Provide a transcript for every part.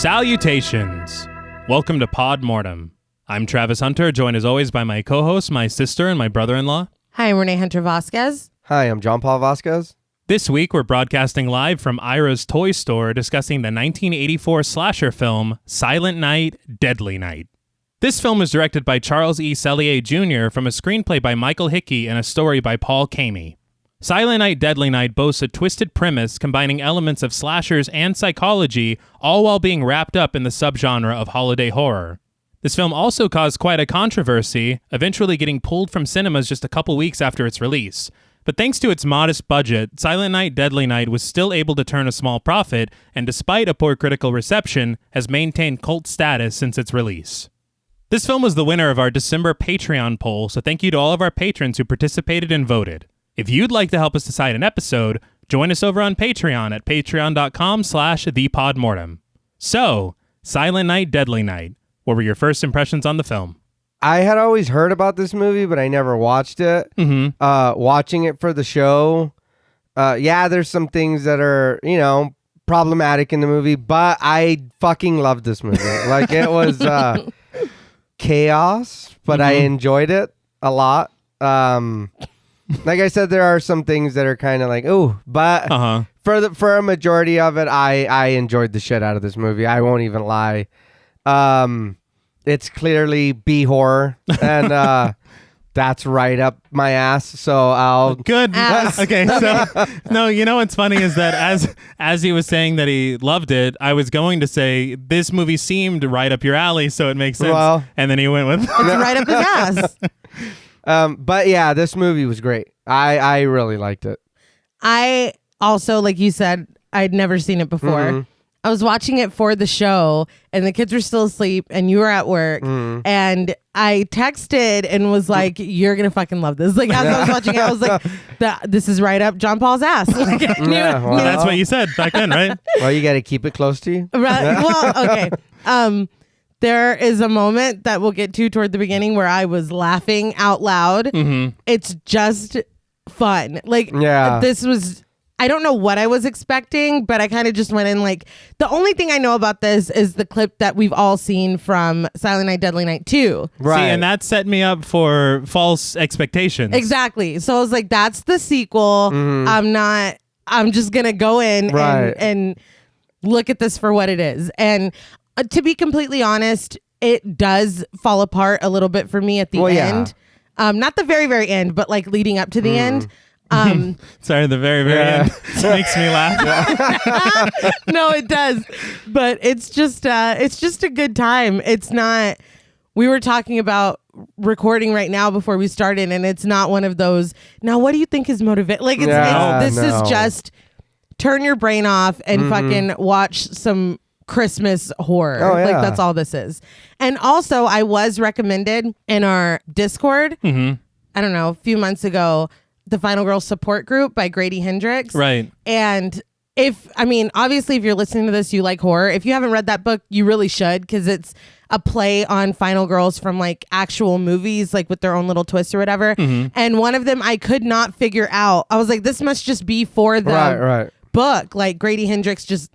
Salutations! Welcome to Pod Mortem. I'm Travis Hunter, joined as always by my co-host, my sister, and my brother-in-law. Hi, I'm Reneé Hunter Vasquez. Hi, I'm John Paul Vasquez. This week, we're broadcasting live from Ira's Toy Store discussing the 1984 slasher film, Silent Night, Deadly Night. This film is directed by Charles E. Sellier Jr. from a screenplay by Michael Hickey and a story by Paul Kamey. Silent Night, Deadly Night boasts a twisted premise combining elements of slashers and psychology, all while being wrapped up in the subgenre of holiday horror. This film also caused quite a controversy, eventually getting pulled from cinemas just a couple weeks after its release. But thanks to its modest budget, Silent Night, Deadly Night was still able to turn a small profit, and despite a poor critical reception, has maintained cult status since its release. This film was the winner of our December Patreon poll, so thank you to all of our patrons who participated and voted. If you'd like to help us decide an episode, join us over on Patreon at patreon.com/thepodmortem. So, Silent Night, Deadly Night. What were your first impressions on the film? I had always heard about this movie, but I never watched it. Watching it for the show, there's some things that are, problematic in the movie, but I fucking loved this movie. Like, it was chaos, but I enjoyed it a lot. Like I said, there are some things that are kind of like, ooh, but for a majority of it, I enjoyed the shit out of this movie. I won't even lie. It's clearly B horror, and that's right up my ass. So I'll good. Okay, so no, you know what's funny is that as he was saying that he loved it, I was going to say this movie seemed right up your alley, so it makes sense. Well, and then he went with It's right up his ass. But yeah, this movie was great. I really liked it. I also, like you said, I'd never seen it before. I was watching it for the show, and the kids were still asleep, and you were at work, and I texted and was like, "You're gonna fucking love this." Like as I was watching it, I was like, "This is right up John Paul's ass." Like, well, that's what you said back then, right? Well, you got to keep it close to you. Right. Well, okay. There is a moment that we'll get to toward the beginning where I was laughing out loud. It's just fun. Like, this was, I don't know what I was expecting, but I kind of just went in like, the only thing I know about this is the clip that we've all seen from Silent Night, Deadly Night 2. Right. See, and that set me up for false expectations. Exactly. So I was like, that's the sequel. I'm just going to go in and look at this for what it is. And to be completely honest, it does fall apart a little bit for me at the end. Not the very, very end, but like leading up to the end. Sorry, the very, very end makes me laugh. No, it does. But it's just a good time. It's not, we were talking about recording right now before we started, and it's not one of those, now what do you think is motivation? Like, this is just turn your brain off and fucking watch some Christmas horror. Like, that's all this is. And also, I was recommended in our Discord, I don't know, a few months ago, the Final Girl Support Group by Grady Hendrix. Right. And obviously, if you're listening to this, you like horror. If you haven't read that book, you really should, because it's a play on Final Girls from like actual movies, like with their own little twists or whatever. And one of them I could not figure out. I was like, this must just be for the book. Like Grady Hendrix it's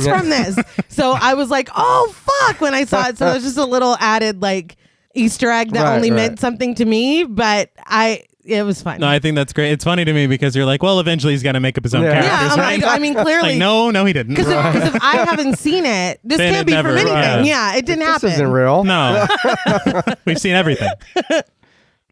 from this. So I was like, oh fuck, when I saw it. So it was just a little added like Easter egg that only meant something to me, but it was fun. No, I think that's great. It's funny to me because you're like, well, eventually he's got to make up his own characters, right? I mean, clearly. Like, no, he didn't. Because if I haven't seen it, this then can't be from anything. Yeah, it didn't happen. This isn't real. No. We've seen everything.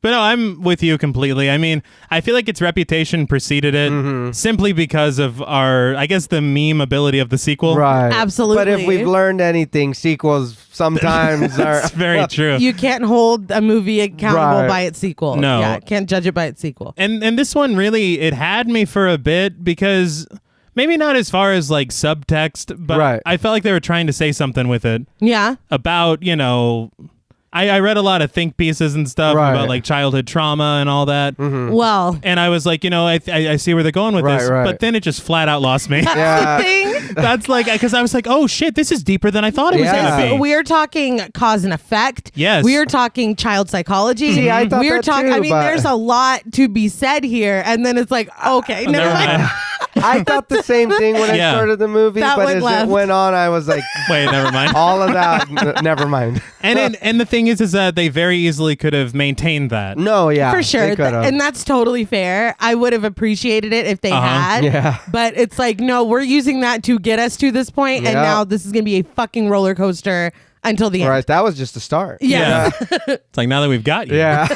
But no, I'm with you completely. I mean, I feel like its reputation preceded it simply because of the meme ability of the sequel. Right. Absolutely. But if we've learned anything, sequels sometimes are... It's very true. You can't hold a movie accountable by its sequel. No. Yeah, can't judge it by its sequel. And this one really, it had me for a bit because... Maybe not as far as like subtext, but I felt like they were trying to say something with it. Yeah. About, I read a lot of think pieces and stuff about like childhood trauma and all that. Well, and I was like, I see where they're going with this, but then it just flat out lost me. That's the thing. That's like, because I was like, oh shit, this is deeper than I thought it was going to be. We are talking cause and effect. Yes. We are talking child psychology. See, I thought we are talking. too, I mean, there's a lot to be said here, and then it's like, okay, never mind. I thought the same thing when I started the movie, That but went as left. it went on, I was like, Wait, never mind. all of that, never mind. And the thing is that they very easily could have maintained that. No, yeah. For sure. they could have. And that's totally fair. I would have appreciated it if they had. Yeah. But it's like, no, we're using that to get us to this point, and Yeah. now this is going to be a fucking roller coaster until the end. Right, that was just the start. Yeah. It's like, now that we've got you. Yeah.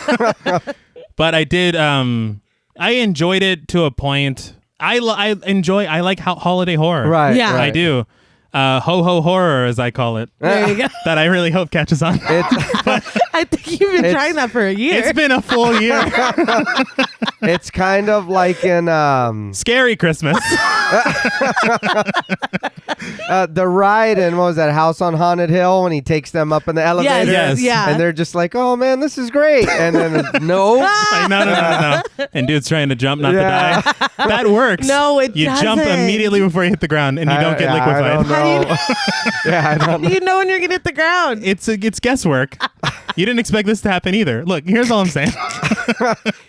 But I did, I enjoyed it to a point. I like holiday horror. Right. Yeah. I do. Ho-ho horror, as I call it. There you go. That I really hope catches on. I think you've been trying that for a year. It's been a full year. It's kind of like in Scary Christmas. the ride in, what was that, House on Haunted Hill, when he takes them up in the elevator. Yes. Yeah. And they're just like, oh man, this is great. And then no. Like, no. And dude's trying to jump, not to die. That works. No, it You jump doesn't. immediately before you hit the ground, and you don't get liquefied. I don't know. How do you know? Yeah, I don't know. You know when you're going to hit the ground. It's guesswork. You didn't expect this to happen either. Look, here's all I'm saying.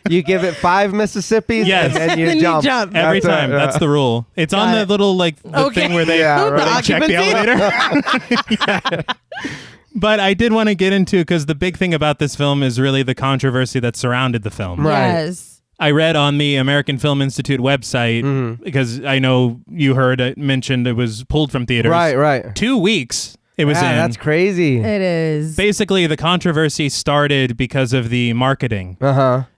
You give it 5 Mississippis Yes. and then you Then you jump. jump. Every That's it, time. yeah. That's the rule. It's on Got the it. little, like, the Okay. thing where they, Yeah, where right. they check the Occupancy. elevator. Yeah. But I did want to get into, because the big thing about this film is really the controversy that surrounded the film. Right. Yes. I read on the American Film Institute website, because I know you heard it mentioned it was pulled from theaters. Right. 2 weeks it was Yeah, in. that's crazy. It is. Basically, the controversy started because of the marketing.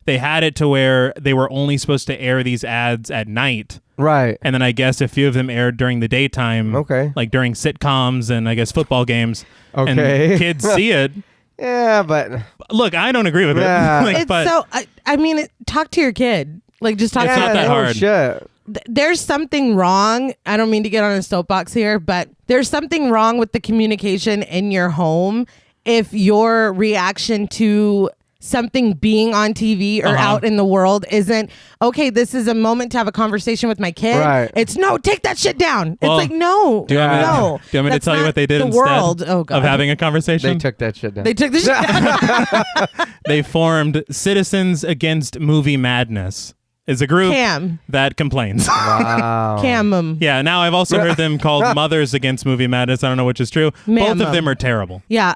They had it to where they were only supposed to air these ads at night. Right. And then I guess a few of them aired during the daytime. Okay. Like during sitcoms and I guess football games. Okay. And kids see it. Yeah, but Look, I don't agree with Yeah. it. Like, It's but so, I mean, talk to your kid. Like, just talk It's to not your that kid. hard. Shit. There's something wrong. I don't mean to get on a soapbox here, but there's something wrong with the communication in your home if your reaction to something being on TV or out in the world isn't, okay, this is a moment to have a conversation with my kid. Right. It's, no, take that shit down. Well, it's like, no. do you want me, no. do you want me to That's tell you not what they did the instead world. Oh, God. of having a conversation? They took that shit down. They took the shit down. They formed Citizens Against Movie Madness. Is a group Cam. that complains. Wow. Cam. Yeah, now I've also heard them called Mothers Against Movie Madness. I don't know which is true. Both of Ma'am. them are terrible. Yeah.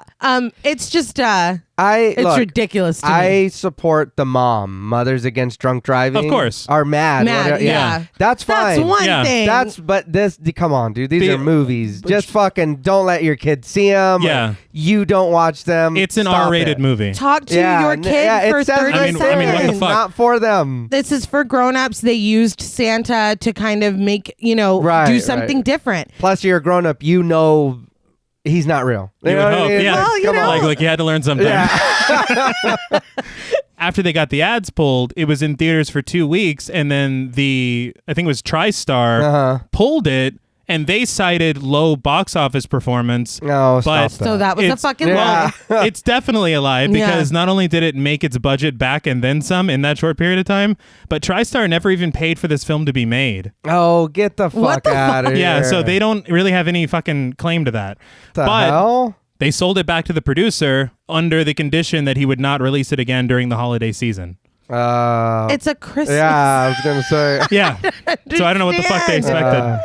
It's just, it's Look, ridiculous to me. I support the mom. Mothers Against Drunk Driving. Of course. Are mad. Mad, Whatever- yeah. That's fine. That's one Yeah. thing. But come on, dude. These The- are movies. Just fucking don't let your kids see them. Yeah. You don't watch them. It's an Stop R-rated it. movie. Talk to Yeah, your n- kid yeah, for it says 30 right I mean, there. what the It's fuck? not for them. This is for grown-ups. They used Santa to kind of make, Right, do something right. different. Plus, you're a grown up. You know he's not real. You would know what I hope, mean? yeah. Well, you Come know. on. Like you had to learn something. After they got the ads pulled, it was in theaters for 2 weeks, and then I think it was TriStar pulled it, and they cited low box office performance. No, stop But- that. So that was a It's- fucking Yeah. lie. It's definitely a lie because not only did it make its budget back and then some in that short period of time, but TriStar never even paid for this film to be made. Oh, get the What fuck the out of here. Yeah, so they don't really have any fucking claim to that. The but hell? they sold it back to the producer under the condition that he would not release it again during the holiday season. It's a Christmas. Yeah, I was gonna say. Yeah. So I don't know what the fuck they expected.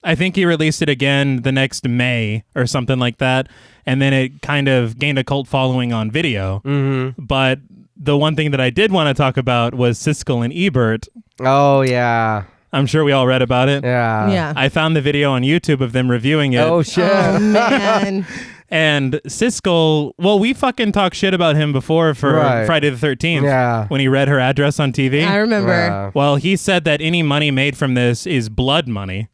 I think he released it again the next May or something like that. And then it kind of gained a cult following on video. Mm-hmm. But the one thing that I did want to talk about was Siskel and Ebert. Oh yeah, I'm sure we all read about it. yeah, Yeah. I found the video on YouTube of them reviewing it. Oh shit. Oh, man. And Siskel, well, we fucking talked shit about him before for Right. Friday the 13th. Yeah. When he read her address on TV. I remember. Yeah. Well, he said that any money made from this is blood money.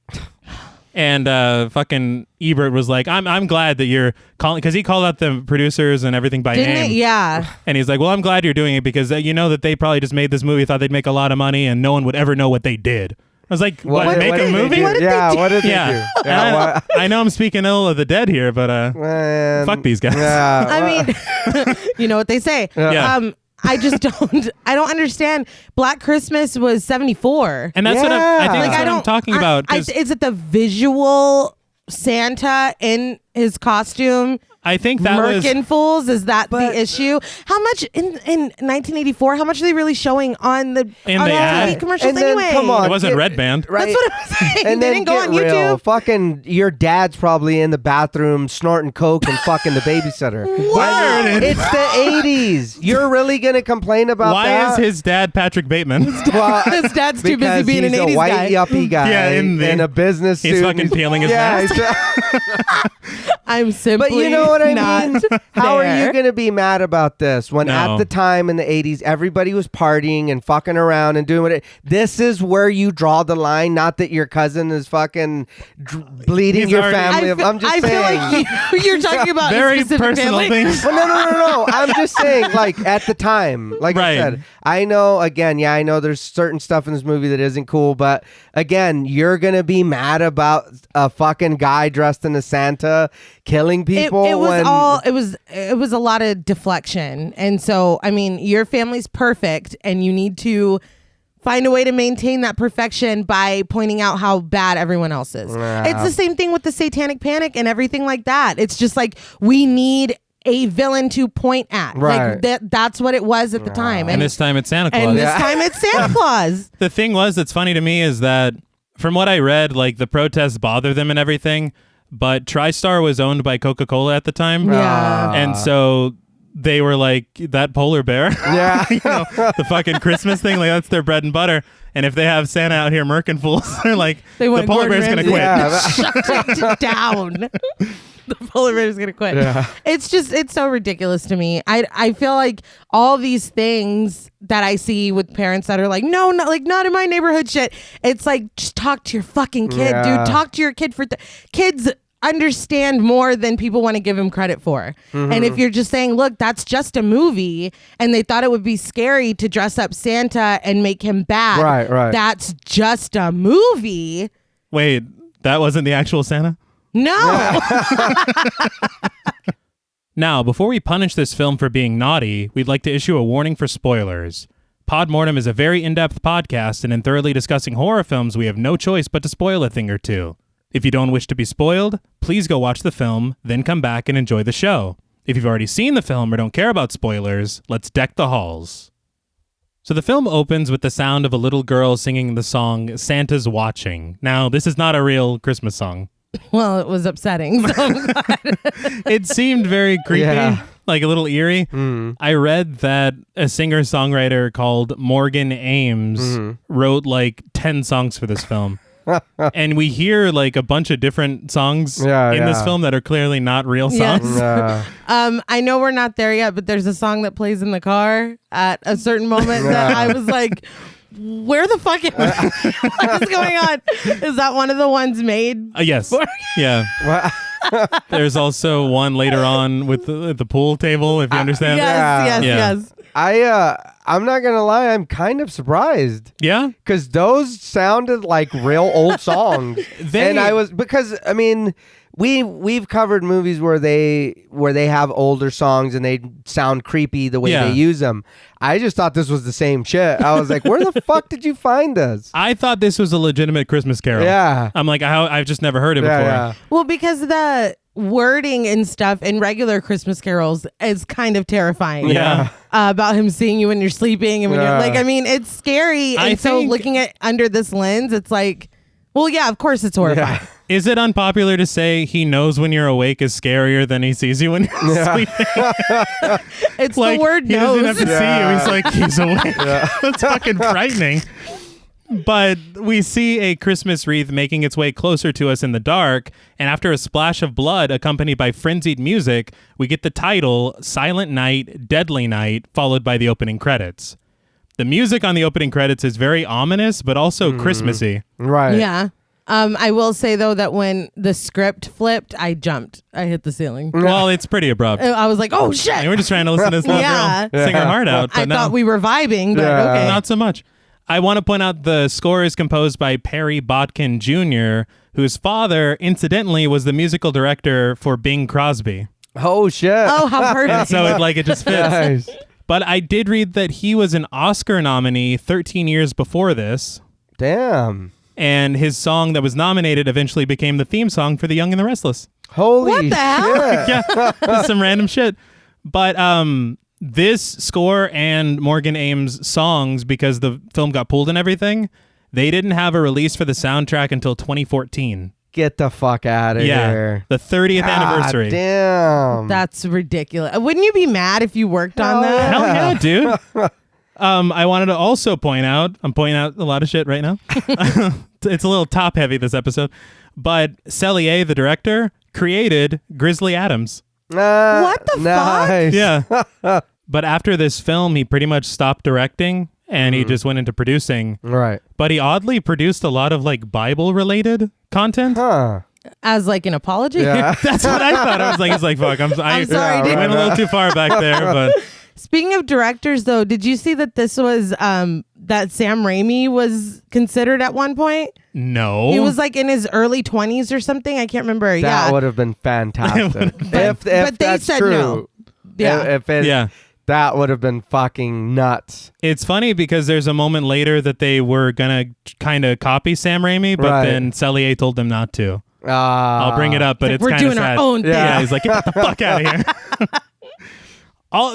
And fucking Ebert was like, I'm glad that you're calling, because he called out the producers and everything by Didn't name. it? Yeah. And he's like, well, I'm glad you're doing it because you know that they probably just made this movie, thought they'd make a lot of money, and no one would ever know what they did. I was like, what make did a they movie? do? What did they Yeah, do? what did they Yeah. do? And Yeah, what? I know I'm speaking ill of the dead here, but Man. fuck these guys. Yeah, I what- mean, you know what they say. Yeah. I just I don't understand. Black Christmas was 74. And that's what I think Yeah. that's what I'm talking about. 'cause is it the visual Santa in his costume I think that was Merkin fools. Is that the issue? How much in 1984? How much are they really showing on the ad? TV commercials And then, anyway? come on. it wasn't Red Band. Right? That's what I'm saying. And They then didn't go on get real. YouTube. Fucking your dad's probably in the bathroom snorting coke and fucking the babysitter. Word. It's the 80s. You're really gonna complain about Why that? is his dad Patrick Bateman? Well, His dad's too busy because being an he's 80s a white guy. yuppie guy Yeah, in a business suit. He's fucking peeling his mask. I'm simply But you know what I not mean? How are there. you going to be mad about this when No. at the time in the 80s, everybody was partying and fucking around and doing it? This is where you draw the line, not that your cousin is fucking bleeding He's your already- family. I'm just I saying. feel like you're talking about Very a specific personal family. things. Well, no. I'm just saying, like, at the time, like Right. I said, I know, again, I know there's certain stuff in this movie that isn't cool, but again, you're going to be mad about a fucking guy dressed in a Santa killing people. It was when, all it was a lot of deflection. And so, I mean, your family's perfect and you need to find a way to maintain that perfection by pointing out how bad everyone else is. Yeah. It's the same thing with the Satanic Panic and everything like that. It's just like we need a villain to point at. Right. Like that's what it was at the time. And this time it's Santa Claus. And this time it's Santa Claus. The thing was that's funny to me is that from what I read, like the protests bother them and everything, but TriStar was owned by Coca-Cola at the time. Yeah. And so they were like, that polar bear, Yeah. you know, the fucking Christmas thing, like that's their bread and butter. And if they have Santa out here murking fools, they're like, They the want polar Gordon bear's going to Ramsay. quit. Shut it down. The polar bear is gonna quit. Yeah. It's so ridiculous to me. I feel like all these things that I see with parents that are like, no, not in my neighborhood shit. It's like, just talk to your fucking kid, Yeah. dude. Talk to your kid kids understand more than people want to give them credit for. And if you're just saying, look, that's just a movie, and they thought it would be scary to dress up Santa and make him bad. Right. That's just a movie. Wait, that wasn't the actual Santa? No. Now, before we punish this film for being naughty, we'd like to issue a warning for spoilers. Pod Mortem is a very in-depth podcast, and in thoroughly discussing horror films, we have no choice but to spoil a thing or two. If you don't wish to be spoiled, please go watch the film, then come back and enjoy the show. If you've already seen the film or don't care about spoilers, let's deck the halls. So the film opens with the sound of a little girl singing the song Santa's Watching. Now, this is not a real Christmas song. Well, it was upsetting. So I'm glad. It seemed very creepy, Yeah. like a little eerie. I read that a singer-songwriter called Morgan Ames wrote like 10 songs for this film. And we hear like a bunch of different songs in this film that are clearly not real songs. Yes. I know we're not there yet, but there's a song that plays in the car at a certain moment that I was like, where the fuck am I? What is going on? Is that one of the ones made? Yes. Yeah. What? There's also one later on with the pool table, if you understand. Yes. I'm not gonna lie, I'm kind of surprised. Yeah? Because those sounded like real old songs. And I was, because I mean, we've covered movies where they have older songs and they sound creepy the way they use them. I just thought this was the same shit. I was like, where the fuck did you find this? I thought this was a legitimate Christmas carol. Yeah. I'm like, I've just never heard it before. Yeah. Well, because the wording and stuff in regular Christmas carols is kind of terrifying. Yeah. About him seeing you when you're sleeping and when you're Yeah. like, I mean, it's scary. I And so think- looking at under this lens, it's like, well, yeah, of course it's horrifying. Yeah. Is it unpopular to say he knows when you're awake is scarier than he sees you when you're sleeping? It's Like, the word he doesn't have knows. to see you. He's like, he's awake. That's fucking frightening. But we see a Christmas wreath making its way closer to us in the dark, and after a splash of blood accompanied by frenzied music, we get the title Silent Night, Deadly Night, followed by the opening credits. The music on the opening credits is very ominous, but also Christmassy. Right. Yeah. I will say though that when the script flipped, I jumped. I hit the ceiling. Well, it's pretty abrupt. I was like, oh shit. And we're just trying to listen to this little Yeah. girl sing her heart out. But I no. thought we were vibing, but Yeah. okay. Not so much. I want to point out the score is composed by Perry Botkin Jr., whose father, incidentally, was the musical director for Bing Crosby. Oh shit. Oh, how perfect. So it just fits. Nice. But I did read that he was an Oscar nominee 13 years before this. Damn. And his song that was nominated eventually became the theme song for The Young and the Restless. Holy What the hell? shit. Yeah, just some random shit. But this score and Morgan Ames' songs, because the film got pulled and everything, they didn't have a release for the soundtrack until 2014. Get the fuck out of here. The 30th anniversary. Damn. That's ridiculous. Wouldn't you be mad if you worked on that? Hell yeah, dude. I wanted to also point out, I'm pointing out a lot of shit right now. It's a little top heavy this episode. But Sellier, the director, created Grizzly Adams. What the nice. Yeah. But after this film, he pretty much stopped directing and he just went into producing. Right. But he oddly produced a lot of like Bible related content. Huh. As like an apology? Yeah. That's what I thought. I was like, it's like, fuck. I'm sorry, dude. I went a little too far back there, but Speaking of directors, though, did you see that this was that Sam Raimi was considered at one point? no. He was like in his early 20s or something. I can't remember. That would have been fantastic. if but they that's said true. no. Yeah. If it, Yeah. That would have been fucking nuts. It's funny because there's a moment later that they were going to kind of copy Sam Raimi, but Right. then Sellier told them not to. I'll bring it up, but Like, it's we're kind of doing our sad. own thing. Yeah, he's like, get the fuck out of here.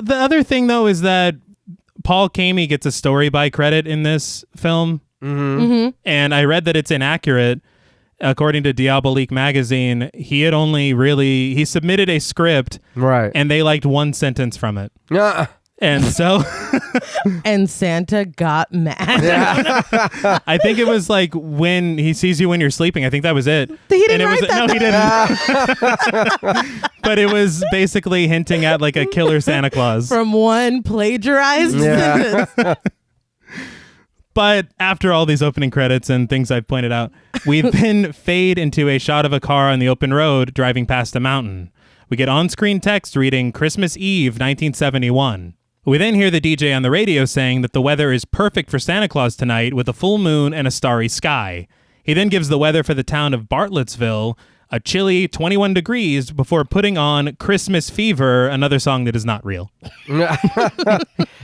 The other thing, though, is that Paul Kamey gets a story by credit in this film. Mm-hmm. And I read that it's inaccurate. According to Diabolique magazine, he submitted a script Right. and they liked one sentence from it. And so And Santa got mad. I think it was like when he sees you when you're sleeping. I think that was it. He didn't and it write was that. No, he didn't. But it was basically hinting at like a killer Santa Claus. From one plagiarized sentence. But after all these opening credits and things I've pointed out, we then fade into a shot of a car on the open road driving past a mountain. We get on-screen text reading Christmas Eve, 1971. We then hear the DJ on the radio saying that the weather is perfect for Santa Claus tonight with a full moon and a starry sky. He then gives the weather for the town of Bartlettsville, a chilly 21 degrees, before putting on Christmas Fever, another song that is not real.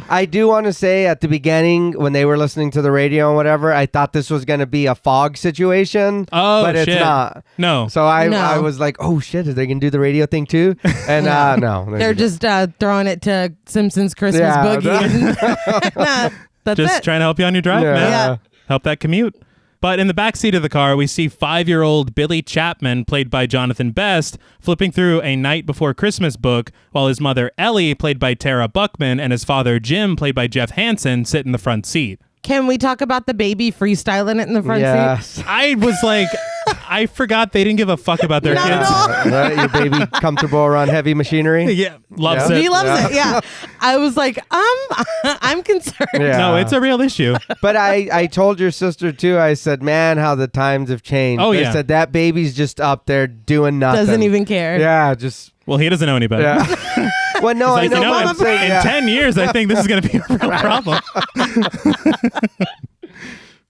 I do want to say at the beginning when they were listening to the radio and whatever, I thought this was going to be a fog situation. Oh, but shit. it's not. No. So I No. was like, oh shit, are they going to do the radio thing too? And no. They're just throwing it to Simpsons Christmas Yeah. Boogie. That's Just it. trying to help you on your drive, Yeah. man. Yeah. Help that commute. But in the backseat of the car, we see 5-year-old Billy Chapman, played by Jonathan Best, flipping through a Night Before Christmas book, while his mother Ellie, played by Tara Buckman, and his father Jim, played by Jeff Hansen, sit in the front seat. Can we talk about the baby freestyling it in the front seat? Yes. I was like, I forgot they didn't give a fuck about their Not at kids. all. Right? Your baby comfortable around heavy machinery? Yeah, loves Yeah. it. He loves it. Yeah. I was like, I'm concerned. Yeah. No, it's a real issue. But I told your sister too, I said, man, how the times have changed. Oh, I yeah. said, that baby's just up there doing nothing. Doesn't even care. Yeah, just... Well, he doesn't know any better. Yeah. Well, no, He's I like, know what I'm saying. in Yeah. 10 years, I think this is going to be a real problem.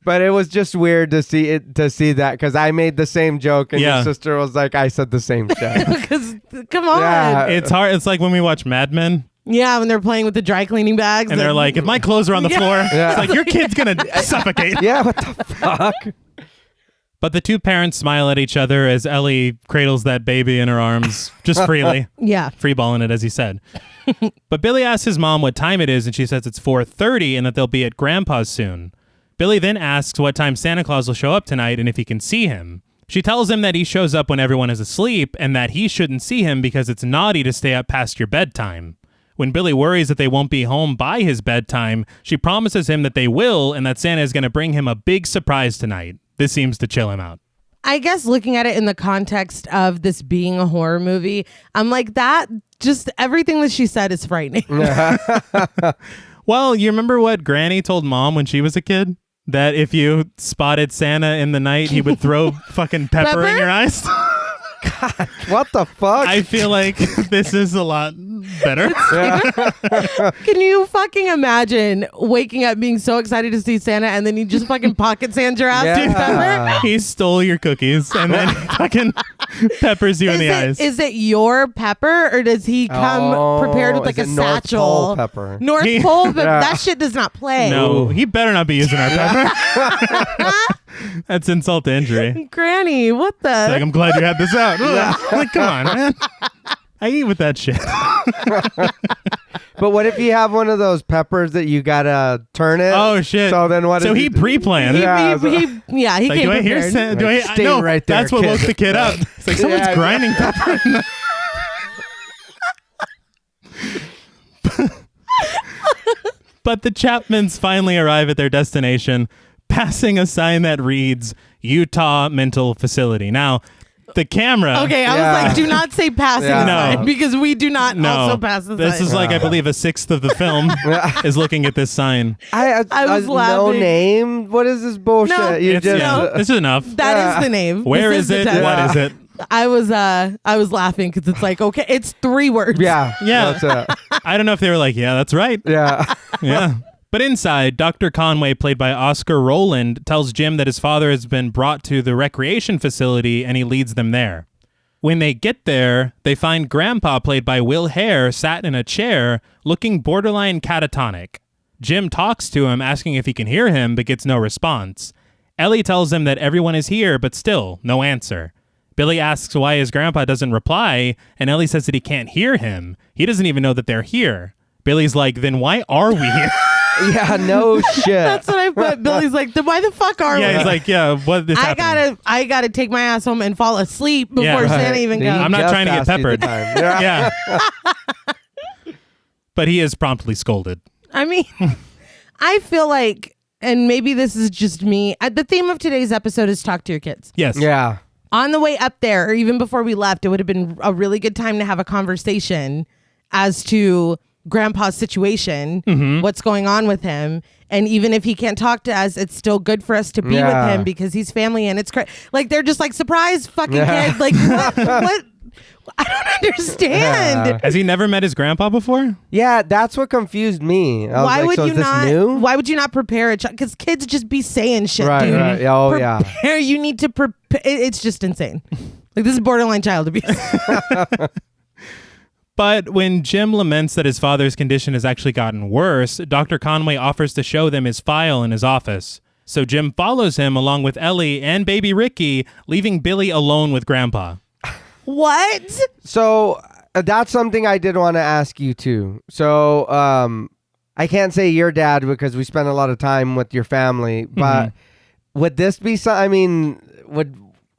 But it was just weird to see that because I made the same joke and Yeah. your sister was like, I said the same shit. Because, come on. Yeah. It's hard. It's like when we watch Mad Men. Yeah, when they're playing with the dry cleaning bags. And they're like, if my clothes are on the floor, Yeah. it's like, your kid's going to suffocate. Yeah, what the fuck? But the two parents smile at each other as Ellie cradles that baby in her arms just freely, yeah. freeballing it, as he said. But Billy asks his mom what time it is, and she says it's 4:30 and that they'll be at Grandpa's soon. Billy then asks what time Santa Claus will show up tonight and if he can see him. She tells him that he shows up when everyone is asleep and that he shouldn't see him because it's naughty to stay up past your bedtime. When Billy worries that they won't be home by his bedtime, she promises him that they will and that Santa is going to bring him a big surprise tonight. This seems to chill him out. I guess looking at it in the context of this being a horror movie, I'm like, that just everything that she said is frightening. Well, you remember what Granny told Mom when she was a kid? That if you spotted Santa in the night, he would throw fucking pepper in Pepper? your eyes? God, what the fuck? I feel like this is a lot better. Can you fucking imagine waking up being so excited to see Santa and then he just fucking pocket sands your ass? Yeah. Dude, Pepper? He stole your cookies and then fucking peppers you in the eyes. Is it your pepper or does he come prepared with like a is it North satchel? Pole pepper? North Pole, but that shit does not play. No, he better not be using our pepper. That's insult to injury. Granny, what the? Like, I'm glad you had this out. Like, come on, man. I eat with that shit. But what if you have one of those peppers that you gotta turn it? Oh shit! So then what? So is he it? pre-planned. he Like, came do I hear? prepared. Do I? Stay No, right there, that's what kid. woke the kid up. It's like someone's Yeah. grinding pepper. But the Chapmans finally arrive at their destination, passing a sign that reads Utah Mental Facility. Now, the camera. Okay, I was like, do not say passing Yeah. sign No. because we do not No, also pass the this sign. is like, I believe, a sixth of the film is looking at this sign. I was no laughing. name. What is this bullshit? No. You It's, just yeah, this is enough. That is the name. Where This is the it? title. What is it? I was laughing because it's like, okay, it's 3 words. yeah. Yeah. That's it. I don't know if they were like, yeah, that's right. Yeah. Yeah. But inside, Dr. Conway, played by Oscar Rowland, tells Jim that his father has been brought to the recreation facility and he leads them there. When they get there, they find Grandpa, played by Will Hare, sat in a chair, looking borderline catatonic. Jim talks to him, asking if he can hear him, but gets no response. Ellie tells him that everyone is here, but still, no answer. Billy asks why his grandpa doesn't reply, and Ellie says that he can't hear him. He doesn't even know that they're here. Billy's like, then why are we here? Yeah. No shit. That's what I put. Billy's like, then why the fuck are we? Yeah, he's like, yeah, what is happening? I gotta take my ass home and fall asleep before Yeah. Santa even He goes. I'm not just trying to get asked you the peppered. time. Yeah. Yeah. But he is promptly scolded. I mean, I feel like, and maybe this is just me, the theme of today's episode is talk to your kids. Yes. Yeah. On the way up there, or even before we left, it would have been a really good time to have a conversation as to Grandpa's situation, what's going on with him. And even if he can't talk to us, it's still good for us to be with him because he's family and it's like, they're just like, surprise fucking kid. Like, what? I don't understand. Yeah. Has he never met his grandpa before? Yeah, that's what confused me. I was Why like, would so you is this not? new? Why would you not prepare a child? Because kids just be saying shit, Right, dude. right. Oh, yeah. Prepare. You need to prepare. It's just insane. Like, this is borderline child abuse. But when Jim laments that his father's condition has actually gotten worse, Dr. Conway offers to show them his file in his office. So Jim follows him along with Ellie and baby Ricky, leaving Billy alone with Grandpa. What? So that's something I did want to ask you too. So I can't say your dad because we spent a lot of time with your family, but would this be I mean,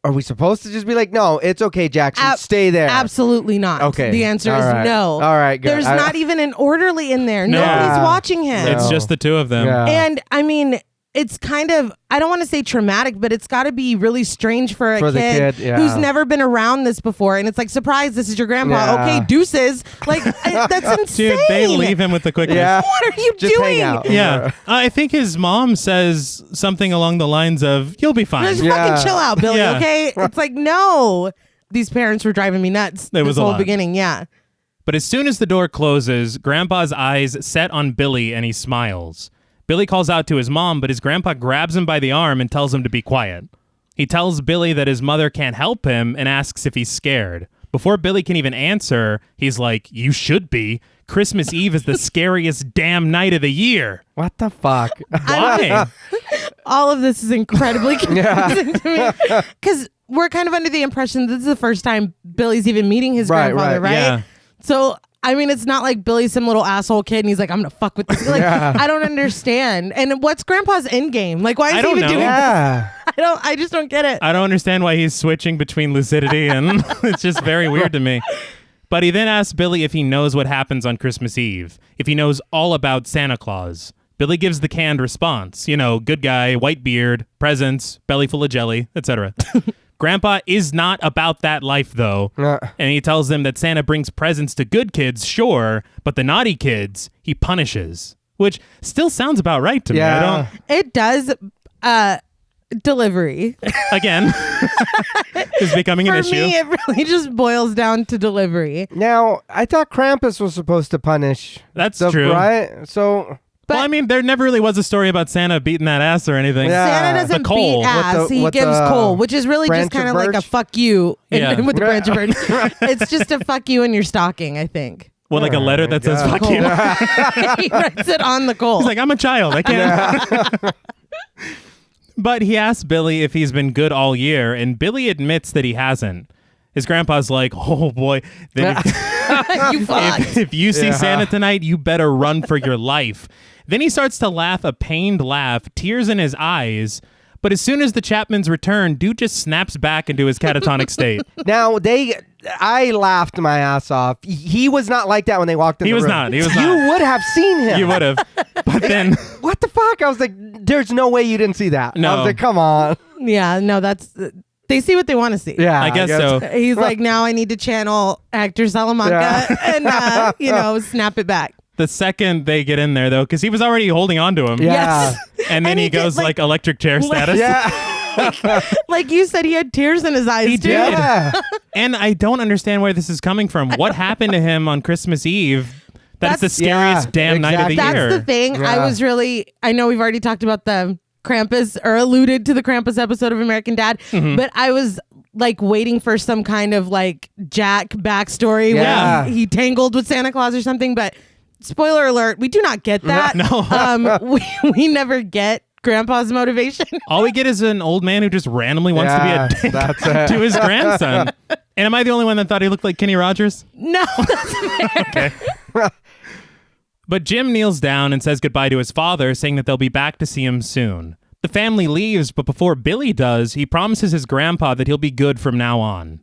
are we supposed to just be like, no, it's okay, Jackson, stay there? Absolutely not. Okay. The answer All is right. no. All right, good. There's not even an orderly in there. No. Nobody's Yeah. watching him. It's No. just the two of them. Yeah. And I mean, it's kind of, I don't want to say traumatic, but it's got to be really strange for a For the kid, yeah. who's never been around this before. And it's like, surprise, this is your grandpa. Yeah. Okay, deuces. Like, that's insane. Dude, they leave him with the quickness. Yeah. What are you Just doing? hang out. Yeah. I think his mom says something along the lines of, you'll be fine. Just Yeah. fucking chill out, Billy, Yeah. okay? It's like, no. These parents were driving me nuts. It was this a whole lot. beginning, yeah. But as soon as the door closes, Grandpa's eyes set on Billy and he smiles. Billy calls out to his mom, but his grandpa grabs him by the arm and tells him to be quiet. He tells Billy that his mother can't help him and asks if he's scared. Before Billy can even answer, he's like, you should be. Christmas Eve is the scariest damn night of the year. What the fuck? Why? All of this is incredibly confusing to me. Because we're kind of under the impression this is the first time Billy's even meeting his Right, grandfather, right. right? Yeah. So, I mean, it's not like Billy's some little asshole kid and he's like, I'm going to fuck with this. Like, Yeah. I don't understand. And what's grandpa's end game? Like, why is I he don't even know. doing Yeah. this? I just don't get it. I don't understand why he's switching between lucidity and it's just very weird to me. But he then asks Billy if he knows what happens on Christmas Eve, if he knows all about Santa Claus. Billy gives the canned response, you know, good guy, white beard, presents, belly full of jelly, etc. Grandpa is not about that life, though. And he tells them that Santa brings presents to good kids, sure, but the naughty kids, he punishes. Which still sounds about right to me. Yeah. It does. Delivery. Again, is becoming an issue. For me, it really just boils down to delivery. Now, I thought Krampus was supposed to punish. That's true. Right? So... But well, I mean, there never really was a story about Santa beating that ass or anything. Yeah. Santa doesn't The coal. beat ass. He gives coal, which is really just kind of like a fuck you with the branch of birch. It's just a fuck you in your stocking, I think. Well, like a letter that says fuck you. He writes it on the coal. He's like, I'm a child. I can't. But he asks Billy if he's been good all year, and Billy admits that he hasn't. His grandpa's like, oh boy, then if you see Santa tonight, you better run for your life. Then he starts to laugh a pained laugh, tears in his eyes. But as soon as the Chapmans return, dude just snaps back into his catatonic state. Now, I laughed my ass off. He was not like that when they walked in the room. He was not. You would have seen him. You would have. But then... What the fuck? I was like, there's no way you didn't see that. No. I was like, come on. Yeah, no, that's... They see what they want to see. Yeah, I guess so. He's like, now I need to channel actor Salamanca and, snap it back. The second they get in there, though, because he was already holding on to him. Yeah. Yes. And then he goes like electric chair status. Yeah. Like you said, he had tears in his eyes, He too. did. Yeah. And I don't understand where this is coming from. What happened to him on Christmas Eve? That's the scariest damn night of the exactly. year. That's the thing. Yeah. I know we've already talked about the Krampus or alluded to the Krampus episode of American Dad, but I was like waiting for some kind of like Jack backstory Yeah. where he tangled with Santa Claus or something, but spoiler alert, we do not get that. No. We never get Grandpa's motivation. All we get is an old man who just randomly wants to be a dick that's it. to his grandson. And am I the only one that thought he looked like Kenny Rogers? No, that's fair. Okay. But Jim kneels down and says goodbye to his father, saying that they'll be back to see him soon. The family leaves, but before Billy does, he promises his grandpa that he'll be good from now on.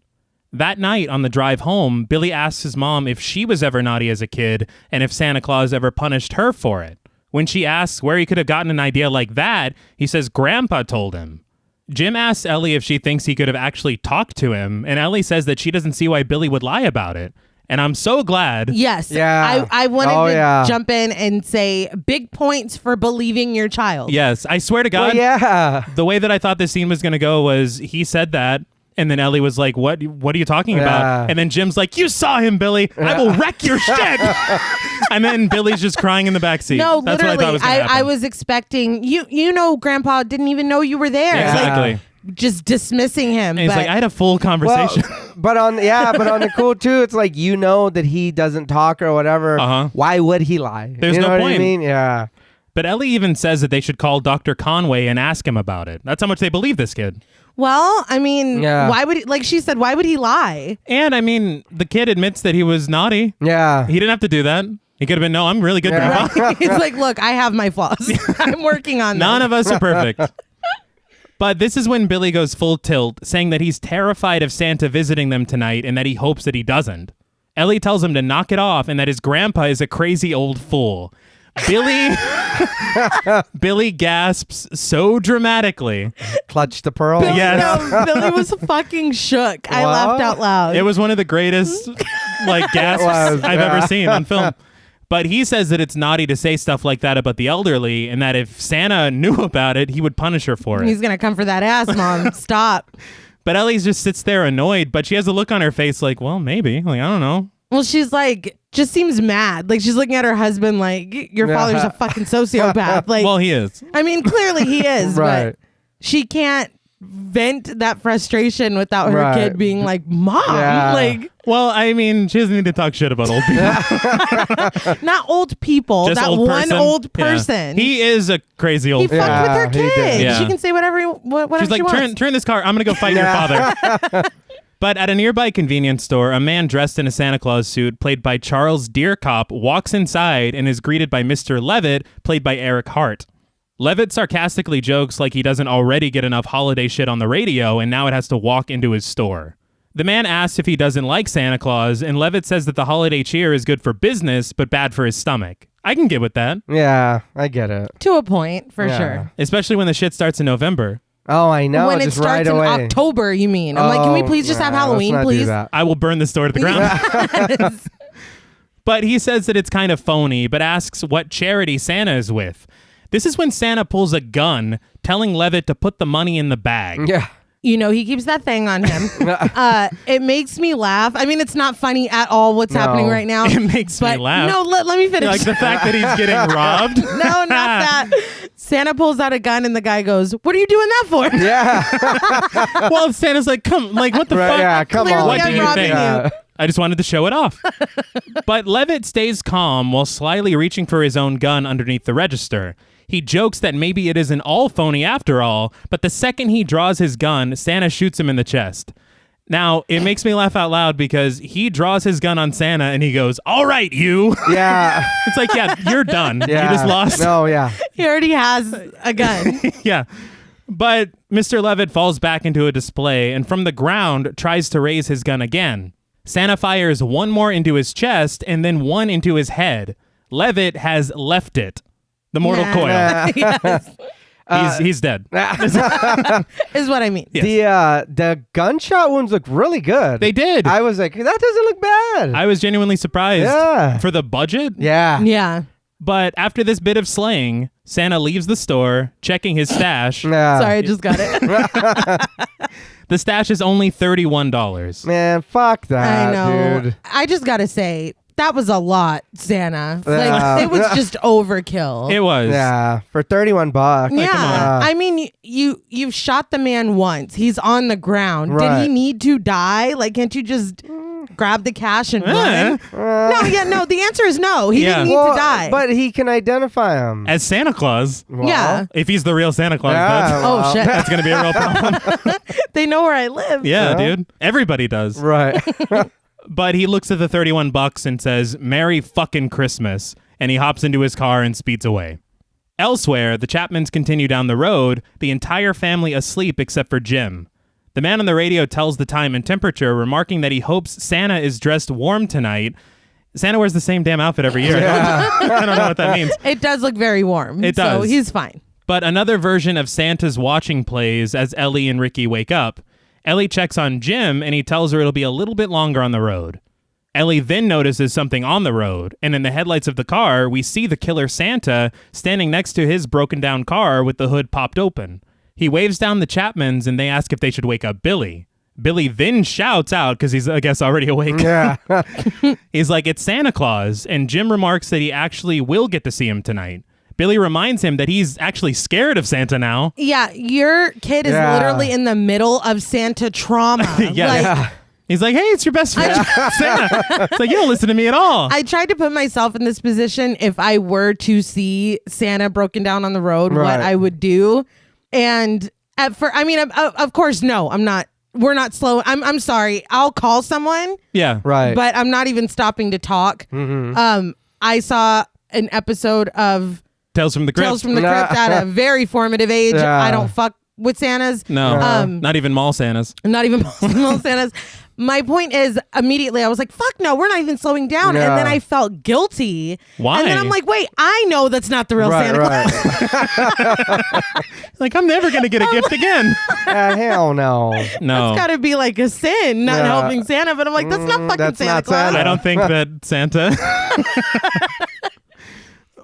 That night, on the drive home, Billy asks his mom if she was ever naughty as a kid and if Santa Claus ever punished her for it. When she asks where he could have gotten an idea like that, he says Grandpa told him. Jim asks Ellie if she thinks he could have actually talked to him, and Ellie says that she doesn't see why Billy would lie about it. And I'm so glad. Yes. Yeah. I wanted to yeah. jump in and say big points for believing your child. Yes, I swear to God. Well, yeah. The way that I thought this scene was going to go was he said that, and then Ellie was like, what are you talking about? And then Jim's like, you saw him, Billy. I will wreck your shit. And then Billy's just crying in the backseat. No, That's literally. what I thought was going to happen. I was expecting, Grandpa didn't even know you were there. Yeah, exactly. Like, just dismissing him. And he's like, I had a full conversation. Well, but on the cool too, it's like, that he doesn't talk or whatever. Why would he lie? There's you know no what point. I mean? Yeah. But Ellie even says that they should call Dr. Conway and ask him about it. That's how much they believe this kid. well, I mean, Yeah. why would he, like she said, why would he lie? And I mean, the kid admits that he was naughty. Yeah. He didn't have to do that. He could have been, no, I'm really good, Yeah. Grandpa. He's like, look, I have my flaws. I'm working on them. None of us are perfect. But this is when Billy goes full tilt, saying that he's terrified of Santa visiting them tonight and that he hopes that he doesn't. Ellie tells him to knock it off and that his grandpa is a crazy old fool. Billy gasps so dramatically. Clutch the pearl. Billy, Yes. no, Billy was fucking shook. I What? laughed out loud. It was one of the greatest gasps I've ever seen on film. But he says that it's naughty to say stuff like that about the elderly and that if Santa knew about it, he would punish her for it. He's going to come for that ass, Mom. Stop. But Ellie just sits there annoyed, but she has a look on her face like, well, maybe. Like, I don't know. Well, she's like, just seems mad. Like, she's looking at her husband like, your father's a fucking sociopath. Like, Well, he is. I mean, clearly he is, Right. but she can't vent that frustration without her kid being like, Mom. Yeah. Like, Well, I mean, she doesn't need to talk shit about old people. not old people. Just that old one person. old Yeah. person. He is a crazy old He fool. fucked with her he did. kid. Yeah. She can say whatever She's she like, wants. turn this car. I'm going to go fight your father. But at a nearby convenience store, a man dressed in a Santa Claus suit, played by Charles Deercop, walks inside and is greeted by Mr. Levitt, played by Eric Hart. Levitt sarcastically jokes like he doesn't already get enough holiday shit on the radio and now it has to walk into his store. The man asks if he doesn't like Santa Claus, and Levitt says that the holiday cheer is good for business, but bad for his stomach. I can get with that, Yeah, I get it. To a point, for Yeah. sure. especially when the shit starts in November. Oh, I know. When it just starts right in away. October, you mean? I'm like, can we please just have Halloween, let's not do please? that. I will burn the store to the ground. But he says that it's kind of phony, but asks what charity Santa is with. This is when Santa pulls a gun, telling Levitt to put the money in the bag. Yeah. You know, he keeps that thing on him. It makes me laugh. I mean, it's not funny at all what's happening right now. It makes me laugh. No, let me finish. Like the fact that he's getting robbed. No, not that. Santa pulls out a gun and the guy goes, "What are you doing that for?" Yeah. Well, Santa's like, come, like, what the fuck? Yeah, come Clearly on. What do I'm you robbing think? you. I just wanted to show it off. But Levitt stays calm while slyly reaching for his own gun underneath the register. He jokes that maybe it isn't all phony after all, but the second he draws his gun, Santa shoots him in the chest. Now, it makes me laugh out loud because he draws his gun on Santa and he goes, "All right, you." Yeah. It's like, yeah, you're done. Yeah. You just lost. No, yeah. He already has a gun. Yeah. But Mr. Levitt falls back into a display and from the ground tries to raise his gun again. Santa fires one more into his chest and then one into his head. Levitt has left it. The mortal coil. Yes, He's dead. is what I mean. Yes. The gunshot wounds look really good. They did. I was like, that doesn't look bad. I was genuinely surprised Yeah. for the budget. Yeah. Yeah. But after this bit of slaying, Santa leaves the store, checking his stash. Yeah. Sorry, I just got it. The stash is only $31. Man, fuck that, I know. dude. I just got to say, that was a lot, Santa. Yeah. Like, it was just overkill. It was. Yeah, for $31. Yeah, come on. I mean, you've shot the man once. He's on the ground. Right. Did he need to die? Like, can't you just grab the cash and run? No. The answer is no. He Yeah. didn't need to die. But he can identify him. As Santa Claus. Well, yeah. If he's the real Santa Claus, Yeah. Oh shit! that's going to be a real problem. They know where I live. Yeah, dude. Everybody does. Right. But he looks at the $31 and says, "Merry fucking Christmas," and he hops into his car and speeds away. Elsewhere, the Chapmans continue down the road, the entire family asleep except for Jim. The man on the radio tells the time and temperature, remarking that he hopes Santa is dressed warm tonight. Santa wears the same damn outfit every year. I don't know what that means. It does look very warm. It So does. he's fine. But another version of Santa's watching plays as Ellie and Ricky wake up. Ellie checks on Jim, and he tells her it'll be a little bit longer on the road. Ellie then notices something on the road, and in the headlights of the car, we see the killer Santa standing next to his broken-down car with the hood popped open. He waves down the Chapmans, and they ask if they should wake up Billy. Billy then shouts out, because he's, I guess, already awake. Yeah. He's like, "It's Santa Claus," and Jim remarks that he actually will get to see him tonight. Billy reminds him that he's actually scared of Santa now. Yeah, your kid is Yeah. literally in the middle of Santa trauma. Yeah. Like, Yeah. He's like, "Hey, it's your best friend, Santa." It's like, you don't listen to me at all. I tried to put myself in this position if I were to see Santa broken down on the road, Right. what I would do. And of course, no, I'm not. We're not slow. I'm sorry. I'll call someone, Yeah. Right. but I'm not even stopping to talk. I saw an episode of Tales from the Crypt. Tales from the Crypt at a very formative age. Yeah. I don't fuck with Santas. No, not even mall Santas. Not even small Santas. My point is, immediately I was like, fuck no, we're not even slowing down. Yeah. And then I felt guilty. Why? And then I'm like, wait, I know that's not the real right, Santa Claus. right. Like, I'm never going to get a gift again. Hell no. No. It's got to be like a sin, not Yeah. helping Santa. But I'm like, that's not fucking that's Santa not Claus. Santa. I don't think that Santa.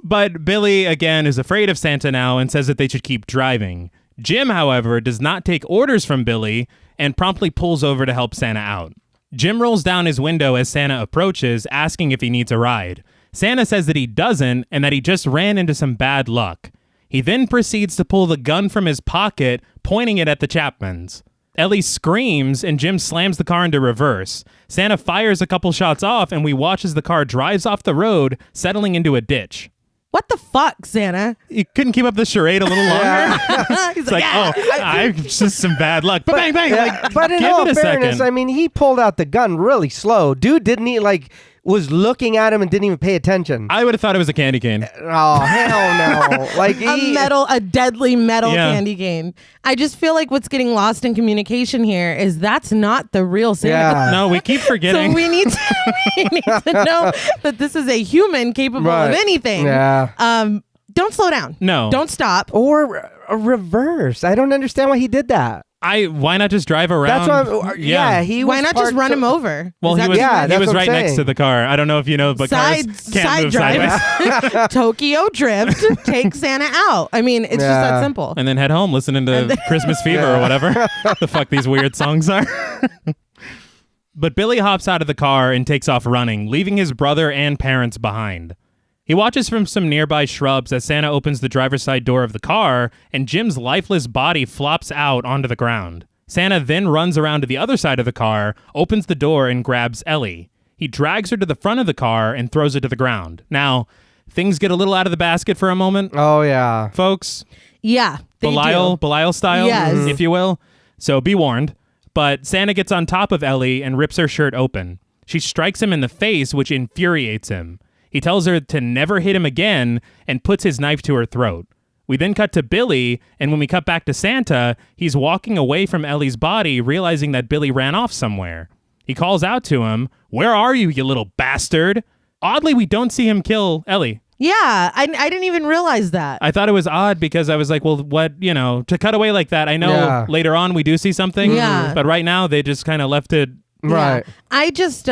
But Billy, again, is afraid of Santa now and says that they should keep driving. Jim, however, does not take orders from Billy and promptly pulls over to help Santa out. Jim rolls down his window as Santa approaches, asking if he needs a ride. Santa says that he doesn't and that he just ran into some bad luck. He then proceeds to pull the gun from his pocket, pointing it at the Chapmans. Ellie screams and Jim slams the car into reverse. Santa fires a couple shots off and we watch as the car drives off the road, settling into a ditch. What the fuck, Santa? You couldn't keep up the charade a little longer? He's It's like, I've just some bad luck. But bang, bang. Like, But in give all it a fairness, second. I mean, he pulled out the gun really slow. Dude didn't he was looking at him and didn't even pay attention. I would have thought it was a candy cane. Oh, hell no. Like a deadly metal Yeah. candy cane. I just feel like what's getting lost in communication here is that's not the real Santa. Yeah. No, we keep forgetting. So we need to know that this is a human capable Right. of anything. Yeah. Don't slow down. No. Don't stop. Or a reverse. I don't understand why he did that. Why not just drive around? That's what. Yeah, he. Why not just run him over? Well, he was that's right next to the car. I don't know if you know, but cars can't move sideways. Tokyo Drift, take Santa out. I mean, it's just that simple. And then head home listening to Christmas Fever or whatever the fuck these weird songs are. But Billy hops out of the car and takes off running, leaving his brother and parents behind. He watches from some nearby shrubs as Santa opens the driver's side door of the car, and Jim's lifeless body flops out onto the ground. Santa then runs around to the other side of the car, opens the door, and grabs Ellie. He drags her to the front of the car and throws her to the ground. Now, things get a little out of the basket for a moment. Oh, yeah. Folks. Yeah, they Belial style, yes. if you will. So be warned. But Santa gets on top of Ellie and rips her shirt open. She strikes him in the face, which infuriates him. He tells her to never hit him again and puts his knife to her throat. We then cut to Billy, and when we cut back to Santa, he's walking away from Ellie's body, realizing that Billy ran off somewhere. He calls out to him, "Where are you, you little bastard?" Oddly, we don't see him kill Ellie. Yeah, I didn't even realize that. I thought it was odd because I was like, well, what, to cut away like that. I know later on we do see something, but right now they just kind of left it. Right. Yeah. I just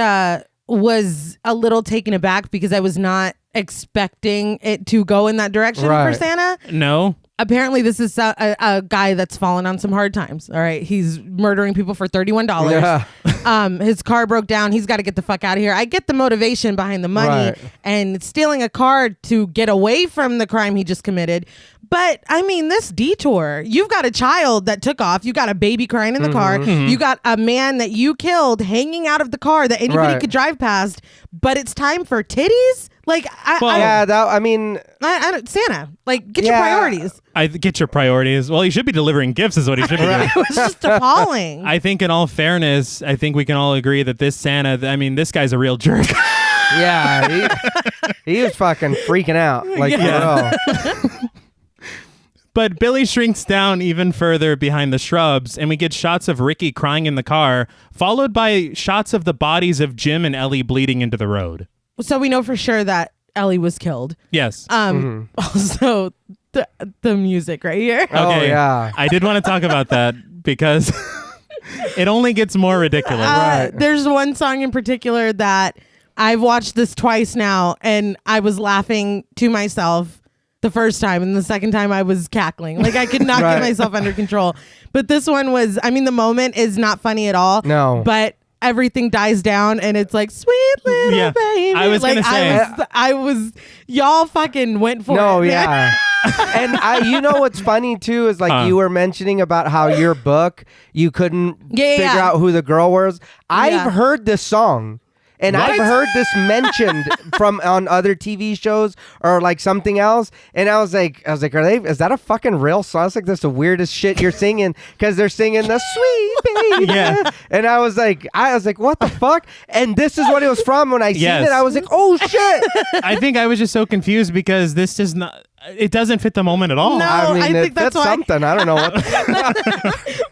was a little taken aback because I was not expecting it to go in that direction for Santa. No. Apparently, this is a guy that's fallen on some hard times. All right. He's murdering people for $31. Yeah. His car broke down. He's got to get the fuck out of here. I get the motivation behind the money and stealing a car to get away from the crime he just committed. But I mean, this detour, you've got a child that took off. You got a baby crying in the car. You got a man that you killed hanging out of the car that anybody could drive past. But it's time for titties? Like, I mean, Santa, like, get your priorities. Get your priorities. Well, he should be delivering gifts is what he should be doing. It was just appalling. I think in all fairness, I think we can all agree that this Santa, this guy's a real jerk. Yeah, he was fucking freaking out. Like, But Billy shrinks down even further behind the shrubs, and we get shots of Ricky crying in the car, followed by shots of the bodies of Jim and Ellie bleeding into the road. So we know for sure that Ellie was killed. Yes. Also, the music right here. Okay. Oh, yeah. I did want to talk about that because it only gets more ridiculous. There's one song in particular that I've watched this twice now, and I was laughing to myself the first time, and the second time I was cackling. Like, I could not get myself under control. But this one was, the moment is not funny at all. No. But everything dies down, and it's like, sweet little baby. I was going to say. I was, y'all fucking went for it. No, yeah. And you know what's funny, too, is like you were mentioning about how your book, you couldn't figure out who the girl was. I've heard this song. And I've heard this mentioned on other TV shows or like something else. And I was like, is that a fucking real song? It's like, that's the weirdest shit you're singing because they're singing the sweet baby. Yeah. And I was like, what the fuck? And this is what it was from. When I seen it, I was like, oh shit. I think I was just so confused because this does not. It doesn't fit the moment at all. No, I think that's something. I don't know what.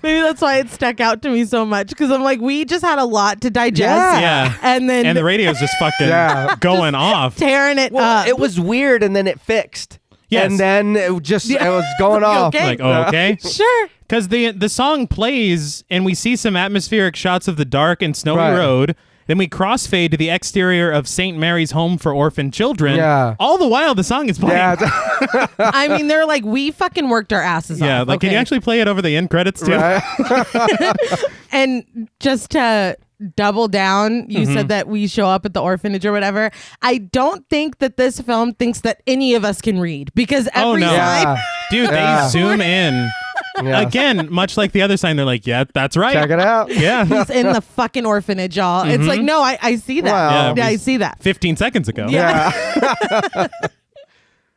Maybe that's why it stuck out to me so much because I'm like, we just had a lot to digest. Yeah. And the radio's just fucking going off. Tearing it up. It was weird and then it fixed. Yes. And then it was going off. Okay. Like, oh, okay. Sure. Because the song plays and we see some atmospheric shots of the dark and snowy road. Then we crossfade to the exterior of St. Mary's Home for Orphan Children. Yeah. All the while the song is playing. Yeah. They're like, we fucking worked our asses off. Yeah, like, can you actually play it over the end credits too? Right. And just to double down, you said that we show up at the orphanage or whatever. I don't think that this film thinks that any of us can read because every time... Dude, they zoom in. Yeah. Again, much like the other sign, they're like, yeah, that's right. Check it out. Yeah. He's in the fucking orphanage, y'all. It's like, no, I see that. Wow. Yeah, I see that. 15 seconds ago. Yeah.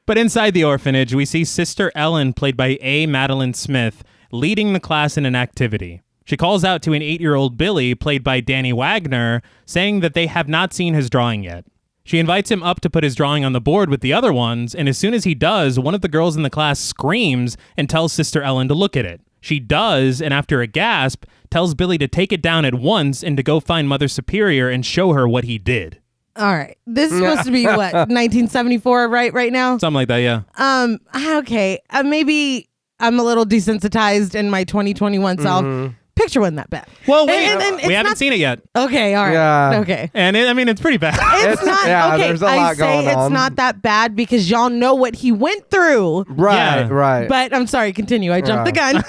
But inside the orphanage, we see Sister Ellen, played by A. Madeline Smith, leading the class in an activity. She calls out to an 8-year-old Billy, played by Danny Wagner, saying that they have not seen his drawing yet. She invites him up to put his drawing on the board with the other ones, and as soon as he does, one of the girls in the class screams and tells Sister Ellen to look at it. She does, and after a gasp, tells Billy to take it down at once and to go find Mother Superior and show her what he did. All right. This is supposed to be what, 1974 right now? Something like that, yeah. Okay. Maybe I'm a little desensitized in my 2021 self. Picture wasn't that bad. Well, we haven't seen it yet. Okay, all right. Yeah. Okay. And it's pretty bad. It's not okay. There's a lot I say going it's on. not that bad because y'all know what he went through. Right, Yeah. right. But I'm sorry, continue. I jumped the gun.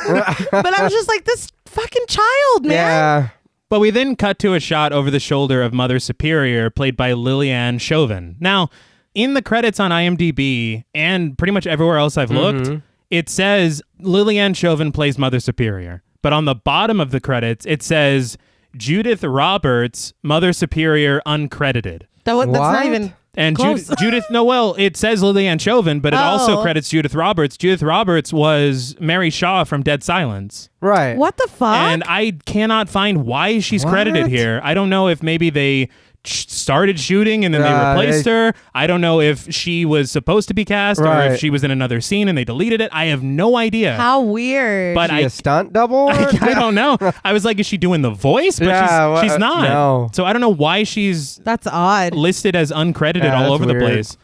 But I'm just like, this fucking child, man. Yeah. But we then cut to a shot over the shoulder of Mother Superior, played by Lillian Chauvin. Now, in the credits on IMDb and pretty much everywhere else I've looked, it says Lillian Chauvin plays Mother Superior. But on the bottom of the credits, it says Judith Roberts, Mother Superior, uncredited. That's not What? even And close. it says Lillian Chauvin, but it also credits Judith Roberts. Judith Roberts was Mary Shaw from Dead Silence. Right. What the fuck? And I cannot find why she's credited What? here. I don't know if maybe they started shooting and then they replaced her. I don't know if she was supposed to be cast or Right. if she was in another scene and they deleted it. I have no idea. How weird. But Is she a stunt double? I don't know. I was like, is she doing the voice? But Yeah, she's not. no. So I don't know why she's That's odd. listed as uncredited Yeah, all that's over the weird. place.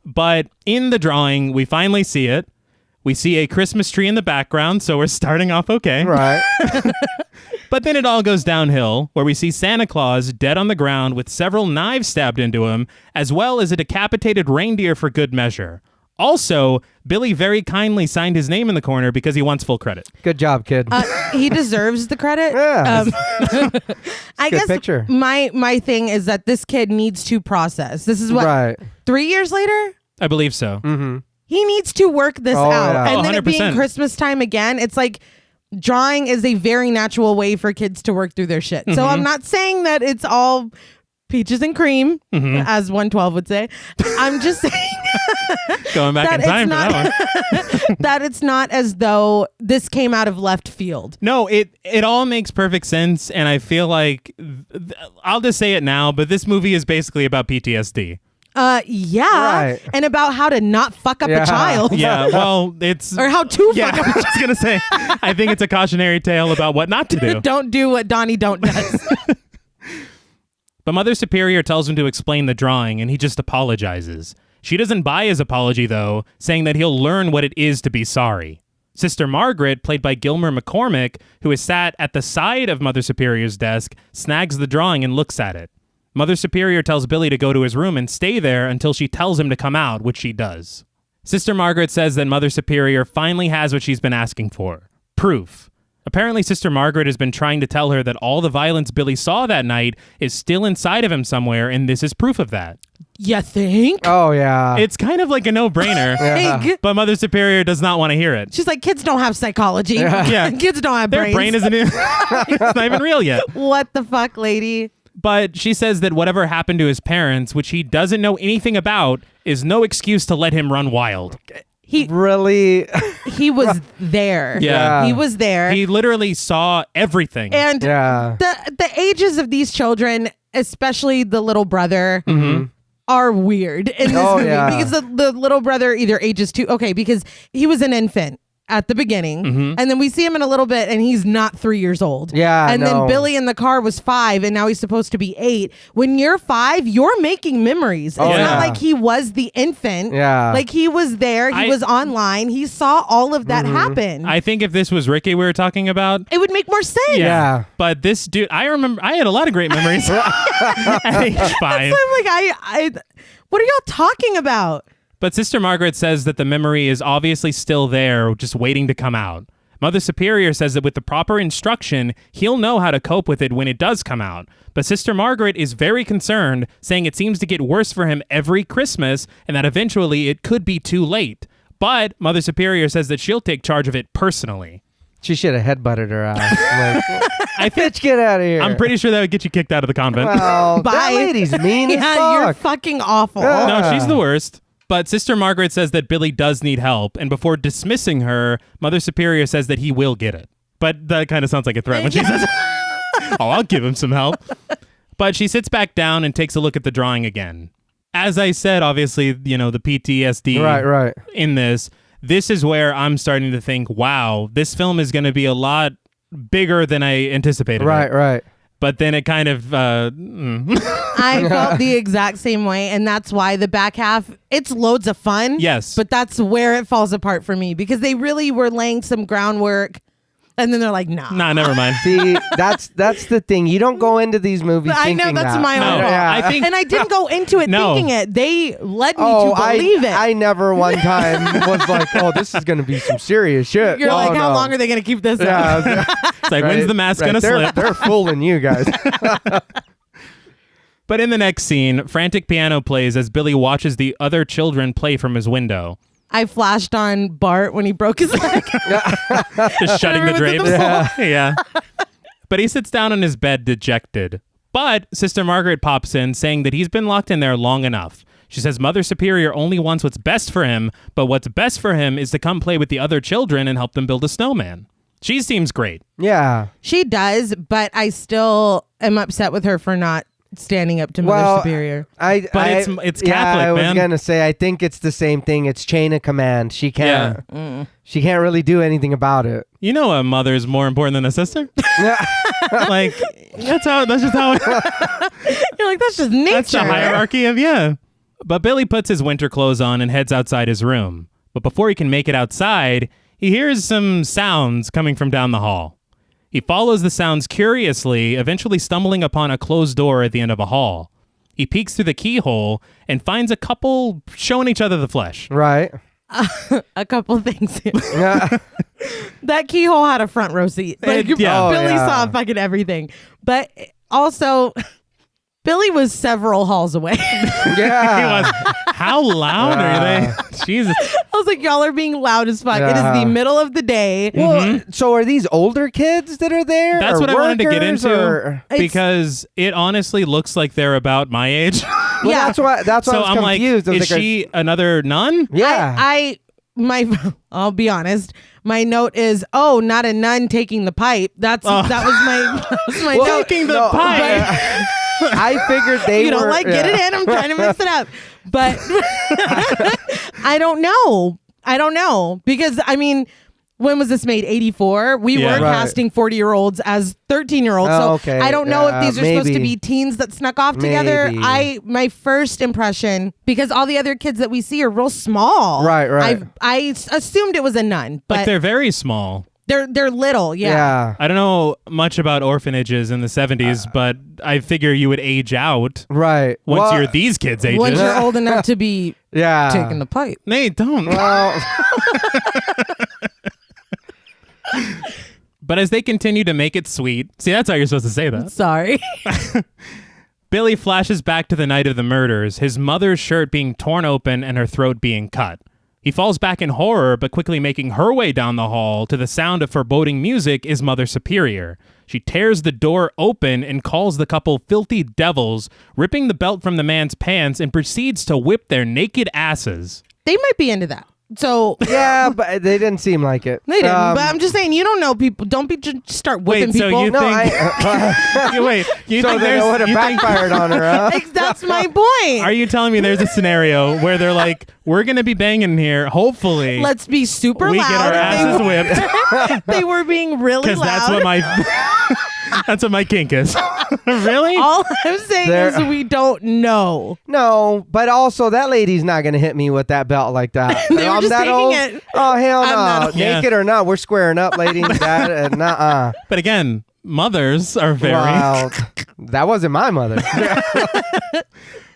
But in the drawing, we finally see it. We see a Christmas tree in the background, so we're starting off okay. Right. But then it all goes downhill, where we see Santa Claus dead on the ground with several knives stabbed into him, as well as a decapitated reindeer for good measure. Also, Billy very kindly signed his name in the corner because he wants full credit. Good job, kid. He deserves the credit. Yeah. I good guess picture. my thing is that this kid needs to process. This is what Right. 3 years later. I believe so. He needs to work this Oh, out. yeah. And then it being 100%. Christmas time again, it's like drawing is a very natural way for kids to work through their shit. So I'm not saying that it's all peaches and cream, as 112 would say. I'm just saying Going back in that time it's for that one. that it's not as though this came out of left field. No, it all makes perfect sense, and I feel like I'll just say it now, but this movie is basically about PTSD. Yeah. Right. And about how to not fuck up Yeah. a child. Yeah, well, it's Or how to yeah. fuck up I was gonna say, I think it's a cautionary tale about what not to do. Don't do what Donnie don't does. But Mother Superior tells him to explain the drawing, and he just apologizes. She doesn't buy his apology, though, saying that he'll learn what it is to be sorry. Sister Margaret, played by Gilmer McCormick, who is sat at the side of Mother Superior's desk, snags the drawing and looks at it. Mother Superior tells Billy to go to his room and stay there until she tells him to come out, which he does. Sister Margaret says that Mother Superior finally has what she's been asking for. Proof. Apparently, Sister Margaret has been trying to tell her that all the violence Billy saw that night is still inside of him somewhere, and this is proof of that. You think? Oh, yeah. It's kind of like a no-brainer, Like, but Mother Superior does not want to hear it. she's like, kids don't have psychology. Yeah. Kids don't have Their brains. brain isn't it's not even real yet. What the fuck, lady? But she says that whatever happened to his parents, which he doesn't know anything about, is no excuse to let him run wild. He Really? he was there. Yeah. He was there. He literally saw everything. and Yeah. the ages of these children, especially the little brother, are weird in this Oh, movie yeah. because the little brother either ages too because he was an infant at the beginning, and then we see him in a little bit and he's not 3 years old. Yeah, And no. then Billy in the car was 5 and now he's supposed to be 8. When you're 5, you're making memories. It's Oh, not yeah. like he was the infant. Yeah. Like he was there, he was online, he saw all of that happen. I think if this was Ricky we were talking about, it would make more sense. Yeah. But this dude, I remember I had a lot of great memories at age 5. So I'm like, I what are y'all talking about? But Sister Margaret says that the memory is obviously still there, just waiting to come out. Mother Superior says that with the proper instruction, he'll know how to cope with it when it does come out. But Sister Margaret is very concerned, saying it seems to get worse for him every Christmas and that eventually it could be too late. But Mother Superior says that she'll take charge of it personally. She should have headbutted her ass. Like, I think bitch, get out of here. I'm pretty sure that would get you kicked out of the convent. Well, Bye. that lady's mean as Yeah, you're fuck. fucking awful. Yeah. No, she's the worst. But Sister Margaret says that Billy does need help, and before dismissing her, Mother Superior says that he will get it. But that kind of sounds like a threat when she says, oh, I'll give him some help. But she sits back down and takes a look at the drawing again. As I said, obviously, the PTSD Right. in this is where I'm starting to think, wow, this film is going to be a lot bigger than I anticipated. Right. But then it kind of... I I felt the exact same way, and that's why the back half, it's loads of fun. Yes. But that's where it falls apart for me, because they really were laying some groundwork, and then they're like, nah, never mind. See, that's the thing. You don't go into these movies I thinking know, that's that. my own fault. I think, And I didn't go into it No. thinking it. They led me to believe it. I never one time was like, oh, this is going to be some serious shit. You're Oh, like, how no. long are they going to keep this up? Yeah, it's like, when's the mask gonna slip? They're fooling you guys. But in the next scene, frantic piano plays as Billy watches the other children play from his window, I flashed on Bart when he broke his leg. just shutting the Everyone's drapes. at the Yeah. But he sits down on his bed dejected. But Sister Margaret pops in saying that he's been locked in there long enough. She says Mother Superior only wants what's best for him, but what's best for him is to come play with the other children and help them build a snowman. She seems great. Yeah. She does, but I still am upset with her for not standing up to Mother Superior. But it's Catholic, I was man. gonna say, I think it's the same thing. It's chain of command. She can't. She can't really do anything about it. You know a mother is more important than a sister? Like, that's just how You're like, that's just nature. that's the hierarchy of, yeah. But Billy puts his winter clothes on and heads outside his room. But before he can make it outside, he hears some sounds coming from down the hall. He follows the sounds curiously, eventually stumbling upon a closed door at the end of a hall. He peeks through the keyhole and finds a couple showing each other the flesh. Right. A couple things. Yeah. That keyhole had a front row seat. Like, yeah. Billy yeah. saw fucking everything. But also, Billy was several halls away. Yeah. He was, how loud are they? Jesus. I was like, y'all are being loud as fuck. It is Yeah. the middle of the day. Well, so are these older kids that are there? That's or what I wanted to get workers, into or- because it honestly looks like they're about my age. Well, Yeah. that's why So I was I'm like, confused. I was is like, she another nun? yeah. I'll be honest. My note is, oh, not a nun taking the pipe. That was my Well, note. Taking the no, pipe. I figured they You were. don't like get it in. I'm trying to mix it up, but I don't know because I mean, when was this made? 84. We Yeah. were Right. casting 40-year-olds as 13-year-olds. Oh, So okay. I don't know if Yeah, these are supposed to maybe. be teens that snuck off together. Maybe. My first impression, because all the other kids that we see are real small. Right. I assumed it was a nun, Like but they're very small. they're little. Yeah. I don't know much about orphanages in the 70s, but I figure you would age out Right. once Well, you're these kids' ages. Once you're old enough to be Yeah. taking the pipe. Nate, don't. Well, But as they continue to make it sweet, see, that's how you're supposed to say that. Sorry. Billy flashes back to the night of the murders, his mother's shirt being torn open and her throat being cut. He falls back in horror, but quickly making her way down the hall to the sound of foreboding music is Mother Superior. She tears the door open and calls the couple filthy devils, ripping the belt from the man's pants and proceeds to whip their naked asses. They might be into that. So yeah, but they didn't seem like it. they didn't. But I'm just saying, you don't know people. Don't be just start whipping Wait, so people. you No, think... Wait, you so think then it there's... would have you think- backfired on her, huh? That's my point. Are you telling me there's a scenario where they're like, we're going to be banging here, hopefully Let's be super we loud. get our asses whipped? They were being really Because loud. that's what my... That's what my kink is. Really? All I'm saying is we don't know. No, but also that lady's not gonna hit me with that belt like that. They were I'm just that taking old. it. Oh hell I'm no! not- Yeah. Naked or not, we're squaring up, lady. That nuh-uh. But again, mothers are very... Wow, that wasn't my mother.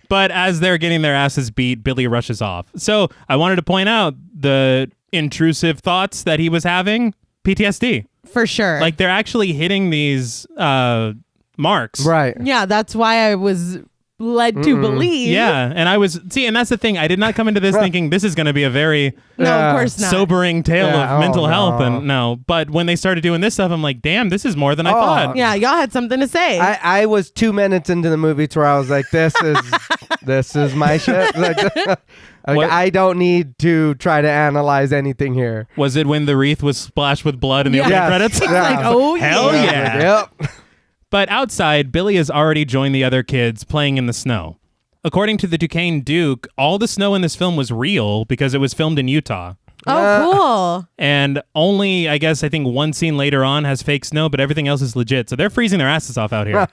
But as they're getting their asses beat, Billy rushes off. So I wanted to point out the intrusive thoughts that he was having. PTSD. For sure. Like they're actually hitting these marks. Right. yeah, that's why I was led to believe. Yeah. And I was... See, and that's the thing. I did not come into this thinking this is going to be a very... No, Yeah. of course not. sobering tale Yeah, of mental oh, health, no. and no. But when they started doing this stuff, I'm like, damn, this is more than I thought. Yeah, y'all had something to say. I was 2 minutes into the movie to where I was like, this is my shit. Like, What- I don't need to try to analyze anything here. Was it when the wreath was splashed with blood in the Yeah. opening Yes. credits? It's like, oh Hell yeah. yeah. Yep. But outside, Billy has already joined the other kids playing in the snow. According to the Duquesne Duke, all the snow in this film was real because it was filmed in Utah. Oh, cool. And only, I think one scene later on has fake snow, but everything else is legit. So they're freezing their asses off out here.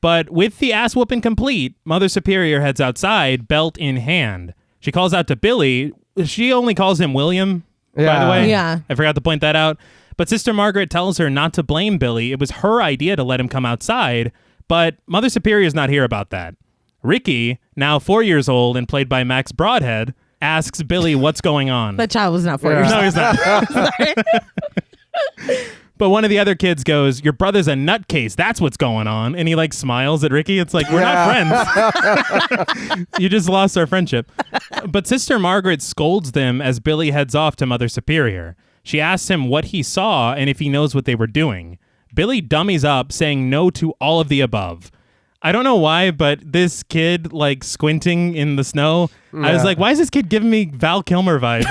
But with the ass whooping complete, Mother Superior heads outside, belt in hand. She calls out to Billy. She only calls him William, by the way. Yeah. I forgot to point that out. But Sister Margaret tells her not to blame Billy. It was her idea to let him come outside. But Mother Superior's not here about that. Ricky, now 4 years old and played by Max Broadhead, asks Billy what's going on. That child was not 4 years old. No, he's not. But one of the other kids goes, your brother's a nutcase. That's what's going on. And he like smiles at Ricky. It's like, we're not friends. You just lost our friendship. But Sister Margaret scolds them as Billy heads off to Mother Superior. She asks him what he saw and if he knows what they were doing. Billy dummies up, saying no to all of the above. I don't know why, but this kid, like, squinting in the snow, I was like, why is this kid giving me Val Kilmer vibes?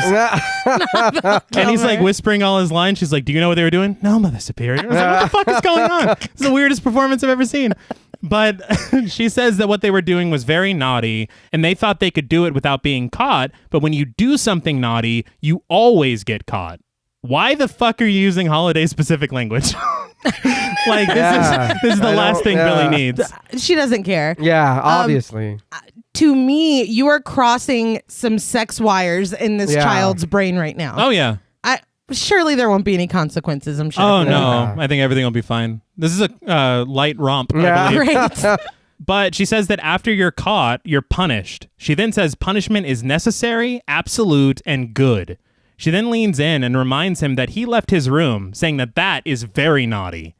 And he's, like, whispering all his lines. She's like, do you know what they were doing? No, Mother Superior. I was like, what the fuck is going on? This is the weirdest performance I've ever seen. But she says that what they were doing was very naughty, and they thought they could do it without being caught. But when you do something naughty, you always get caught. Why the fuck are you using holiday-specific language? Like, this is the last thing Billy needs. She doesn't care. Yeah, obviously. To me, you are crossing some sex wires in this child's brain right now. Oh, yeah. Surely there won't be any consequences, I'm sure. Oh, no. I think everything will be fine. This is a light romp, I believe. Great. But she says that after you're caught, you're punished. She then says punishment is necessary, absolute, and good. She then leans in and reminds him that he left his room, saying that that is very naughty.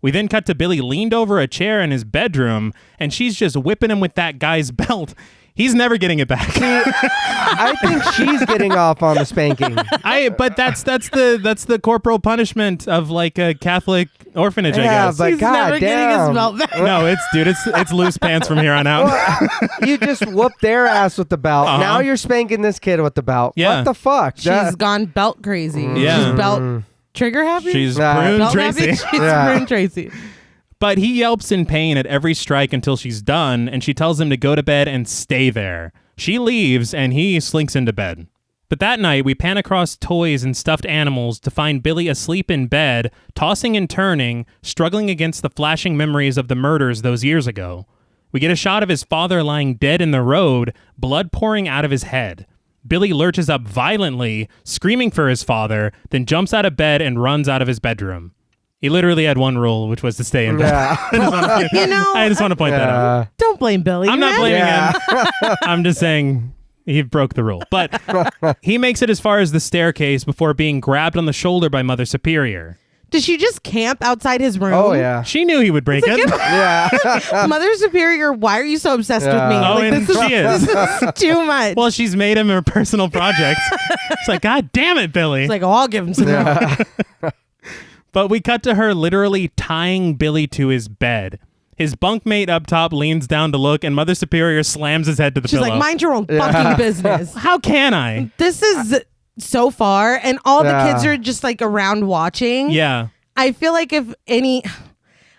We then cut to Billy leaned over a chair in his bedroom, and she's just whipping him with that guy's belt. He's never getting it back. I think she's getting off on the spanking. But that's the corporal punishment of like a Catholic orphanage, I guess. But He's never getting his belt back. No, it's loose pants from here on out. Well, you just whooped their ass with the belt. Now you're spanking this kid with the belt. Yeah. What the fuck? She's gone belt crazy. Yeah. She's belt trigger happy? She's belt Prune Tracy. happy? She's Prune Tracy. But he yelps in pain at every strike until she's done, and she tells him to go to bed and stay there. She leaves, and he slinks into bed. But that night, we pan across toys and stuffed animals to find Billy asleep in bed, tossing and turning, struggling against the flashing memories of the murders those years ago. We get a shot of his father lying dead in the road, blood pouring out of his head. Billy lurches up violently, screaming for his father, then jumps out of bed and runs out of his bedroom. He literally had one rule, which was to stay in bed. I just want to point that out. Don't blame Billy. I'm not blaming him. I'm just saying he broke the rule. But he makes it as far as the staircase before being grabbed on the shoulder by Mother Superior. Did she just camp outside his room? Oh, yeah. She knew he would break it. Yeah. Mother Superior, why are you so obsessed with me? Oh, Like, and this she is. This is too much. Well, she's made him her personal project. It's like, God damn it, Billy. It's like, oh, I'll give him some more. But we cut to her literally tying Billy to his bed. His bunkmate up top leans down to look, and Mother Superior slams his head to the She's pillow. like, mind your own fucking business. How can I? This is so far, and all the kids are just like around watching. Yeah. I feel like if any,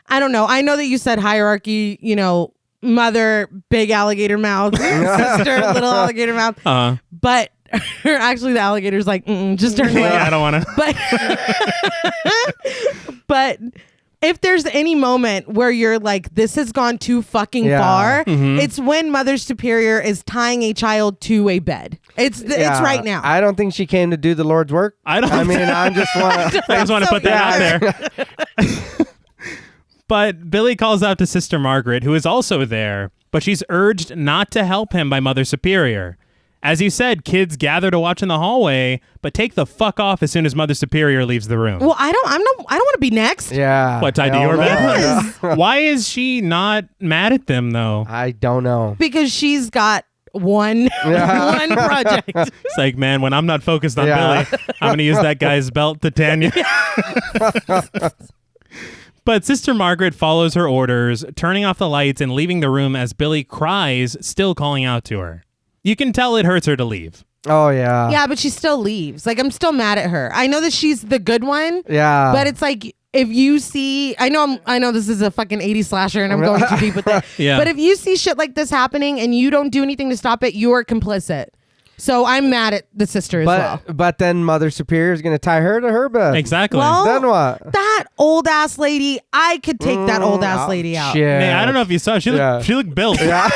I don't know. I know that you said hierarchy, you know, mother, big alligator mouth, sister, little alligator mouth. But actually the alligator's like, just turn away. I don't want to. But if there's any moment where you're like, this has gone too fucking far, it's when Mother Superior is tying a child to a bed. It's right now. I don't think she came to do the Lord's work. I just want to put that out there. But Billy calls out to Sister Margaret, who is also there, but she's urged not to help him by Mother Superior. As you said, kids gather to watch in the hallway, but take the fuck off as soon as Mother Superior leaves the room. Well, I don't want to be next. Yeah. What, tied to your bed? Why is she not mad at them, though? I don't know. Because she's got one project. It's like, man, when I'm not focused on Billy, I'm going to use that guy's belt to tan you. But Sister Margaret follows her orders, turning off the lights and leaving the room as Billy cries, still calling out to her. You can tell it hurts her to leave. Oh, yeah. Yeah, but she still leaves. Like, I'm still mad at her. I know that she's the good one. Yeah. But it's like, if you see, I know this is a fucking 80s slasher and I'm going too deep with that. Yeah. But if you see shit like this happening and you don't do anything to stop it, you're complicit. So I'm mad at the sister as well. But then Mother Superior is going to tie her to her bed. Exactly. Well, Then what? That old ass lady, I could take that old ass lady out. Shit. Hey, I don't know if you saw. She looked built. Yeah.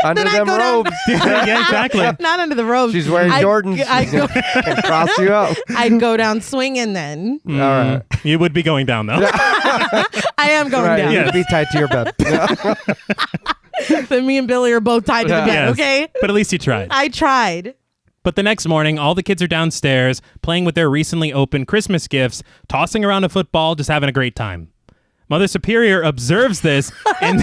Under Then I them go down- robes. Yeah, exactly. Not under the robes. She's wearing Jordans. And cross you up. I'd go down swinging then. All right. You would be going down though. I am going Right. down. You'd be tied to your bed. Then me and Billy are both tied to the bed, Yes. okay? But at least you tried. I tried. But the next morning, all the kids are downstairs playing with their recently opened Christmas gifts, tossing around a football, just having a great time. Mother Superior observes this and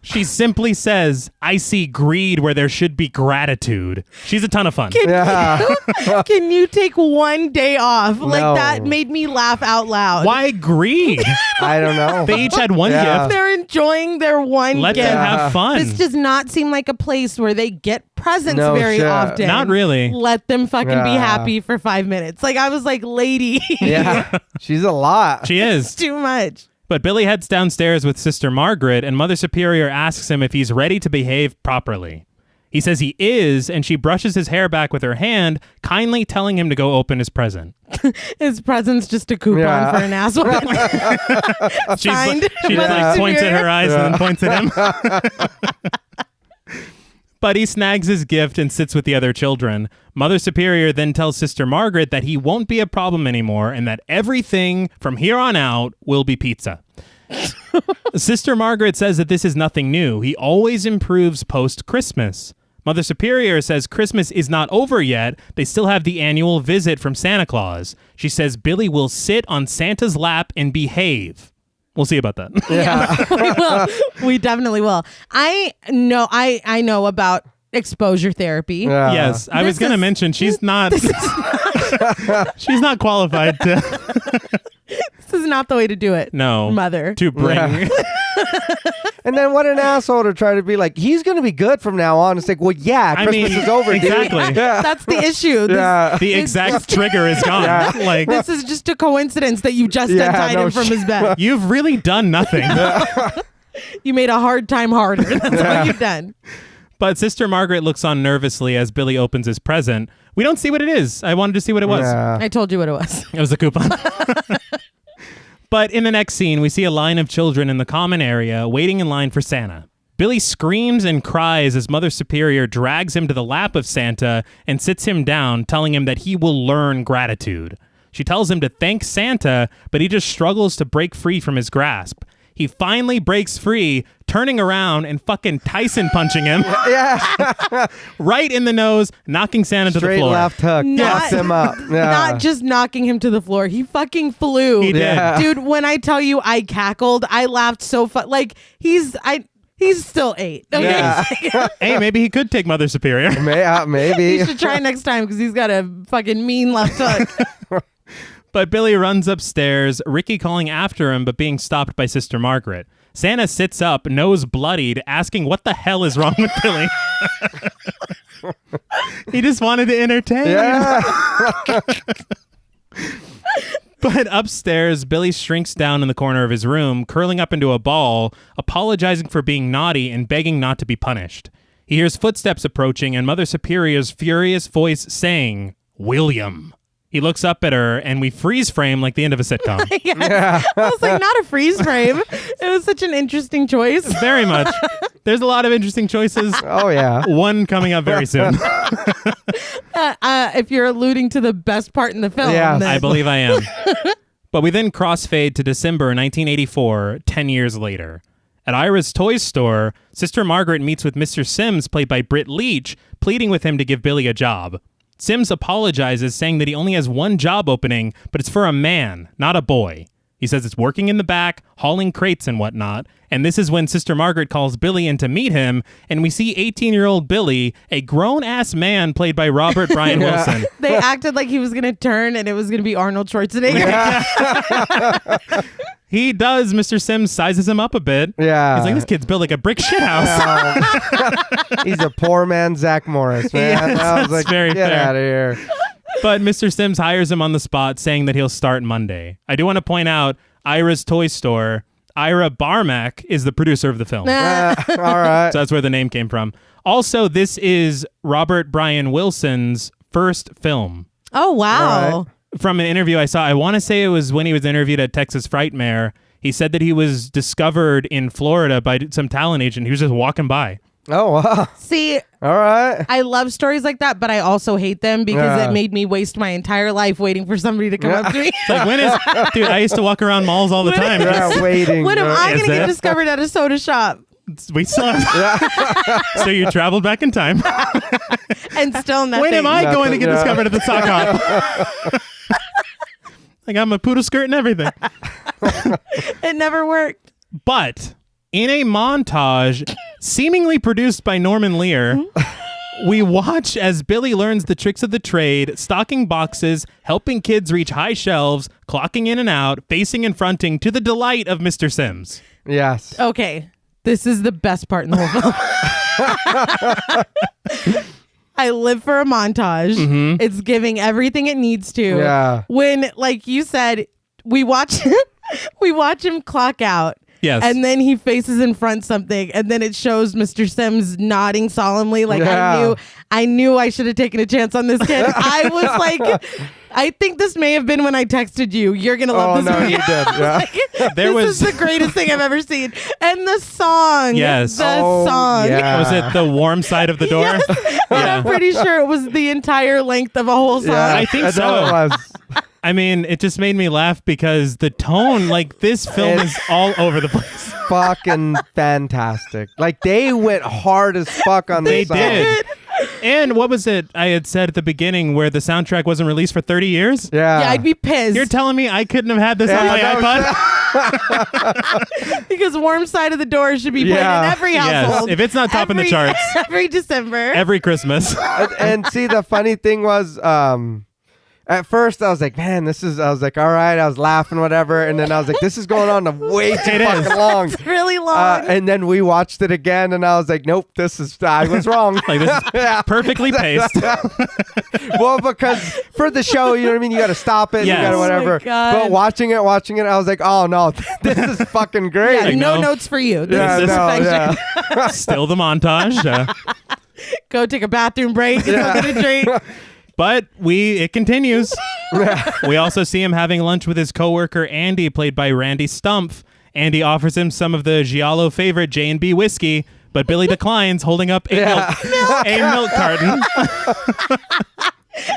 she simply says, I see greed where there should be gratitude. She's a ton of fun. Can you take one day off? Like, No. that made me laugh out loud. Why greed? I don't know. They each had one Yeah. gift. They're enjoying their one Let gift. them have fun. This does not seem like a place where they get presents No very shit. often. Not really. Let them fucking be Yeah. happy for 5 minutes. Like, I was like, lady, Yeah. She's a lot. She is. too much. But Billy heads downstairs with Sister Margaret, and Mother Superior asks him if he's ready to behave properly. He says he is, and she brushes his hair back with her hand, kindly telling him to go open his present. His present's just a coupon Yeah. for an ass whooping. Signed, She Mother like points at Superior. her eyes and then points at him. But he snags his gift and sits with the other children. Mother Superior then tells Sister Margaret that he won't be a problem anymore and that everything from here on out will be pizza. Sister Margaret says that this is nothing new. He always improves post-Christmas. Mother Superior says Christmas is not over yet. They still have the annual visit from Santa Claus. She says Billy will sit on Santa's lap and behave. We'll see about that. Yeah, we will. We definitely will. I know about exposure therapy. Yeah. Yes, I was This going to is- mention she's not she's not qualified to This is not the way to do it. no Mother. to bring Yeah. And then what an asshole to try to be like, he's going to be good from now on. It's like, well, yeah, I Christmas mean, is over, dude. exactly. Yeah. That's the issue. This, Yeah. the exact trigger is gone. Yeah. Like this is just a coincidence that you just Yeah, untied no him from his bed. you've really done nothing. You made a hard time harder. That's all you've done. But Sister Margaret looks on nervously as Billy opens his present. We don't see what it is. I wanted to see what it was. Yeah. I told you what it was. It was a coupon. But in the next scene, we see a line of children in the common area waiting in line for Santa. Billy screams and cries as Mother Superior drags him to the lap of Santa and sits him down, telling him that he will learn gratitude. She tells him to thank Santa, but he just struggles to break free from his grasp. He finally breaks free, turning around and fucking Tyson punching him Yeah. right in the nose, knocking Santa to the Straight floor. left hook. Not- Fucks him up. Yeah. Not just knocking him to the floor. He fucking flew. He did. Yeah. Dude, when I tell you I cackled, I laughed so like he's still 8. Okay? Yeah. Hey, maybe he could take Mother Superior. Maybe. You should try next time because he's got a fucking mean left hook. But Billy runs upstairs, Ricky calling after him but being stopped by Sister Margaret. Santa sits up, nose bloodied, asking what the hell is wrong with Billy. He just wanted to entertain. Yeah. But upstairs, Billy shrinks down in the corner of his room, curling up into a ball, apologizing for being naughty and begging not to be punished. He hears footsteps approaching and Mother Superior's furious voice saying, William. He looks up at her and we freeze frame like the end of a sitcom. Yeah. I was like, not a freeze frame. It was such an interesting choice. Very much. There's a lot of interesting choices. Oh, yeah. One coming up very soon. If you're alluding to the best part in the film. Yeah. then- I believe I am. But we then crossfade to December 1984, 10 years later. At Ira's toy store, Sister Margaret meets with Mr. Sims, played by Britt Leach, pleading with him to give Billy a job. Sims apologizes, saying that he only has one job opening, but it's for a man, not a boy. He says it's working in the back, hauling crates and whatnot, and this is when Sister Margaret calls Billy in to meet him, and we see 18-year-old Billy, a grown-ass man played by Robert Brian Wilson. They acted like he was going to turn and it was going to be Arnold Schwarzenegger. He does. Mr. Sims sizes him up a bit. Yeah. He's like, this kid's built like a brick shithouse. He's a poor man, Zach Morris, man. Yes, I was that's like, very get fair. out of here. But Mr. Sims hires him on the spot, saying that he'll start Monday. I do want to point out, Ira's toy store, Ira Barmack is the producer of the film. All right. So that's where the name came from. Also, this is Robert Brian Wilson's first film. Oh, wow. Right. From an interview I saw, I want to say it was when he was interviewed at Texas Frightmare. He said that he was discovered in Florida by some talent agent. He was just walking by. Oh, wow. See, All right. I love stories like that, but I also hate them because it made me waste my entire life waiting for somebody to come up to me. It's like, dude, I used to walk around malls all the time. Yeah, waiting. When am I Is going to get it? discovered at a soda shop? We saw it. So you traveled back in time. And still nothing. When am I going to get Nothing, discovered at the sock hop? Like, I'm a poodle skirt and everything. It never worked. But in a montage seemingly produced by Norman Lear, we watch as Billy learns the tricks of the trade, stocking boxes, helping kids reach high shelves, clocking in and out, facing and fronting to the delight of Mr. Sims. Yes. Okay. This is the best part in the whole film. I live for a montage. Mm-hmm. It's giving everything it needs to. Yeah. When, like you said, we watch him clock out. Yes. And then he faces in front something, and then it shows Mr. Sims nodding solemnly. Like, Yeah. I knew I should have taken a chance on this kid. I was like, I think this may have been when I texted you. You're gonna love this movie. You did. Yeah. This is the greatest thing I've ever seen. And the song. Yes. The Oh, song. yeah. Was it the warm side of the door? Yes. And I'm pretty sure it was the entire length of a whole song. Yeah. I think know so. it was. I mean, it just made me laugh because the tone, like, this film is all over the place. Fucking fantastic. Like, they went hard as fuck on They this song. did. And what was it I had said at the beginning where the soundtrack wasn't released for 30 years? Yeah. Yeah, I'd be pissed. You're telling me I couldn't have had this on my iPod? Because Warm Side of the Door should be played Yeah. in every Yes. household. If it's not topping the charts. Every December. Every Christmas. And see, the funny thing was, at first I was like, man, I was like, all right, I was laughing, whatever. And then I was like, this is going on way too It is. fucking long. It's really long. And then we watched it again, and I was like, nope, I was wrong. Like, this is Yeah. perfectly paced. Well, because for the show, you know what I mean? You got to stop it, Yes. you got to Oh my whatever. God. But watching it, I was like, oh no, this is fucking great. yeah, I no know. notes for you. This Yeah, is no, perfection. yeah. Still the montage. Go take a bathroom break. Go get a drink. But it continues. We also see him having lunch with his coworker Andy, played by Randy Stumpf. Andy offers him some of the Giallo favorite J&B whiskey, but Billy declines, holding up a milk carton.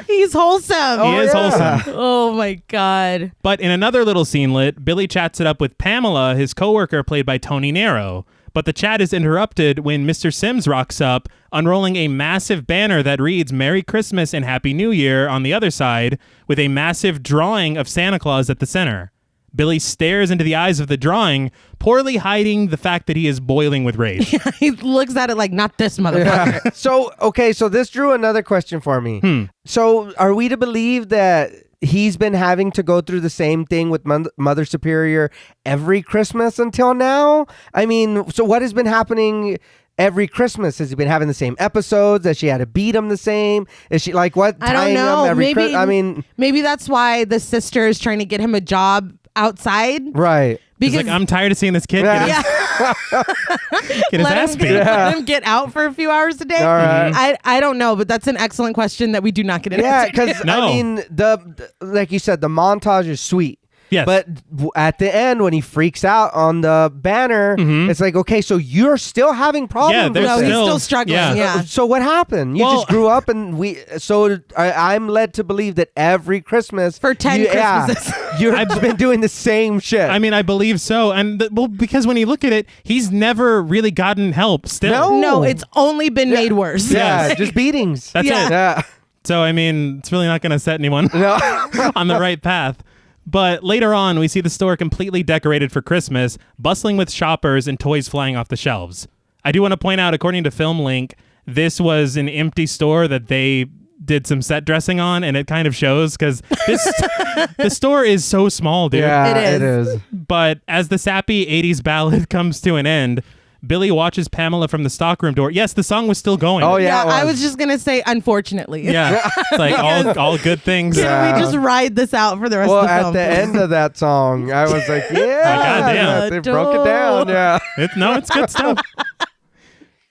He's wholesome. He is yeah. wholesome. Oh my God. But in another little scenelet, Billy chats it up with Pamela, his coworker, played by Tony Nero. But the chat is interrupted when Mr. Sims rocks up, unrolling a massive banner that reads Merry Christmas and Happy New Year on the other side, with a massive drawing of Santa Claus at the center. Billy stares into the eyes of the drawing, poorly hiding the fact that he is boiling with rage. He looks at it like, not this motherfucker. Yeah. So this drew another question for me. So are we to believe that he's been having to go through the same thing with Mother Superior every Christmas until now? I mean, so what has been happening every Christmas? Has he been having the same episodes? Has she had to beat him the same? Is she like what? I don't tying know. him every Maybe, I mean, maybe that's why the sister is trying to get him a job outside. right. He's Because like, I'm tired of seeing this kid get his ass beat. let him get out for a few hours a day. All right. I don't know, but that's an excellent question that we do not get an Yeah, answer to. because No. I mean, the like you said, the montage is sweet. Yes. But at the end, when he freaks out on the banner, it's like, okay, so you're still having problems Yeah, with there's No, this. he's still- still struggling. yeah. Yeah. So what happened? You Well- just grew up, and I'm led to believe that every Christmas For 10 Christmases. you've been doing the same shit. I mean, I believe so. And because when you look at it, he's never really gotten help still. No. No, it's only been made worse. yeah, Yes. just beatings. That's Yeah. it. Yeah. So, I mean, it's really not going to set anyone No. on the right path. But later on, we see the store completely decorated for Christmas, bustling with shoppers and toys flying off the shelves. I do want to point out, according to Film Link, this was an empty store that they did some set dressing on, and it kind of shows because the store is so small, dude. Yeah, It it is. is. But as the sappy 80s ballad comes to an end, Billy watches Pamela from the stockroom door. Yes, the song was still going. Oh, yeah. I it was just going to say, unfortunately. Yeah. It's like all good things. Can Yeah. we just ride this out for the rest Well, of the at film? the end of that song, I was like, yeah, goddamn. they broke it down. Yeah. It's good stuff.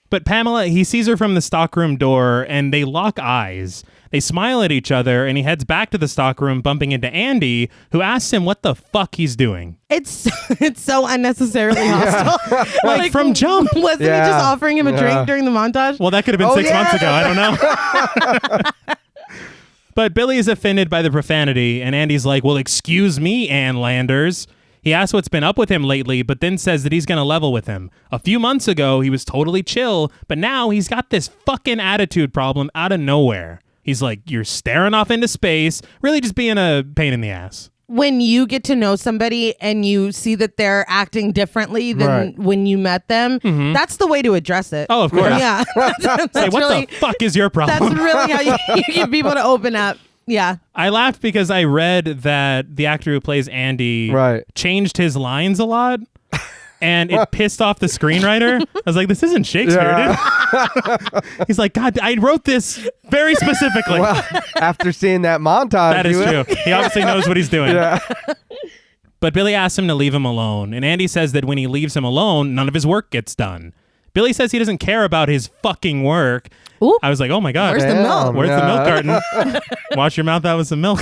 But Pamela, he sees her from the stockroom door and they lock eyes. They smile at each other and he heads back to the stockroom, bumping into Andy, who asks him what the fuck he's doing. It's so unnecessarily hostile. Like from jump. Wasn't he just offering him a drink during the montage? Well, that could have been 6 months ago. I don't know. But Billy is offended by the profanity and Andy's like, well, excuse me, Ann Landers. He asks what's been up with him lately, but then says that he's going to level with him. A few months ago, he was totally chill, but now he's got this fucking attitude problem out of nowhere. He's like, you're staring off into space, really just being a pain in the ass. When you get to know somebody and you see that they're acting differently than when you met them, that's the way to address it. Oh, of course. Yeah. Say, what really, the fuck is your problem? That's really how you get people to open up. Yeah. I laughed because I read that the actor who plays Andy changed his lines a lot. And it pissed off the screenwriter. I was like, this isn't Shakespeare, dude. He's like, God, I wrote this very specifically. Well, after seeing that montage. That is true. He obviously knows what he's doing. Yeah. But Billy asks him to leave him alone. And Andy says that when he leaves him alone, none of his work gets done. Billy says he doesn't care about his fucking work. Ooh. I was like, oh my God. Where's the milk? Where's the milk carton? Wash your mouth out with some milk.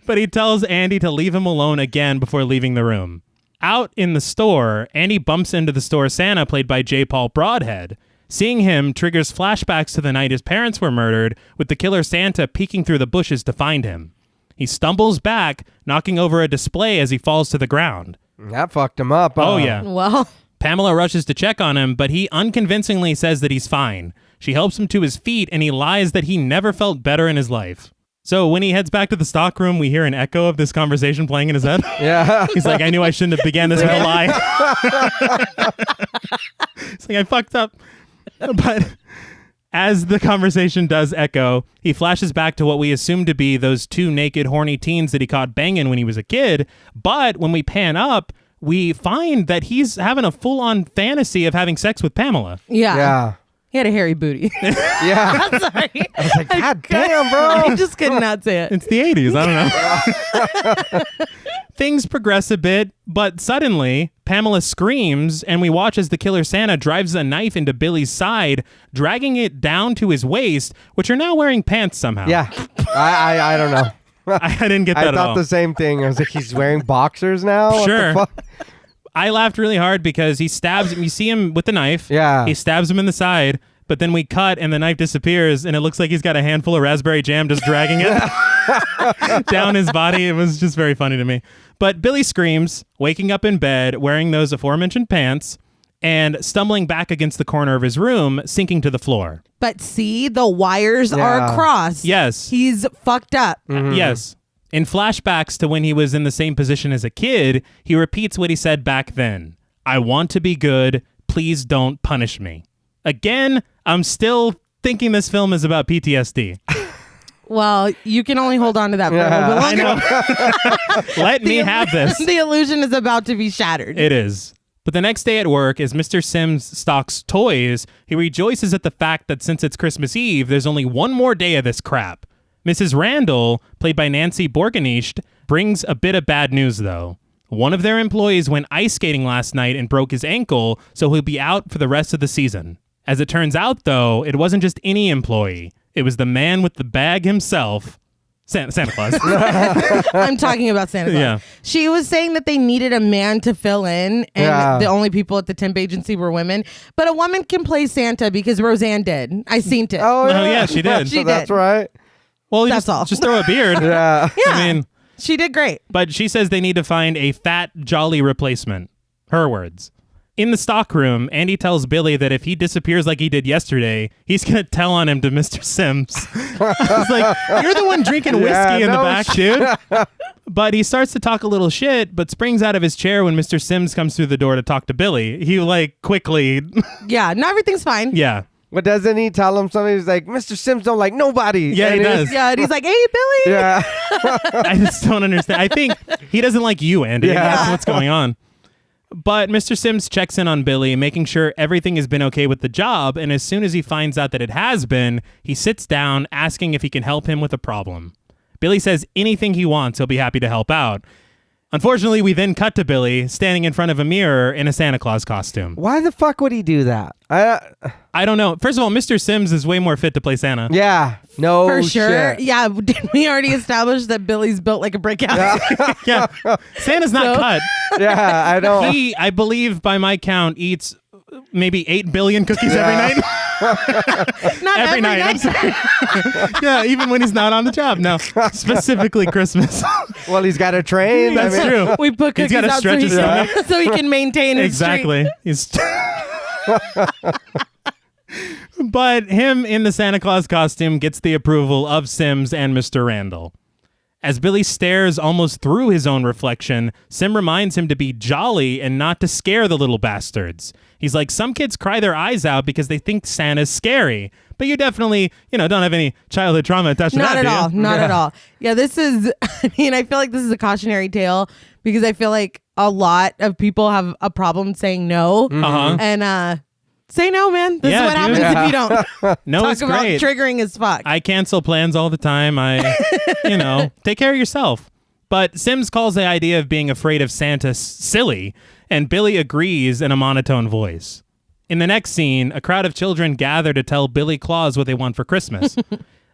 But he tells Andy to leave him alone again before leaving the room. Out in the store, Andy bumps into the store Santa, played by J. Paul Broadhead. Seeing him triggers flashbacks to the night his parents were murdered, with the killer Santa peeking through the bushes to find him. He stumbles back, knocking over a display as he falls to the ground. That fucked him up. Oh, yeah. Well, Pamela rushes to check on him, but he unconvincingly says that he's fine. She helps him to his feet, and he lies that he never felt better in his life. So when he heads back to the stockroom, we hear an echo of this conversation playing in his head. Yeah. He's like, I knew I shouldn't have began this with a lie. It's like, I fucked up. But as the conversation does echo, he flashes back to what we assume to be those two naked, horny teens that he caught banging when he was a kid. But when we pan up, we find that he's having a full-on fantasy of having sex with Pamela. Yeah. He had a hairy booty. Yeah. I'm sorry. I was like, God damn, bro. I just could not say it. It's the 80s. I don't know. Things progress a bit, but suddenly, Pamela screams, and we watch as the killer Santa drives a knife into Billy's side, dragging it down to his waist, which are now wearing pants somehow. Yeah. I don't know. I didn't get that at all. I thought the same thing. I was like, he's wearing boxers now? Sure. What the fuck? I laughed really hard because he stabs him. You see him with the knife. Yeah. He stabs him in the side, but then we cut and the knife disappears and it looks like he's got a handful of raspberry jam just dragging it down his body. It was just very funny to me. But Billy screams, waking up in bed, wearing those aforementioned pants, and stumbling back against the corner of his room, sinking to the floor. But see, the wires are crossed. Yes. He's fucked up. Mm-hmm. Yes. In flashbacks to when he was in the same position as a kid, he repeats what he said back then. I want to be good. Please don't punish me. Again, I'm still thinking this film is about PTSD. Well, you can only hold on to that for a little bit longer. I know. Let me have this. The illusion is about to be shattered. It is. But the next day at work, as Mr. Sims stocks toys, he rejoices at the fact that since it's Christmas Eve, there's only one more day of this crap. Mrs. Randall, played by Nancy Borganisht, brings a bit of bad news, though. One of their employees went ice skating last night and broke his ankle, so he'll be out for the rest of the season. As it turns out, though, it wasn't just any employee. It was the man with the bag himself, Santa Claus. I'm talking about Santa Claus. Yeah. She was saying that they needed a man to fill in, and the only people at the temp agency were women. But a woman can play Santa because Roseanne did. I seen it. Oh, yeah, she did. She did. That's right. Well, That's all. Just throw a beard. Yeah. I mean, she did great. but she says they need to find a fat, jolly replacement. Her words. In the stockroom, Andy tells Billy that if he disappears like he did yesterday, he's going to tell on him to Mr. Sims. I was like, you're the one drinking whiskey in the back, dude. But he starts to talk a little shit, but springs out of his chair when Mr. Sims comes through the door to talk to Billy. He, quickly... Yeah, not everything's fine. Yeah. But doesn't he tell him something? He's like, Mr. Sims don't like nobody. Yeah, and he does. Yeah, and he's like, hey, Billy. Yeah. I just don't understand. I think he doesn't like you, Andy. Yeah. That's what's going on. But Mr. Sims checks in on Billy, making sure everything has been okay with the job, and as soon as he finds out that it has been, he sits down, asking if he can help him with a problem. Billy says anything he wants, he'll be happy to help out. Unfortunately, we then cut to Billy standing in front of a mirror in a Santa Claus costume. Why the fuck would he do that? I don't know. First of all, Mr. Sims is way more fit to play Santa. Yeah. No For sure. shit. Yeah. Didn't we already establish that Billy's built like a brick house? Yeah. Santa's not cut. Yeah, I don't. He, I believe by my count, eats maybe 8 billion cookies every night. Not every night. I'm sorry. Yeah, even when he's not on the job. No, specifically Christmas. Well, he's got a train. That's true. We put He's cookies gotta out stretch his stomach. so he can maintain his Exactly. He's But him in the Santa Claus costume gets the approval of Sims and Mr. Randall. As Billy stares almost through his own reflection, Sim reminds him to be jolly and not to scare the little bastards. He's like, some kids cry their eyes out because they think Santa's scary. But you definitely, don't have any childhood trauma attached to that, Not at all. Not at all. Yeah, this is, I feel like this is a cautionary tale because I feel like a lot of people have a problem saying no. Uh-huh. And say no, man. This is what happens if you don't. No, Talk it's about great. triggering as fuck. I cancel plans all the time. Take care of yourself. But Sims calls the idea of being afraid of Santa silly, and Billy agrees in a monotone voice. In the next scene, a crowd of children gather to tell Billy Claus what they want for Christmas.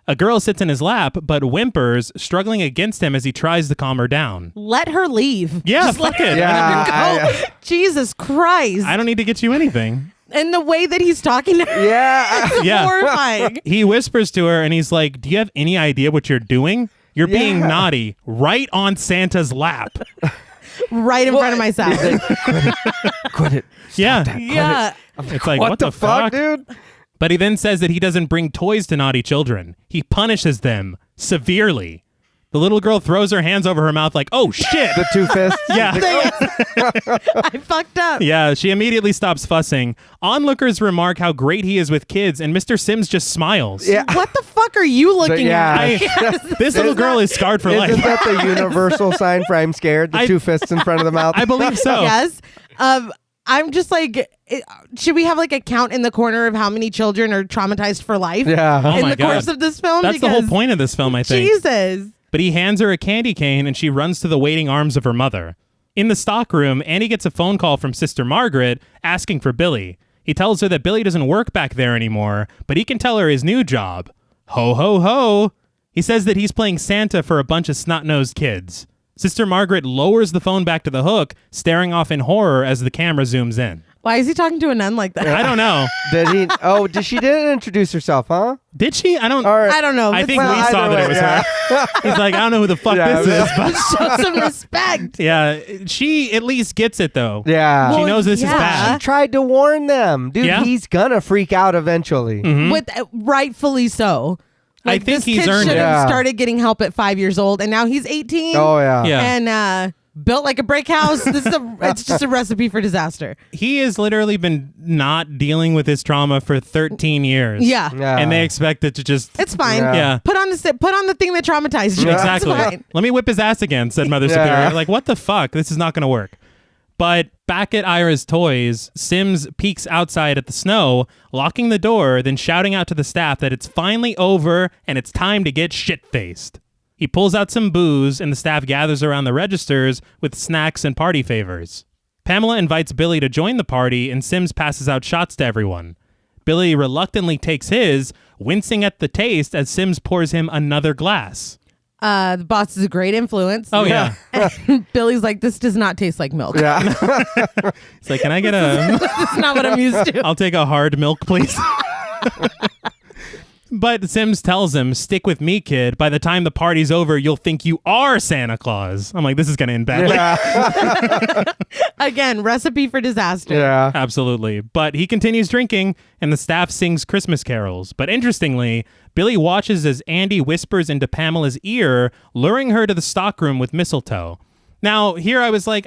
A girl sits in his lap, but whimpers, struggling against him as he tries to calm her down. Let her leave. Yeah, Just fuck let it. her go. Jesus Christ. I don't need to get you anything. And the way that he's talking to her is Yeah. horrifying. He whispers to her and he's like, do you have any idea what you're doing? You're being naughty right on Santa's lap. Right in front of my side. Quit it. Yeah. Yeah. It's like, what the fuck, dude? But he then says that he doesn't bring toys to naughty children. He punishes them severely. The little girl throws her hands over her mouth like, oh, shit. The two fists. Yeah. I fucked up. Yeah, she immediately stops fussing. Onlookers remark how great he is with kids, and Mr. Sims just smiles. Yeah. What the fuck are you looking Yeah. at? This little girl is scarred for life. Isn't that the universal sign for I'm scared? The two fists in front of the mouth. I believe so. Yes. I'm just like, should we have like a count in the corner of how many children are traumatized for life? Yeah. Oh in my the God. course of this film? That's the whole point of this film, I think. Jesus. But he hands her a candy cane and she runs to the waiting arms of her mother. In the stockroom, Annie gets a phone call from Sister Margaret asking for Billy. He tells her that Billy doesn't work back there anymore, but he can tell her his new job. Ho, ho, ho. He says that he's playing Santa for a bunch of snot-nosed kids. Sister Margaret lowers the phone back to the hook, staring off in horror as the camera zooms in. Why is he talking to a nun like that? I don't know. She didn't introduce herself, huh? Did she? I don't know. I think Well, we saw that it was her. He's like, I don't know who the fuck this is. But Show some respect. yeah, she at least gets it, though. Yeah. She knows this is bad. She tried to warn them. Dude, Yeah? he's gonna freak out eventually. With rightfully so. I Like, think this he's kid earned should it. have Yeah. started getting help at 5 years old, and now he's 18. Oh, yeah. Yeah. And built like a brick house. It's just a recipe for disaster. He has literally been not dealing with his trauma for 13 years. Yeah. Yeah. And they expect it to just... It's fine. Yeah. Put on the thing that traumatized you. Exactly. It's fine. Let me whip his ass again, said Mother Yeah. Superior. Like, what the fuck? This is not going to work. But back at Ira's toys, Sims peeks outside at the snow, locking the door, then shouting out to the staff that it's finally over and it's time to get shit-faced. He pulls out some booze, and the staff gathers around the registers with snacks and party favors. Pamela invites Billy to join the party, and Sims passes out shots to everyone. Billy reluctantly takes his, wincing at the taste as Sims pours him another glass. The boss is a great influence. Oh, yeah. And Billy's like, this does not taste like milk. Yeah. It's like, can I get a... That's not what I'm used to. I'll take a hard milk, please. But Sims tells him, stick with me, kid. By the time the party's over, you'll think you are Santa Claus. I'm like, this is going to end badly. Yeah. Again, recipe for disaster. Yeah. Absolutely. But he continues drinking, and the staff sings Christmas carols. But interestingly, Billy watches as Andy whispers into Pamela's ear, luring her to the stockroom with mistletoe. Now, here I was like,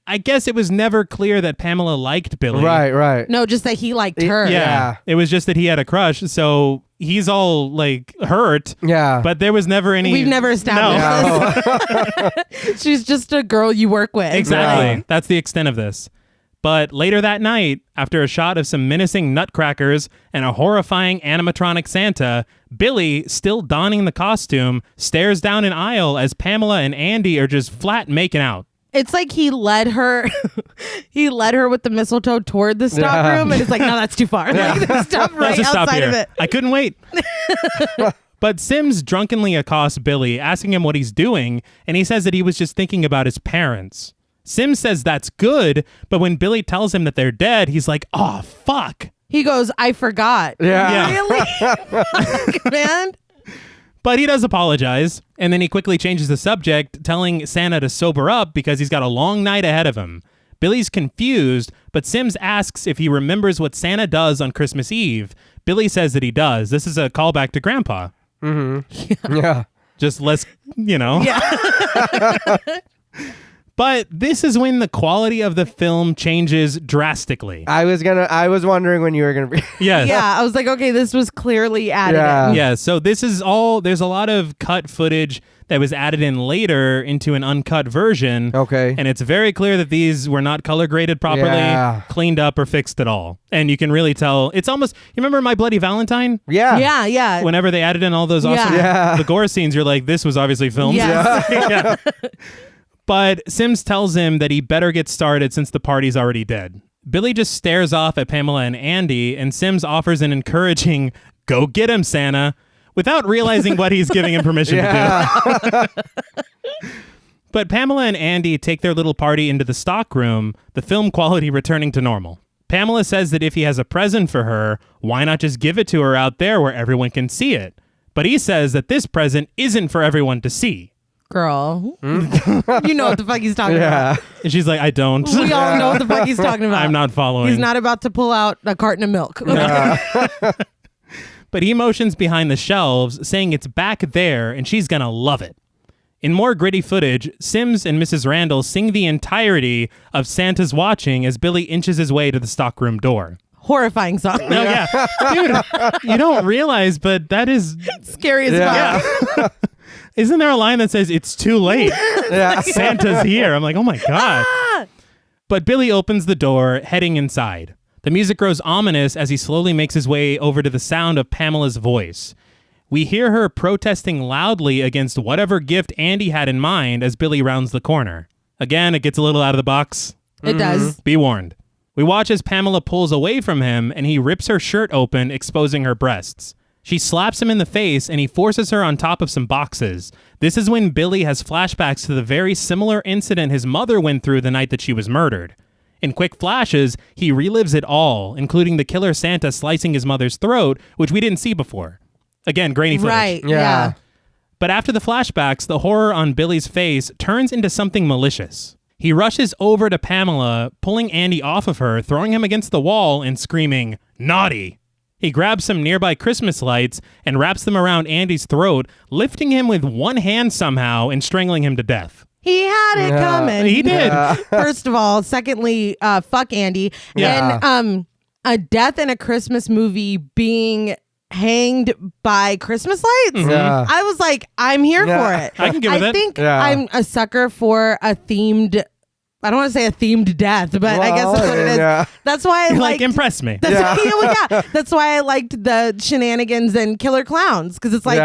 I guess it was never clear that Pamela liked Billy. Right. No, just that he liked her. Yeah. It was just that he had a crush, so he's all, like, hurt. Yeah. But there was never any... We've never established this. She's just a girl you work with. Exactly. Yeah. That's the extent of this. But later that night, after a shot of some menacing nutcrackers and a horrifying animatronic Santa, Billy, still donning the costume, stares down an aisle as Pamela and Andy are just flat making out. It's like he led her with the mistletoe toward the stock room, and it's like, no, that's too far. Like, stop right outside of it. I couldn't wait. But Sims drunkenly accosts Billy, asking him what he's doing, and he says that he was just thinking about his parents. Sims says that's good, but when Billy tells him that they're dead, he's like, oh, fuck. He goes, I forgot. Yeah. Really? Fuck, man. But he does apologize, and then he quickly changes the subject, telling Santa to sober up because he's got a long night ahead of him. Billy's confused, but Sims asks if he remembers what Santa does on Christmas Eve. Billy says that he does. This is a callback to Grandpa. Mm-hmm. Yeah. Just less, Yeah. But this is when the quality of the film changes drastically. I was wondering when you were gonna be. Yes. Yeah, I was like, okay, this was clearly added in. Yeah, so this is all, there's a lot of cut footage that was added in later into an uncut version. Okay. And it's very clear that these were not color graded properly, cleaned up, or fixed at all. And you can really tell, it's almost, you remember My Bloody Valentine? Yeah. Yeah, yeah. Whenever they added in all those awesome, the gore scenes, you're like, this was obviously filmed. Yes. Yeah. But Sims tells him that he better get started since the party's already dead. Billy just stares off at Pamela and Andy, and Sims offers an encouraging, go get him, Santa, without realizing what he's giving him permission to do. But Pamela and Andy take their little party into the stock room, the film quality returning to normal. Pamela says that if he has a present for her, why not just give it to her out there where everyone can see it? But he says that this present isn't for everyone to see. Girl. You know what the fuck he's talking about. And she's like, I don't. We all know what the fuck he's talking about. I'm not following. He's not about to pull out a carton of milk. But he motions behind the shelves, saying it's back there and she's gonna love it. In more gritty footage, Sims and Mrs. Randall sing the entirety of Santa's Watching as Billy inches his way to the stockroom door. Horrifying song. No, yeah. Dude, you don't realize, but that is scary as fuck. Isn't there a line that says, it's too late? Santa's here. I'm like, oh my God. But Billy opens the door, heading inside. The music grows ominous as he slowly makes his way over to the sound of Pamela's voice. We hear her protesting loudly against whatever gift Andy had in mind as Billy rounds the corner. Again, it gets a little out of the box. It does. Be warned. We watch as Pamela pulls away from him and he rips her shirt open, exposing her breasts. She slaps him in the face and he forces her on top of some boxes. This is when Billy has flashbacks to the very similar incident his mother went through the night that she was murdered. In quick flashes, he relives it all, including the killer Santa slicing his mother's throat, which we didn't see before. Again, grainy footage. Right, yeah. But after the flashbacks, the horror on Billy's face turns into something malicious. He rushes over to Pamela, pulling Andy off of her, throwing him against the wall and screaming, naughty. He grabs some nearby Christmas lights and wraps them around Andy's throat, lifting him with one hand somehow and strangling him to death. He had it coming. He did. First of all. Secondly, fuck Andy. Yeah. And a death in a Christmas movie being hanged by Christmas lights. Yeah. I was like, I'm here for it. I can get with it. I think I'm a sucker for a themed, I don't want to say a themed death, but I guess that's what it is. Yeah. That's why I Like, impress me. That's, that's why I liked the shenanigans and Killer Clowns, because it's like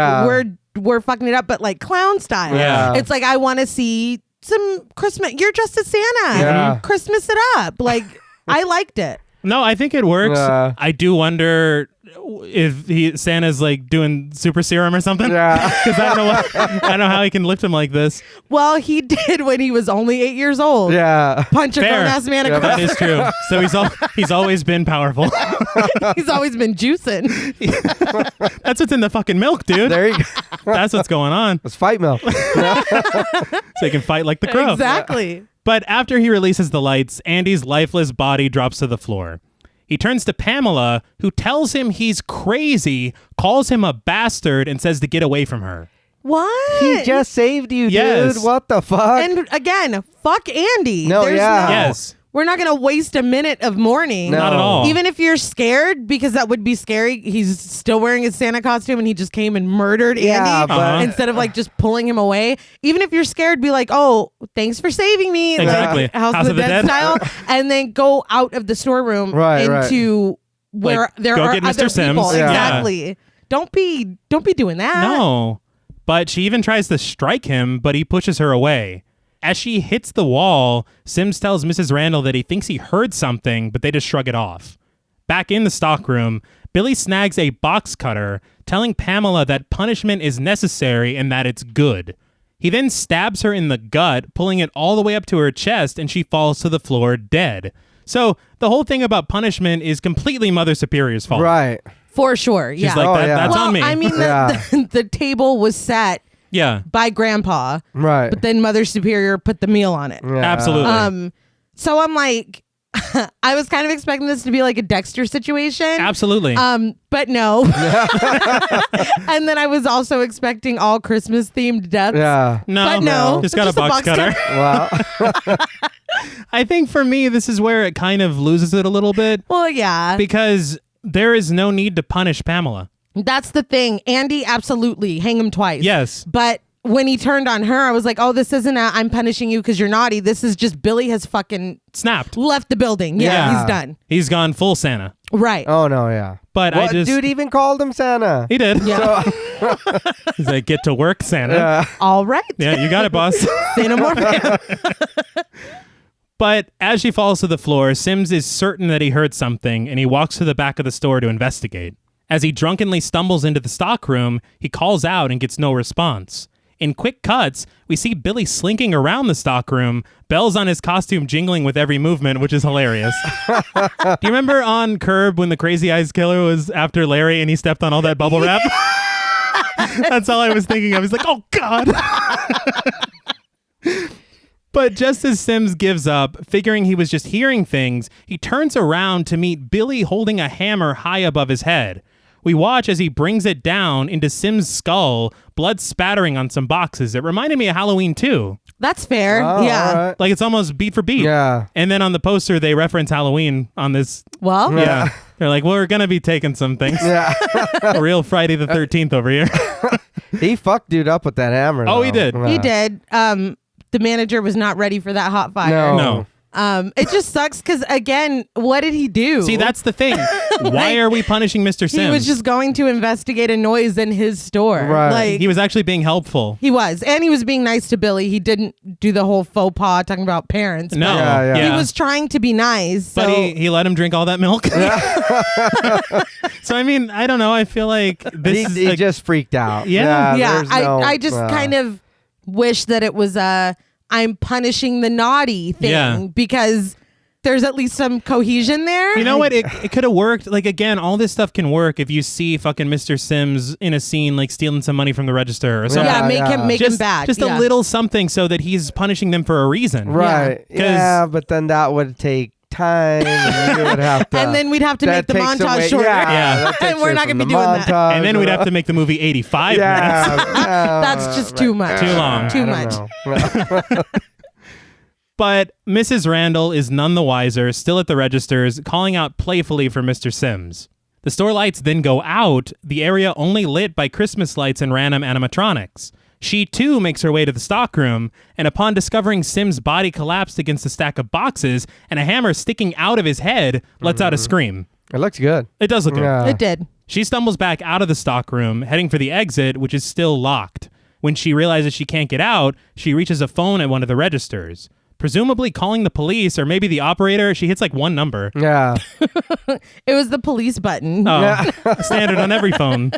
we're fucking it up, but like clown style. Yeah. It's like I want to see some Christmas. You're dressed as Santa. Yeah. Christmas it up. Like I liked it. No, I think it works. Yeah. I do wonder if Santa's like doing super serum or something. Yeah. Because I don't know how he can lift him like this. Well, he did when he was only 8 years old. Yeah. Punch a Fair. grown ass man across. That is true. So he's always been powerful. He's always been juicing. That's what's in the fucking milk, dude. There you go. That's what's going on. Let's fight milk. So he can fight like the crow. Exactly. But after he releases the lights, Andy's lifeless body drops to the floor. He turns to Pamela, who tells him he's crazy, calls him a bastard, and says to get away from her. What? He just saved you, Yes. dude. What the fuck? And again, fuck Andy. No, yeah. Yes. We're not going to waste a minute of mourning. No. Not at all. Even if you're scared, because that would be scary. He's still wearing his Santa costume and he just came and murdered Yeah, Andy but- instead of like just pulling him away. Even if you're scared, be like, oh, thanks for saving me. Exactly. Like, House of the Dead style. And then go out of the storeroom into where Like, there go are get other Mr. Sims. people. Yeah. Exactly. Don't be doing that. No. But she even tries to strike him, but he pushes her away. As she hits the wall, Sims tells Mrs. Randall that he thinks he heard something, but they just shrug it off. Back in the stockroom, Billy snags a box cutter, telling Pamela that punishment is necessary and that it's good. He then stabs her in the gut, pulling it all the way up to her chest, and she falls to the floor dead. So the whole thing about punishment is completely Mother Superior's fault. Right. For sure. She's Yeah. like, that's well, on me. I mean, the table was set by Grandpa. Right. But then Mother Superior put the meal on it. Yeah. Absolutely. So I'm like, I was kind of expecting this to be like a Dexter situation. Absolutely. But no. And then I was also expecting all Christmas themed deaths. Yeah. But no. Just got a box cutter. Wow. I think for me, this is where it kind of loses it a little bit. Well, yeah. Because there is no need to punish Pamela. That's the thing. Andy, absolutely. Hang him twice. Yes. But when he turned on her, I was like, oh, this isn't I'm punishing you because you're naughty. This is just Billy has fucking Snapped. left the building. Yeah. He's done. He's gone full Santa. Right. Oh, no, yeah. But what dude even called him Santa? He did. Yeah. He's like, get to work, Santa. Yeah. All right. Yeah, you got it, boss. Say no more. But as she falls to the floor, Sims is certain that he heard something, and he walks to the back of the store to investigate. As he drunkenly stumbles into the stockroom, he calls out and gets no response. In quick cuts, we see Billy slinking around the stockroom, bells on his costume jingling with every movement, which is hilarious. Do you remember on Curb when the Crazy Eyes Killer was after Larry and he stepped on all that bubble wrap? That's all I was thinking of. He's like, oh, God. But just as Sims gives up, figuring he was just hearing things, he turns around to meet Billy holding a hammer high above his head. We watch as he brings it down into Sims' skull, blood spattering on some boxes. It reminded me of Halloween 2. That's fair. Oh, yeah. right. Like it's almost beat for beat. Yeah. And then on the poster, they reference Halloween on this. Well, Yeah. They're like, well, we're going to be taking some things. Yeah. A real Friday the 13th over here. He fucked dude up with that hammer. Oh, though. he did. he did. The manager was not ready for that hot fire. No. It just sucks because, again, what did he do? See, that's the thing. Why are we punishing Mr. Sims? He was just going to investigate a noise in his store. Right. Like, He was actually being helpful. he was. And he was being nice to Billy. He didn't do the whole faux pas talking about parents. No. Yeah, yeah. He was trying to be nice. But So he let him drink all that milk. So, I mean, I don't know. I feel like this He is just freaked out. Yeah. there's no- I just kind of wish that it was I'm punishing the naughty thing Yeah. because there's at least some cohesion there. You know what? It could have worked. Like, again, all this stuff can work if you see fucking Mr. Sims in a scene, like stealing some money from the register or something. Yeah, make him bad. Just a little something so that he's punishing them for a reason. Right. 'Cause- Yeah, but then that would take time. And you would have to, And then we'd have to make that the takes montage away- shorter. Yeah. that takes And we're away not from gonna be the doing that. montage, And then we'd have to make the movie 85 minutes. Yeah. That's just too much. Too long. Too I much. don't know. But Mrs. Randall is none the wiser, still at the registers, calling out playfully for Mr. Sims. The store lights then go out, the area only lit by Christmas lights and random animatronics. She, too, makes her way to the stockroom, and upon discovering Sims' body collapsed against a stack of boxes and a hammer sticking out of his head, lets out a scream. It looks good. It does look good. Yeah. It did. She stumbles back out of the stockroom, heading for the exit, which is still locked. When she realizes she can't get out, she reaches a phone at one of the registers. Presumably calling the police or maybe the operator, she hits like one number. Yeah. It was the police button. Oh, standard on every phone.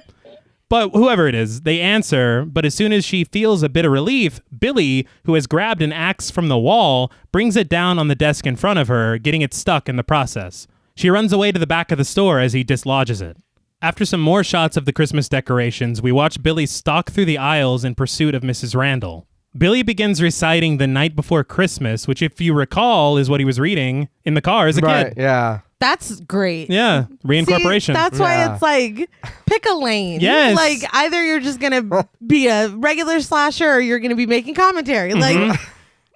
But whoever it is, they answer, but as soon as she feels a bit of relief, Billy, who has grabbed an axe from the wall, brings it down on the desk in front of her, getting it stuck in the process. She runs away to the back of the store as he dislodges it. After some more shots of the Christmas decorations, we watch Billy stalk through the aisles in pursuit of Mrs. Randall. Billy begins reciting The Night Before Christmas, which, if you recall, is what he was reading in the car as a Right. kid. Yeah. That's great. Yeah, reincorporation. See, that's why Yeah. it's like, pick a lane. Yes. Like, either you're just going to be a regular slasher or you're going to be making commentary. Like,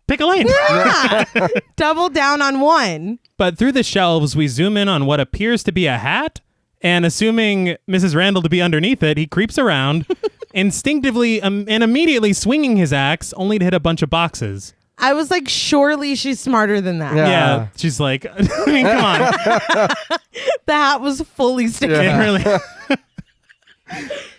Pick a lane. yeah. Double down on one. But through the shelves, we zoom in on what appears to be a hat, and assuming Mrs. Randall to be underneath it, he creeps around, instinctively and immediately swinging his axe, only to hit a bunch of boxes. I was like, surely she's smarter than that. Yeah. She's like, I mean, come on. The hat was fully sticking. It really.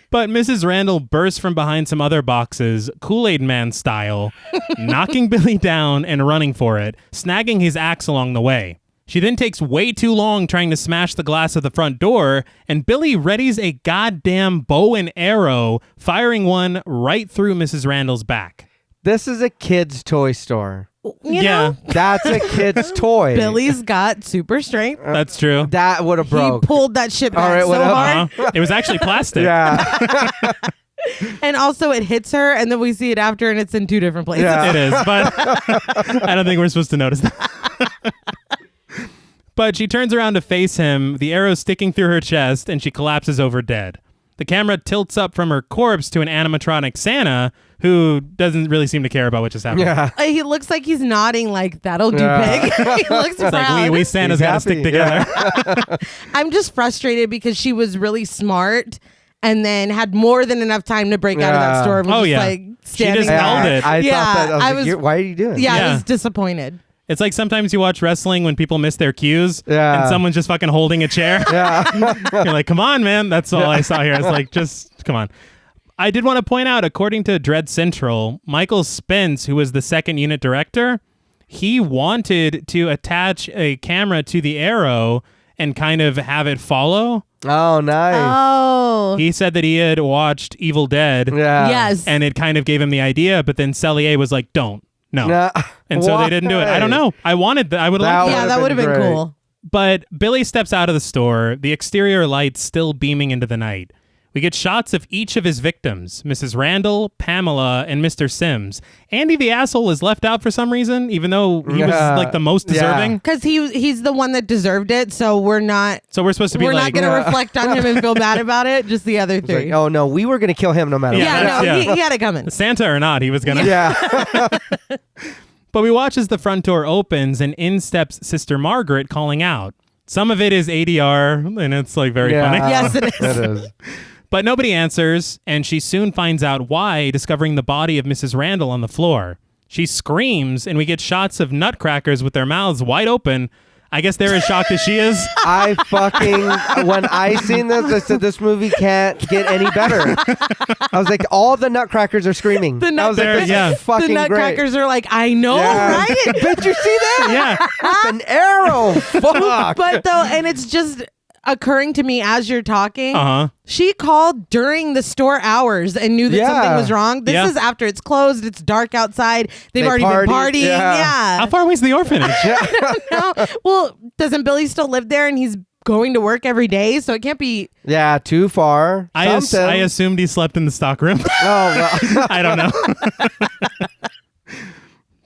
But Mrs. Randall bursts from behind some other boxes, Kool-Aid Man style, knocking Billy down and running for it, snagging his axe along the way. She then takes way too long trying to smash the glass of the front door, and Billy readies a goddamn bow and arrow, firing one right through Mrs. Randall's back. This is a kid's toy store. You know, That's a kid's toy. Billy's got super strength. That's true. That would have broke. He pulled that shit back so hard. It was actually plastic. Yeah. And also it hits her, and then we see it after, and it's in two different places. Yeah. It is, but I don't think we're supposed to notice that. But she turns around to face him, the arrow sticking through her chest, and she collapses over dead. The camera tilts up from her corpse to an animatronic Santa who doesn't really seem to care about what just happened. Yeah. He looks like he's nodding like, that'll do big. He looks It's proud. like, we Santa's got to stick together. Yeah. I'm just frustrated because she was really smart and then had more than enough time to break out of that store. And was just like standing just held there. it. I Yeah, thought that. I Like, was- why are you doing? Yeah, Yeah. I was disappointed. It's like sometimes you watch wrestling when people miss their cues Yeah. and someone's just fucking holding a chair. Yeah. You're like, come on, man. That's all I saw here. It's like, just come on. I did want to point out, according to Dread Central, Michael Spence, who was the second unit director, he wanted to attach a camera to the arrow and kind of have it follow. Oh, nice. Oh. He said that he had watched Evil Dead Yeah. Yes. and it kind of gave him the idea, but then Sellier was like, don't. No. Nah. And so they didn't do it. I don't know. I wanted I would That like Yeah, would've that would have been been great. cool. But Billy steps out of the store, the exterior lights still beaming into the night. We get shots of each of his victims, Mrs. Randall, Pamela, and Mr. Sims. Andy the asshole is left out for some reason, even though he was like the most deserving. Because he's the one that deserved it, so we're not So we're supposed to be we're like, not going to reflect on him and feel bad about it. Just the other It's three. like, oh no, we were gonna kill him no matter Yeah, what. yeah, no, yeah. he had it coming. Santa or not, he was going to. Yeah. But we watch as the front door opens and in steps Sister Margaret calling out. Some of it is ADR, and it's like very funny. Yes, it is. It is. But nobody answers, and she soon finds out why, discovering the body of Mrs. Randall on the floor. She screams, and we get shots of nutcrackers with their mouths wide open. I guess they're as shocked as she is. I fucking when I seen this, I said this movie can't get any better. I was like, all the nutcrackers are screaming. The I was like, this yeah. is fucking The nutcrackers are like, I know, Yeah. right? Did you see that? Yeah. With an arrow. Fuck. But though, and it's just occurring to me as you're talking. Uh-huh. She called during the store hours and knew that Yeah. something was wrong. This Yeah. is after it's closed. It's dark outside. They've They already partied, been partying. yeah. How far away is the orphanage? No. Well, doesn't Billy still live there and he's going to work every day? So it can't be. Yeah, too far. I assumed he slept in the stock room. Oh, well. I don't know.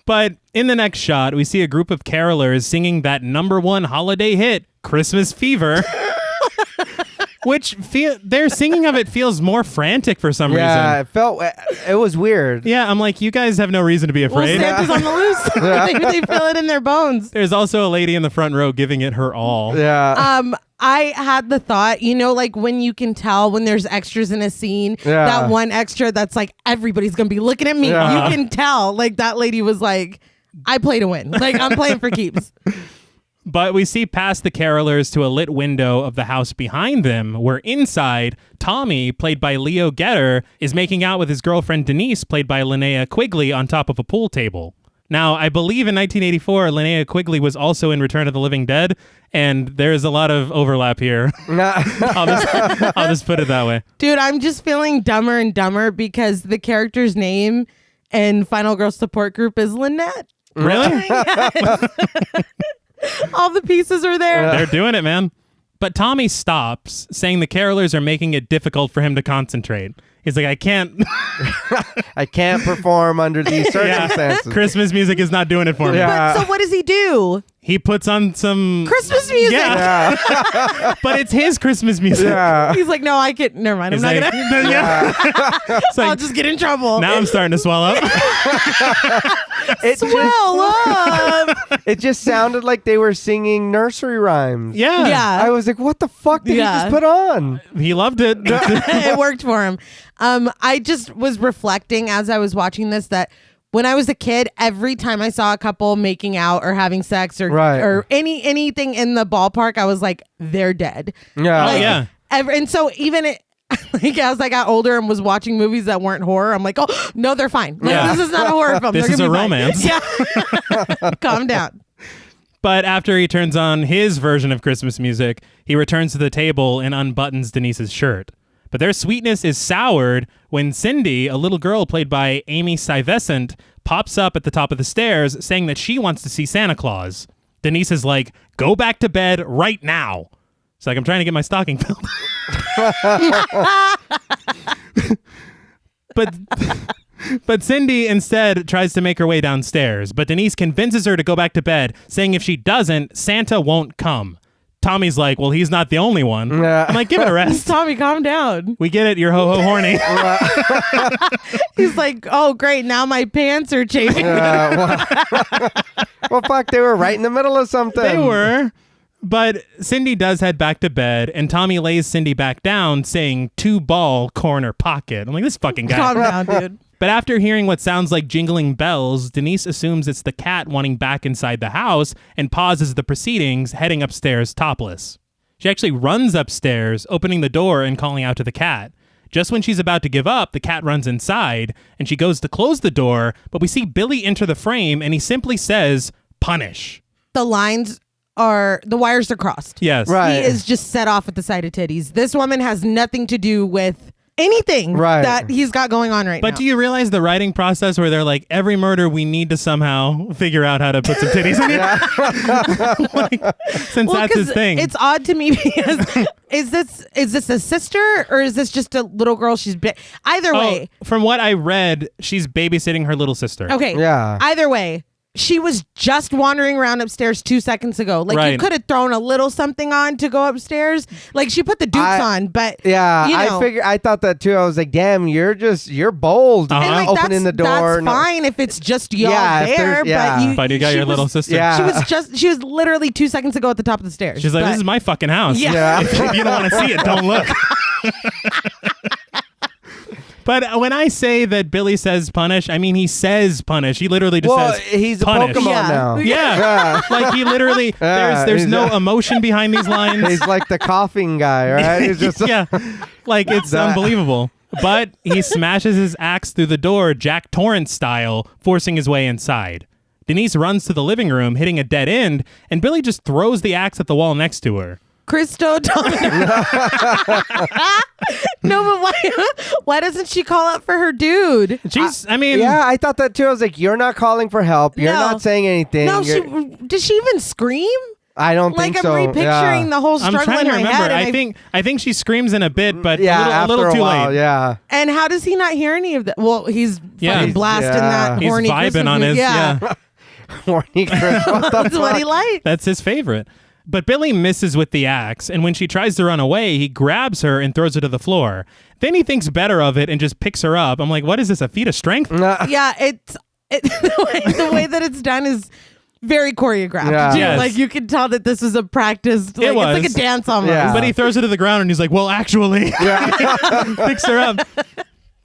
But in the next shot, we see a group of carolers singing that #1 holiday hit, Christmas Fever. Which their singing of it feels more frantic for some Yeah, reason. it was weird. Yeah, I'm like, you guys have no reason to be Well, afraid. Santa's on the loose. they feel it in their bones. There's also a lady in the front row giving it her all. Yeah. I had the thought, like when you can tell when there's extras in a scene, Yeah. that one extra that's like, everybody's going to be looking at me. Yeah. You can tell, like that lady was like, I play to win. Like I'm playing for keeps. But we see past the carolers to a lit window of the house behind them, where inside, Tommy, played by Leo Getter, is making out with his girlfriend Denise, played by Linnea Quigley, on top of a pool table. Now, I believe in 1984, Linnea Quigley was also in Return of the Living Dead, and there's a lot of overlap here. I'll just put it that way. Dude, I'm just feeling dumber and dumber because the character's name in Final Girl Support Group is Lynette. Really? All the pieces are there. They're doing it, man. But Tommy stops, saying the carolers are making it difficult for him to concentrate. He's like, I can't. I can't perform under these circumstances. Christmas music is not doing it for me. Yeah. But so what does he do? He puts on some Christmas music. Yeah. Yeah. But it's his Christmas music. Yeah. He's like, no, I can't. Never mind. He's I'm not like, gonna. yeah. It's like, I'll just get in trouble. now I'm starting to swell up. It Swell up. It just sounded like they were singing nursery rhymes. Yeah. Yeah. I was like, what the fuck did he Yeah. just put on? He loved it. It worked for him. I just was reflecting as I was watching this that when I was a kid, every time I saw a couple making out or having sex or Right. or anything in the ballpark, I was like, they're dead. Yeah. Like, yeah. And so even Like as I got older and was watching movies that weren't horror, I'm like, oh no, they're fine. Like, Yeah. this is not a horror film. This They're is gonna a be fine. romance. Yeah. Calm down. But after he turns on his version of Christmas music, he returns to the table and unbuttons Denise's shirt. But their sweetness is soured when Cindy, a little girl played by Amy Stuyvesant, pops up at the top of the stairs saying that she wants to see Santa Claus. Denise is like, go back to bed right now. It's like, I'm trying to get my stocking filled. But Cindy instead tries to make her way downstairs, but Denise convinces her to go back to bed, saying if she doesn't, Santa won't come. Tommy's like, well, he's not the only one. Yeah. I'm like, give it a rest. Tommy, calm down. We get it. You're ho-ho horny. He's like, oh, great. Now my pants are chafing. Well, fuck, they were right in the middle of something. They were. But Cindy does head back to bed, and Tommy lays Cindy back down, saying, 2-ball corner pocket. I'm like, this fucking guy. Calm down, dude. But after hearing what sounds like jingling bells, Denise assumes it's the cat wanting back inside the house and pauses the proceedings, heading upstairs topless. She actually runs upstairs, opening the door and calling out to the cat. Just when she's about to give up, the cat runs inside, and she goes to close the door, but we see Billy enter the frame, and he simply says, punish. The wires are crossed. Yes. Right. He is just set off at the sight of titties. This woman has nothing to do with anything that he's got going on right now. But do you realize the writing process where they're like, every murder we need to somehow figure out how to put some titties in it? Like, since that's his thing. It's odd to me because is this a sister or is this just a little girl she's either way. From what I read, she's babysitting her little sister. Okay. Yeah. Either way. She was just wandering around upstairs 2 seconds ago. Like, Right. you could have thrown a little something on to go upstairs. Like, she put the dukes on, but Yeah, you know. I thought that too. I was like, damn, you're bold. Uh-huh. And like, Opening the door. That's fine if it's just y'all Yeah, if there, there's- yeah. But you got she your little was- sister. Yeah. She was literally 2 seconds ago at the top of the stairs. She's like, But- this is my fucking house. Yeah. If you don't want to see it, don't look. But when I say that Billy says punish, I mean he says punish. He literally just says he's a punish. Pokemon Yeah. now. Yeah. Like he literally, there's he's no a- emotion behind these lines. He's like the coughing guy, right? He's just Yeah. Like it's unbelievable. But he smashes his axe through the door, Jack Torrance style, forcing his way inside. Denise runs to the living room, hitting a dead end, and Billy just throws the axe at the wall next to her. Christo Domino. No, but why doesn't she call out for her dude? I mean, yeah, I thought that too. I was like, you're not calling for help. You're No. not saying anything. No, You're- did she even scream? I don't Like, think I'm so. repicturing the whole I'm struggle trying in to my remember. head. And I think she screams in a bit, but Yeah, a little after too a while, late. yeah. And how does he not hear any of that? Well, he's Yeah. fucking He's- blasting that He's horny vibing Christmas on music. his Yeah. Horny Chris. What the That's what he fuck? likes. That's his favorite. But Billy misses with the axe, and when she tries to run away, he grabs her and throws her to the floor. Then he thinks better of it and just picks her up. I'm like, what is this, a feat of strength? Yeah, the way that it's done is very choreographed. Yeah. too. Yes. Like, you can tell that this is a practice. Like, It was. It's like a dance almost. Yeah. But he throws her to the ground and he's like, well, actually, picks her up.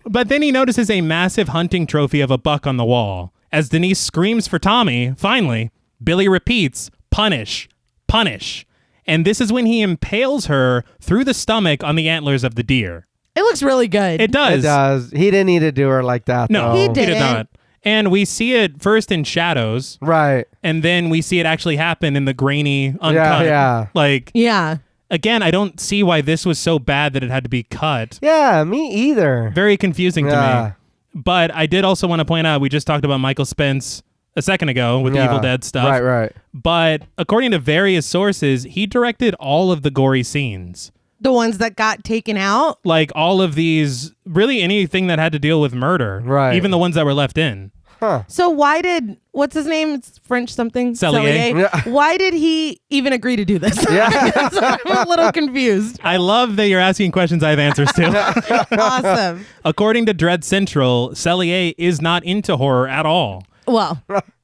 But then he notices a massive hunting trophy of a buck on the wall. As Denise screams for Tommy, finally, Billy repeats, punish, punish. And this is when he impales her through the stomach on the antlers of the deer. It looks really good. It does. It does. He didn't need to do her like that. No, though. He did didn't. not. And we see it first in shadows, Right. and then we see it actually happen in the grainy, uncut. yeah. Like, Yeah. again, I don't see why this was so bad that it had to be cut. Yeah, me either. Very confusing to Yeah. me. But I did also want to point out, we just talked about Michael Spence a second ago with the Yeah. Evil Dead stuff. Right, right. But according to various sources, he directed all of the gory scenes. The ones that got taken out. Like all of these, really anything that had to deal with murder. Right. Even the ones that were left in. Huh. So why did, what's his name? It's French something. Sellier. Yeah. Why did he even agree to do this? Yeah. So I'm a little confused. I love that you're asking questions I have answers to. Awesome. According to Dread Central, Sellier is not into horror at all. Well,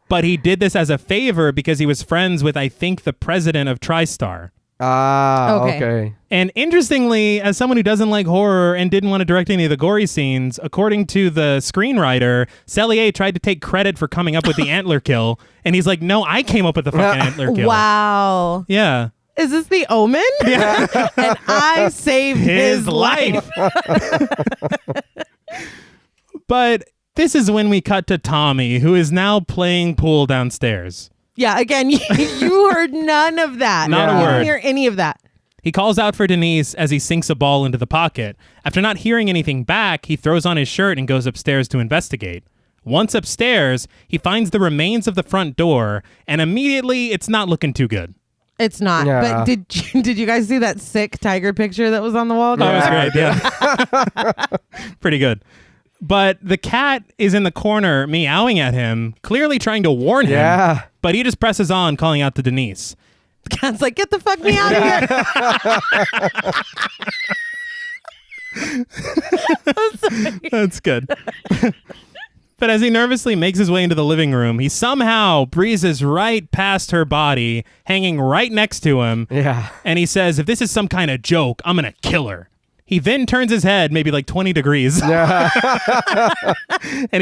But he did this as a favor because he was friends with, I think, the president of TriStar. Ah, Okay. okay. And interestingly, as someone who doesn't like horror and didn't want to direct any of the gory scenes, according to the screenwriter, Sellier tried to take credit for coming up with the antler kill. And he's like, no, I came up with the fucking antler kill. wow. Yeah. is this the Omen? Yeah. And I saved his life. But this is when we cut to Tommy, who is now playing pool downstairs. Yeah, again, you heard none of that. Not a You word. didn't hear any of that. He calls out for Denise as he sinks a ball into the pocket. After not hearing anything back, he throws on his shirt and goes upstairs to investigate. Once upstairs, he finds the remains of the front door, and immediately it's not looking too good. It's not. Yeah. But did you guys see that sick tiger picture that was on the wall? That was great, yeah. Pretty good. But the cat is in the corner meowing at him, clearly trying to warn him. Yeah. But he just presses on, calling out to Denise. The cat's like, get the fuck me out of here. That's good. But as he nervously makes his way into the living room, he somehow breezes right past her body, hanging right next to him. Yeah. And he says, if this is some kind of joke, I'm going to kill her. He then turns his head maybe like 20 degrees. And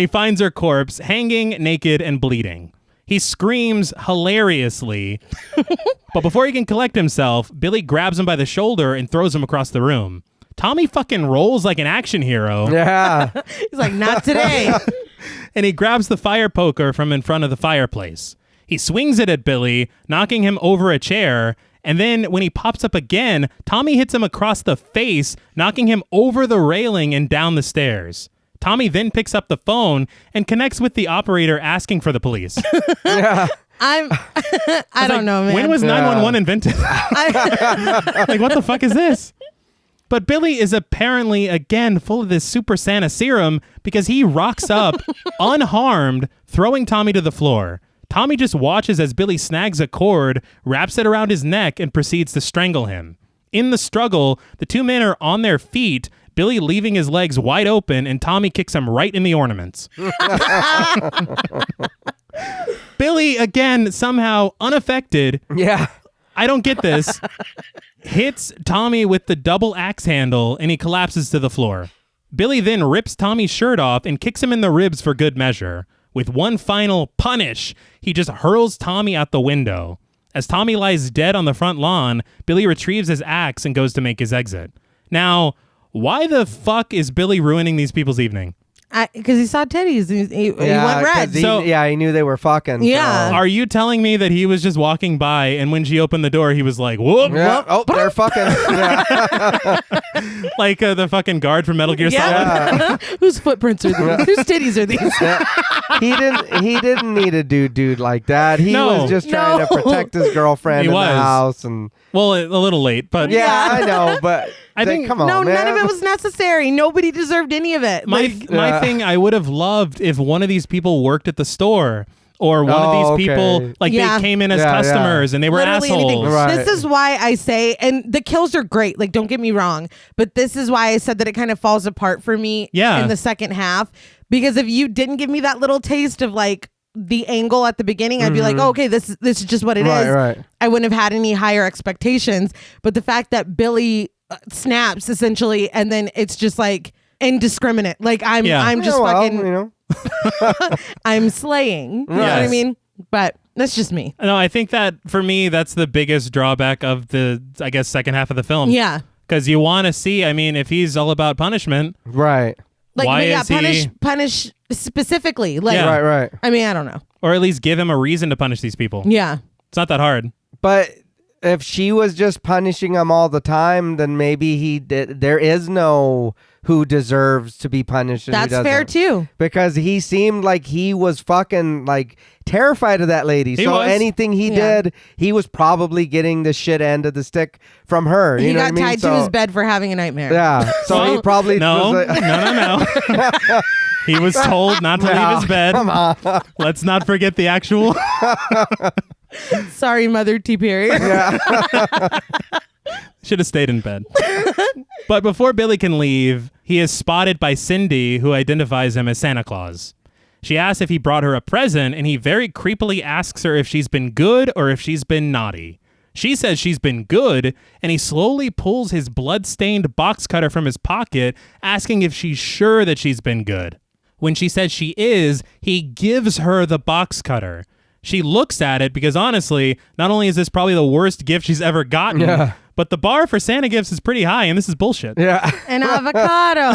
he finds her corpse hanging naked and bleeding. He screams hilariously. But before he can collect himself, Billy grabs him by the shoulder and throws him across the room. Tommy fucking rolls like an action hero. Yeah. He's like, not today. And he grabs the fire poker from in front of the fireplace. He swings it at Billy, knocking him over a chair. And then when he pops up again, Tommy hits him across the face, knocking him over the railing and down the stairs. Tommy then picks up the phone and connects with the operator asking for the police. Yeah. I don't know, man. When was 911 invented? Like, what the fuck is this? But Billy is apparently, again, full of this Super Santa serum because he rocks up unharmed, throwing Tommy to the floor. Tommy just watches as Billy snags a cord, wraps it around his neck, and proceeds to strangle him. In the struggle, the two men are on their feet, Billy leaving his legs wide open, and Tommy kicks him right in the ornaments. Billy, again, somehow unaffected. Yeah. I don't get this. Hits Tommy with the double axe handle, and he collapses to the floor. Billy then rips Tommy's shirt off and kicks him in the ribs for good measure. With one final punish, he just hurls Tommy out the window. As Tommy lies dead on the front lawn, Billy retrieves his axe and goes to make his exit. Now, why the fuck is Billy ruining these people's evening? Because he saw titties. He went red. He knew they were fucking. Yeah. So. Are you telling me that he was just walking by and when she opened the door, he was like, whoop, Yeah. whoop, Oh, they're fucking. Yeah. like the fucking guard from Metal Gear Solid? Yeah. Whose footprints are these? Whose titties are these? He didn't need a dude like that. He No. was just trying to protect his girlfriend He in was. the house and. Well, a little late, but Yeah, I know, but I think- come on, No, man. none of it was necessary. Nobody deserved any of it. my thing, I would have loved if one of these people worked at the store or one of these people, okay. like Yeah. they came in as Yeah, customers and they were Literally assholes. anything. Right. This is why I say, and the kills are great. Like, don't get me wrong, but this is why I said that it kind of falls apart for me Yeah. in the second half. Because if you didn't give me that little taste of like the angle at the beginning, I'd be like, oh, okay, this is just what it is. Right. I wouldn't have had any higher expectations. But the fact that Billy snaps essentially, and then it's just like indiscriminate. Like I'm just fucking, I'm slaying. You know what I Yes. mean? But that's just me. No, I think that for me, that's the biggest drawback of the, I guess, second half of the film. Yeah. Because you want to see, I mean, if he's all about punishment, Right. Like, Why yeah, is he- punish specifically. Like, Yeah. Right. I mean, I don't know. or at least give him a reason to punish these people. Yeah. It's not that hard. But if she was just punishing him all the time, then maybe there is no who deserves to be punished. And who That's fair doesn't. too. Because he seemed like he was fucking like terrified of that lady. He So was. anything he Yeah. did, he was probably getting the shit end of the stick from her. You He know got what I mean? tied to So- his bed for having a nightmare. Yeah. So Well, he probably No, was like, no. He was told not to leave his bed. Come on. Let's not forget the actual. Sorry, Mother T. Perry. Should have stayed in bed. But before Billy can leave, he is spotted by Cindy, who identifies him as Santa Claus. She asks if he brought her a present, and he very creepily asks her if she's been good or if she's been naughty. She says she's been good, and he slowly pulls his blood-stained box cutter from his pocket, asking if she's sure that she's been good. When she says she is, he gives her the box cutter. She looks at it because honestly, not only is this probably the worst gift she's ever gotten, but the bar for Santa gifts is pretty high, and this is bullshit. Yeah. An avocado.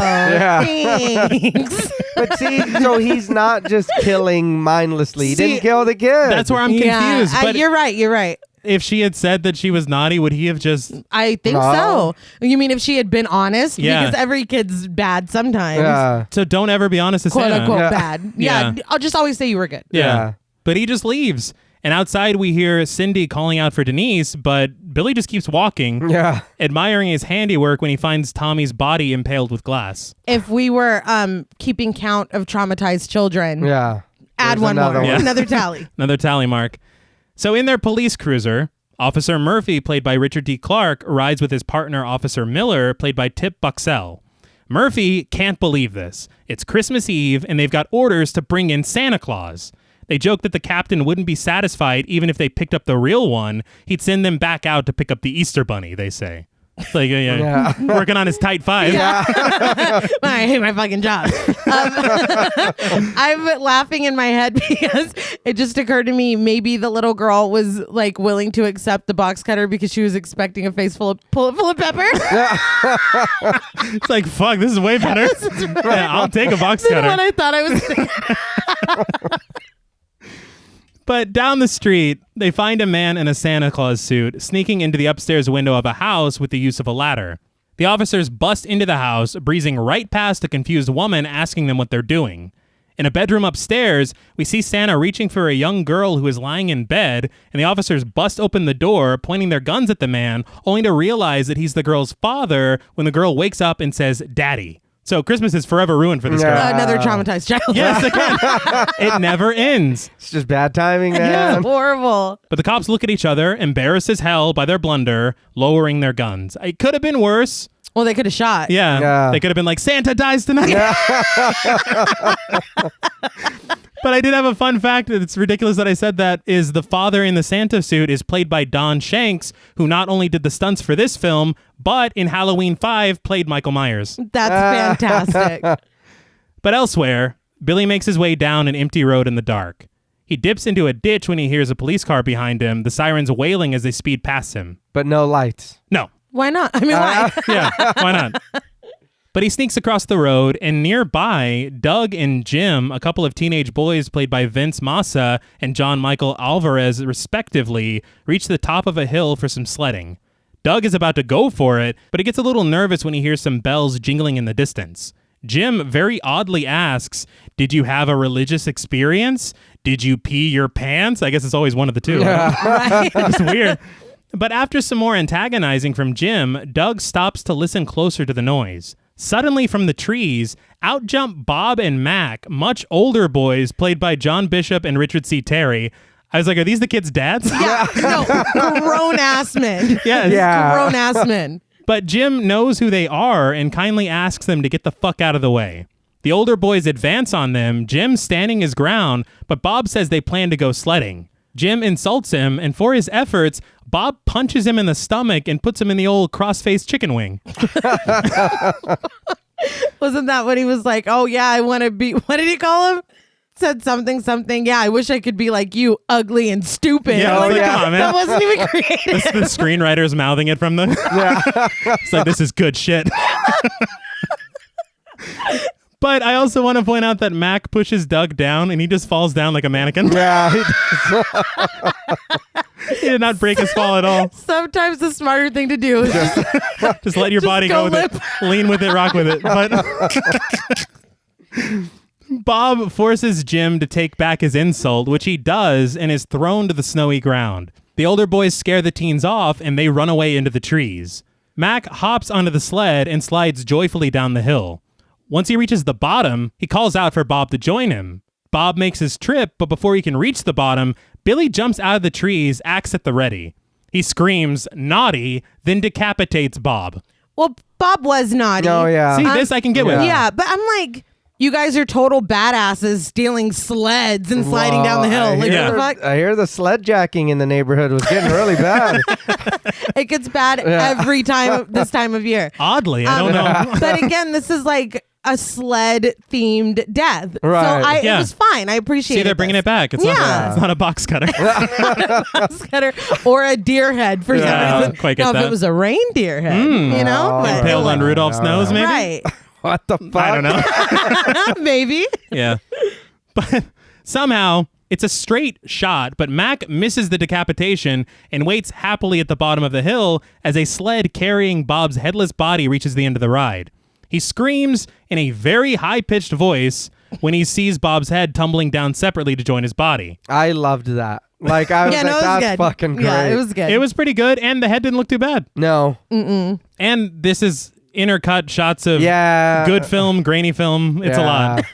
Thanks. But see, so he's not just killing mindlessly. He didn't kill the kid. That's where I'm confused. But you're right. if she had said that she was naughty, would he have just... I think so. You mean if she had been honest? Yeah. Because every kid's bad sometimes. Yeah. So don't ever be honest to Quote Santa. unquote bad. Yeah. I'll just always say you were good. Yeah. But he just leaves. And outside we hear Cindy calling out for Denise, but Billy just keeps walking, admiring his handiwork when he finds Tommy's body impaled with glass. If we were keeping count of traumatized children, add There's one more. another one. Another tally. Another tally mark. So in their police cruiser, Officer Murphy, played by Richard D. Clark, rides with his partner, Officer Miller, played by Tip Buxell. Murphy can't believe this. It's Christmas Eve, and they've got orders to bring in Santa Claus. They joke that the captain wouldn't be satisfied even if they picked up the real one. He'd send them back out to pick up the Easter bunny, they say. It's like, working on his tight five. I hate my fucking job. I'm laughing in my head because it just occurred to me maybe the little girl was like willing to accept the box cutter because she was expecting a face full of pepper. It's like, fuck, this is way better. I'll take a box cutter. What I thought I was thinking. But down the street, they find a man in a Santa Claus suit sneaking into the upstairs window of a house with the use of a ladder. The officers bust into the house, breezing right past a confused woman asking them what they're doing. In a bedroom upstairs, we see Santa reaching for a young girl who is lying in bed, and the officers bust open the door, pointing their guns at the man, only to realize that he's the girl's father when the girl wakes up and says, "Daddy." So Christmas is forever ruined for this girl. Another traumatized child. Yes, again. It never ends. It's just bad timing, man. Yeah, horrible. But the cops look at each other, embarrassed as hell by their blunder, lowering their guns. It could have been worse. Well, they could have shot. Yeah. They could have been like, Santa dies tonight. But I did have a fun fact. It's ridiculous that I said that. Is the father in the Santa suit is played by Don Shanks, who not only did the stunts for this film, but in Halloween 5 played Michael Myers. That's fantastic. But elsewhere, Billy makes his way down an empty road in the dark. He dips into a ditch when he hears a police car behind him, the sirens wailing as they speed past him. But no lights. No. Why not? I mean, why? Yeah, why not? But he sneaks across the road, and nearby, Doug and Jim, a couple of teenage boys played by Vince Massa and John Michael Alvarez, respectively, reach the top of a hill for some sledding. Doug is about to go for it, but he gets a little nervous when he hears some bells jingling in the distance. Jim very oddly asks, "Did you have a religious experience? Did you pee your pants?" I guess it's always one of the two. Right. It's weird. But after some more antagonizing from Jim, Doug stops to listen closer to the noise. Suddenly from the trees, out jump Bob and Mac, much older boys played by John Bishop and Richard C. Terry. I was like, are these the kids' dads? Yeah, no, grown-ass men. Yes. Yeah. Grown-ass men. But Jim knows who they are and kindly asks them to get the fuck out of the way. The older boys advance on them, Jim standing his ground, but Bob says they plan to go sledding. Jim insults him, and for his efforts, Bob punches him in the stomach and puts him in the old cross-faced chicken wing. Wasn't that what he was like? Oh, yeah, I want to be... What did he call him? Said something. Yeah, I wish I could be like you, ugly and stupid. Yeah, like, come on, man. That wasn't even creative. That's the screenwriters mouthing it from the... It's like, this is good shit. But I also want to point out that Mac pushes Doug down and he just falls down like a mannequin. Yeah. He did not break his fall at all. Sometimes the smarter thing to do is Just let your body go go with it. Lean with it, rock with it. But Bob forces Jim to take back his insult, which he does, and is thrown to the snowy ground. The older boys scare the teens off and they run away into the trees. Mac hops onto the sled and slides joyfully down the hill. Once he reaches the bottom, he calls out for Bob to join him. Bob makes his trip, but before he can reach the bottom, Billy jumps out of the trees, axe at the ready. He screams, "Naughty," then decapitates Bob. Well, Bob was naughty. Oh, yeah. See, this I can get with. Yeah, but I'm like, you guys are total badasses stealing sleds and sliding down the hill. Like, what the fuck? I hear the sled jacking in the neighborhood was getting really bad. It gets bad every time this time of year. Oddly, I don't know. But again, this is like, a sled-themed death. Right. So it was fine. I appreciate it. See, they're bringing it back. It's not a box cutter. Box cutter or a deer head for some reason. Quite get now, that. if it was a reindeer head, you know? But, Impaled on Rudolph's nose, maybe? right. What the fuck? I don't know. Maybe. Yeah. But somehow it's a straight shot, but Mac misses the decapitation and waits happily at the bottom of the hill as a sled carrying Bob's headless body reaches the end of the ride. He screams in a very high-pitched voice when he sees Bob's head tumbling down separately to join his body. I loved that. Like, I was that's good. fucking great. Yeah, it was good. It was pretty good, and the head didn't look too bad. No. And this is intercut shots of Yeah. good film, grainy film. It's a Yeah. lot.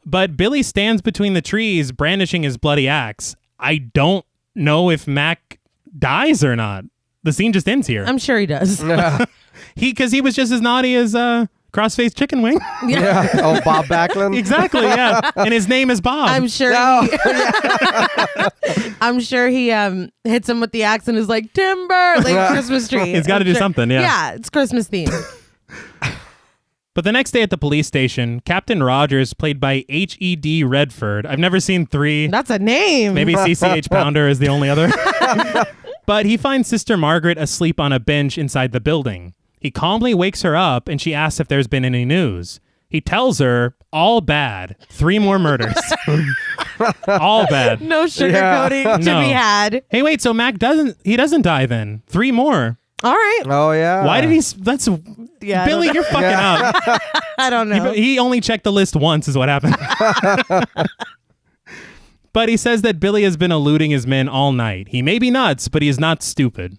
But Billy stands between the trees brandishing his bloody axe. I don't know if Mac dies or not. The scene just ends here. I'm sure he does. Because he was just as naughty as Cross-Faced Chicken Wing. Yeah. Oh, Bob Backlund? Exactly, yeah. And his name is Bob. I'm sure. No. I'm sure he hits him with the axe and is like timber, like Christmas tree. He's got to do something, yeah. Yeah, it's Christmas theme. But the next day at the police station, Captain Rogers, played by H.E.D. Redford. I've never seen 3. That's a name. Maybe CCH Pounder is the only other. But he finds Sister Margaret asleep on a bench inside the building. He calmly wakes her up and she asks if there's been any news. He tells her, all bad. 3 more murders. All bad. No sugarcoating to No. be had. Hey, wait, so Mac doesn't die then. 3 more. All right. Oh, yeah. Why did he... That's... Yeah, Billy, you're fucking up. I don't know. He only checked the list once is what happened. But he says that Billy has been eluding his men all night. He may be nuts, but he is not stupid.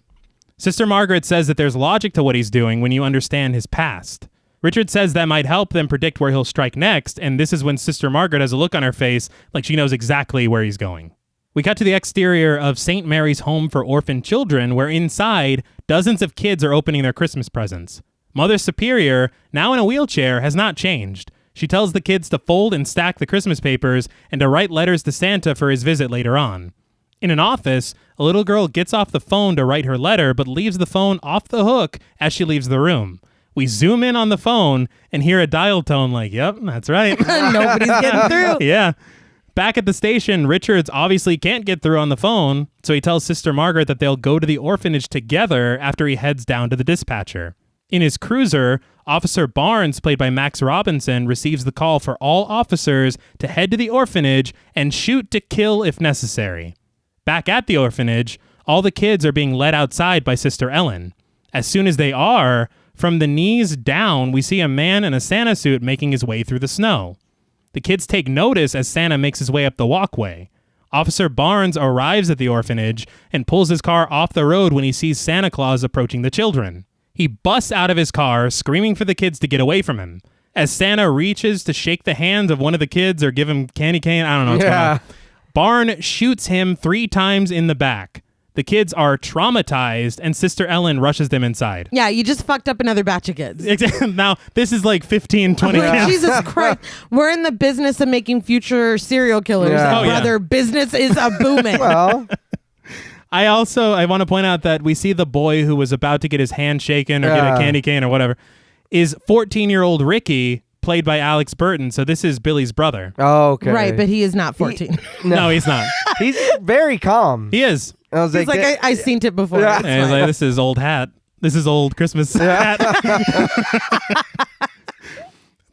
Sister Margaret says that there's logic to what he's doing when you understand his past. Richard says that might help them predict where he'll strike next, and this is when Sister Margaret has a look on her face like she knows exactly where he's going. We cut to the exterior of St. Mary's Home for Orphan Children, where inside, dozens of kids are opening their Christmas presents. Mother Superior, now in a wheelchair, has not changed. She tells the kids to fold and stack the Christmas papers and to write letters to Santa for his visit later on. In an office, a little girl gets off the phone to write her letter, but leaves the phone off the hook as she leaves the room. We zoom in on the phone and hear a dial tone like, yep, that's right. Nobody's getting through. Yeah. Back at the station, Richards obviously can't get through on the phone, so he tells Sister Margaret that they'll go to the orphanage together after he heads down to the dispatcher. In his cruiser, Officer Barnes, played by Max Robinson, receives the call for all officers to head to the orphanage and shoot to kill if necessary. Back at the orphanage, all the kids are being led outside by Sister Ellen. As soon as they are, from the knees down, we see a man in a Santa suit making his way through the snow. The kids take notice as Santa makes his way up the walkway. Officer Barnes arrives at the orphanage and pulls his car off the road when he sees Santa Claus approaching the children. He busts out of his car, screaming for the kids to get away from him. As Santa reaches to shake the hands of one of the kids or give him candy cane, I don't know what's going on. Barnes shoots him 3 times in the back. The kids are traumatized, and Sister Ellen rushes them inside. Yeah, you just fucked up another batch of kids. Now, this is like 15, 20 kids. Jesus Christ. We're in the business of making future serial killers. Yeah. And brother, business is a booming. Well, I want to point out that we see the boy who was about to get his hand shaken or get a candy cane or whatever is 14-year-old Ricky, played by Alex Burton. So this is Billy's brother. oh, okay. Right, but he is not 14. No, he's not. He's very calm. He is. I was He's like, I seen it before. Yeah. It's And he's fine. like, this is old hat. This is old Christmas hat.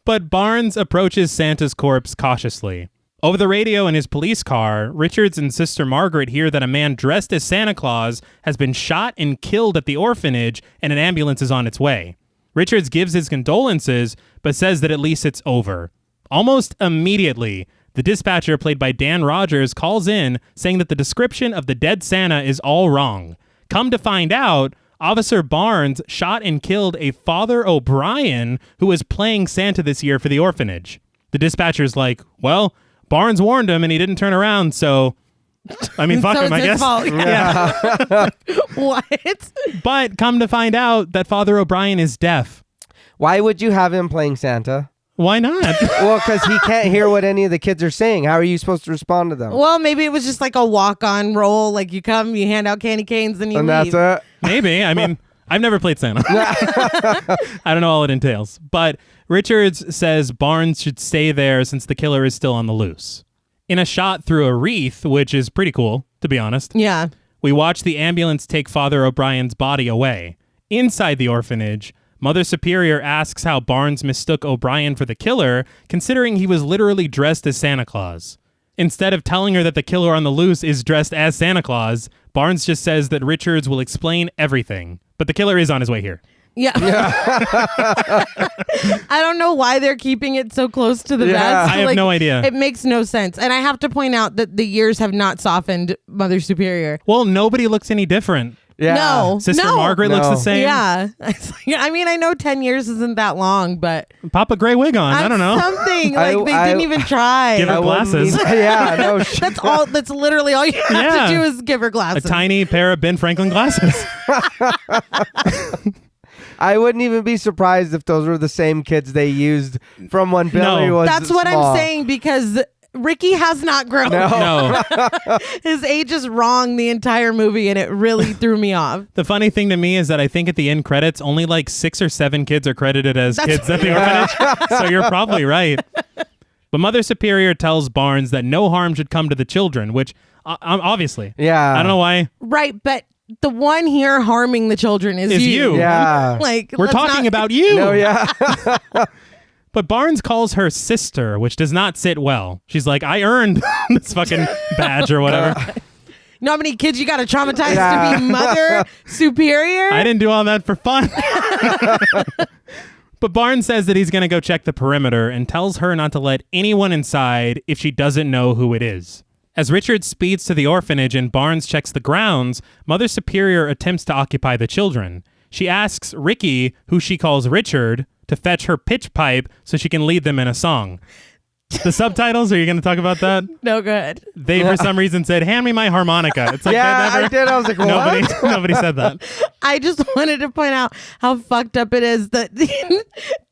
But Barnes approaches Santa's corpse cautiously. Over the radio in his police car, Richards and Sister Margaret hear that a man dressed as Santa Claus has been shot and killed at the orphanage and an ambulance is on its way. Richards gives his condolences, but says that at least it's over. Almost immediately, the dispatcher, played by Dan Rogers, calls in saying that the description of the dead Santa is all wrong. Come to find out, Officer Barnes shot and killed a Father O'Brien who was playing Santa this year for the orphanage. The dispatcher's like, well, Barnes warned him and he didn't turn around, so... I mean, fuck So him, I it's his guess. fault. Yeah. What? But come to find out that Father O'Brien is deaf. Why would you have him playing Santa? Why not? Well, because he can't hear what any of the kids are saying. How are you supposed to respond to them? Well, maybe it was just like a walk-on role. Like you come, you hand out candy canes, and you and leave. that's it. Maybe. I mean, I've never played Santa. I don't know all it entails. But Richards says Barnes should stay there since the killer is still on the loose. In a shot through a wreath, which is pretty cool, to be honest, Yeah. we watch the ambulance take Father O'Brien's body away. Inside the orphanage, Mother Superior asks how Barnes mistook O'Brien for the killer, considering he was literally dressed as Santa Claus. Instead of telling her that the killer on the loose is dressed as Santa Claus, Barnes just says that Richards will explain everything. But the killer is on his way here. Yeah. I don't know why they're keeping it so close to the vest. I have no idea. It makes no sense. And I have to point out that the years have not softened Mother Superior. Well, nobody looks any different. Yeah. No. Sister no. Margaret looks the same. Yeah. I mean, I know 10 years isn't that long, but... Pop a gray wig on. I don't know. Something. Like, they didn't even try. Give her glasses. Yeah, no shit. That's literally all you have to do is give her glasses. A tiny pair of Ben Franklin glasses. I wouldn't even be surprised if those were the same kids they used from when Billy was That's what small. I'm saying, because Ricky has not grown. No. His age is wrong the entire movie, and it really threw me off. The funny thing to me is that I think at the end credits, only like 6 or 7 kids are credited as kids at the orphanage. So you're probably right. But Mother Superior tells Barnes that no harm should come to the children, which obviously. Yeah. I don't know why. Right, but the one here harming the children is you. Yeah. Like, We're talking about you. No, yeah. But Barnes calls her sister, which does not sit well. She's like, I earned this fucking badge or whatever. You know how many kids you got to traumatize to be Mother Superior? I didn't do all that for fun. But Barnes says that he's going to go check the perimeter and tells her not to let anyone inside if she doesn't know who it is. As Richard speeds to the orphanage and Barnes checks the grounds, Mother Superior attempts to occupy the children. She asks Ricky, who she calls Richard, to fetch her pitch pipe so she can lead them in a song. The subtitles, are you going to talk about that? No, good. They, for some reason, said, hand me my harmonica. It's like, Yeah, they never, I did. I was like, what? Nobody said that. I just wanted to point out how fucked up it is that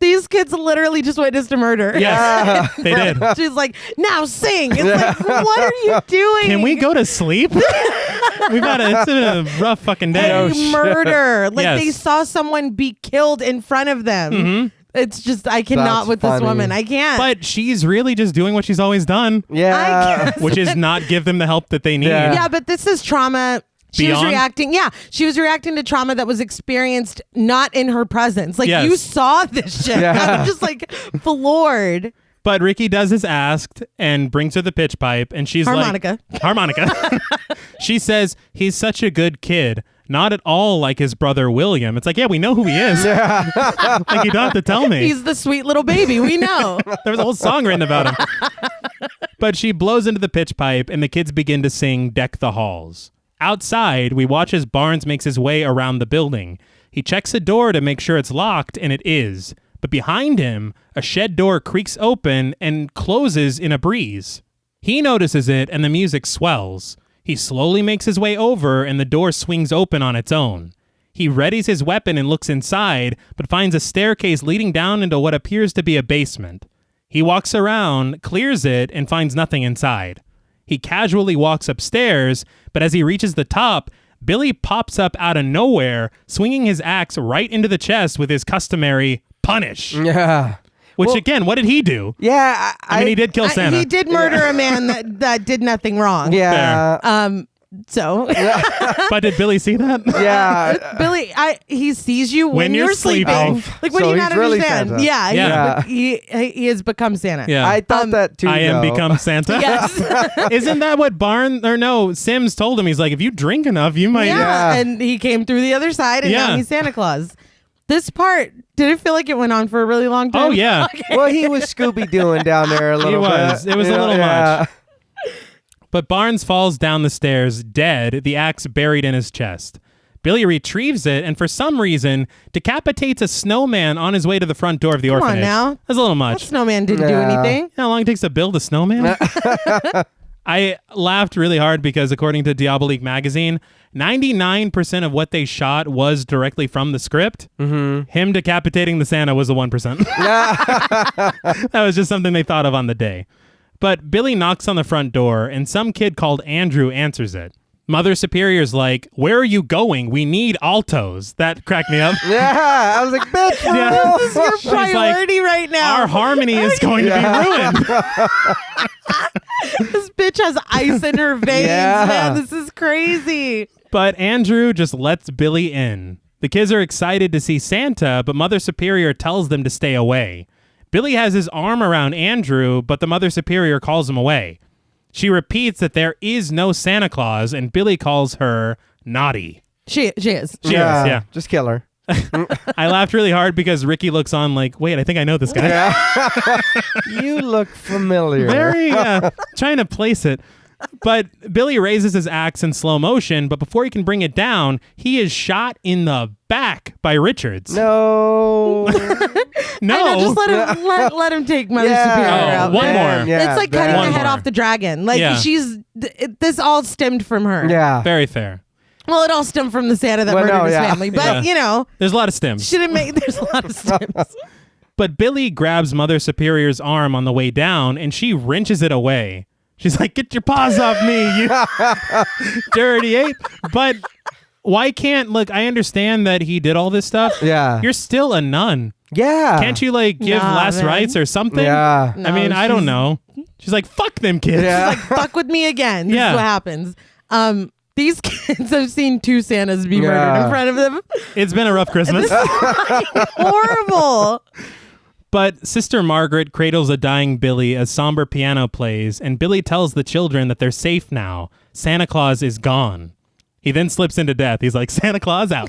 these kids literally just witnessed a murder. Yes, they did. She's like, now sing. It's like, what are you doing? Can we go to sleep? It's been a rough fucking day. A murder. Like, Yes. they saw someone be killed in front of them. Mm-hmm. It's just, I cannot That's with funny. this woman. I can't. But she's really just doing what she's always done, Yeah. I guess. which is not give them the help that they need. Yeah. Yeah, but this is trauma. She was Beyond? reacting. Yeah, she was reacting to trauma that was experienced not in her presence. Like, Yes. you saw this shit. Yeah. I'm just like floored. But Ricky does as asked and brings her the pitch pipe, and she's Harmonica. like... Harmonica. She says, he's such a good kid. Not at all like his brother William. It's like, yeah, we know who he is. Like, you don't have to tell me. He's the sweet little baby. We know. There was a whole song written about him. But she blows into the pitch pipe, and the kids begin to sing Deck the Halls. Outside, we watch as Barnes makes his way around the building. He checks a door to make sure it's locked, and it is. But behind him, a shed door creaks open and closes in a breeze. He notices it, and the music swells. He slowly makes his way over, and the door swings open on its own. He readies his weapon and looks inside, but finds a staircase leading down into what appears to be a basement. He walks around, clears it, and finds nothing inside. He casually walks upstairs, but as he reaches the top, Billy pops up out of nowhere, swinging his axe right into the chest with his customary punish. Yeah. Which, again, what did he do? Yeah. I mean, he did kill Santa. He did murder a man that did nothing wrong. Yeah. So, But did Billy see that? Yeah. Billy, he sees you when you're you're sleeping. sleeping. Like, what So do you he's not really understand? Santa. Yeah. Yeah. He has become Santa. Yeah. I thought that too. I am though. become Santa. Yes. Isn't that what Sims told him? He's like, if you drink enough, you might. Yeah. Yeah. And he came through the other side, and Yeah. now he's Santa Claus. This part, did it feel like it went on for a really long time? Oh, yeah. Well, he was Scooby Dooing down there a little was. bit. It was a You know, little yeah. much. But Barnes falls down the stairs, dead, the axe buried in his chest. Billy retrieves it and, for some reason, decapitates a snowman on his way to the front door of the Come on orphanage. now. That's a little That much. snowman didn't do Yeah. anything. You know how long it takes to build a snowman? I laughed really hard because, according to Diabolique magazine, 99% of what they shot was directly from the script. Mm-hmm. Him decapitating the Santa was the 1%. That was just something they thought of on the day. But Billy knocks on the front door, and some kid called Andrew answers it. Mother Superior's like, where are you going? We need altos. That cracked me up. Yeah, I was like, bitch, Yeah. This is your She's like, priority right now. our harmony is going to be ruined. This bitch has ice in her veins, Yeah. man. This is crazy. But Andrew just lets Billy in. The kids are excited to see Santa, but Mother Superior tells them to stay away. Billy has his arm around Andrew, but the Mother Superior calls him away. She repeats that there is no Santa Claus, and Billy calls her naughty. She is. She is, yeah. Just kill her. I laughed really hard because Ricky looks on like, wait, I think I know this guy. Yeah. You look familiar. Very trying to place it. But Billy raises his axe in slow motion, but before he can bring it down, he is shot in the back by Richards. No. No. I know, just let him take Mother Superior out. One man. more. Yeah, It's like cutting One the head more. off the dragon. Like Yeah. this all stemmed from her. Yeah. Very fair. Well, it all stemmed from the Santa that Well, murdered no, his yeah. family. But, Yeah. you know, There's a lot of stems. shouldn't make, there's a lot of stems. But Billy grabs Mother Superior's arm on the way down, and she wrenches it away. She's like, get your paws off me, you dirty ape. But why can't, look, I understand that he did all this stuff. Yeah. You're still a nun. Yeah. Can't you, like, give Nah, last man. rites or something? Yeah. I mean, I don't know. She's like, fuck them kids. Yeah. Like, fuck with me again. This Yeah. is what happens. These kids have seen two Santas be murdered Yeah. in front of them. It's been a rough Christmas. Horrible. But Sister Margaret cradles a dying Billy as somber piano plays, and Billy tells the children that they're safe now. Santa Claus is gone. He then slips into death. He's like, Santa Claus out.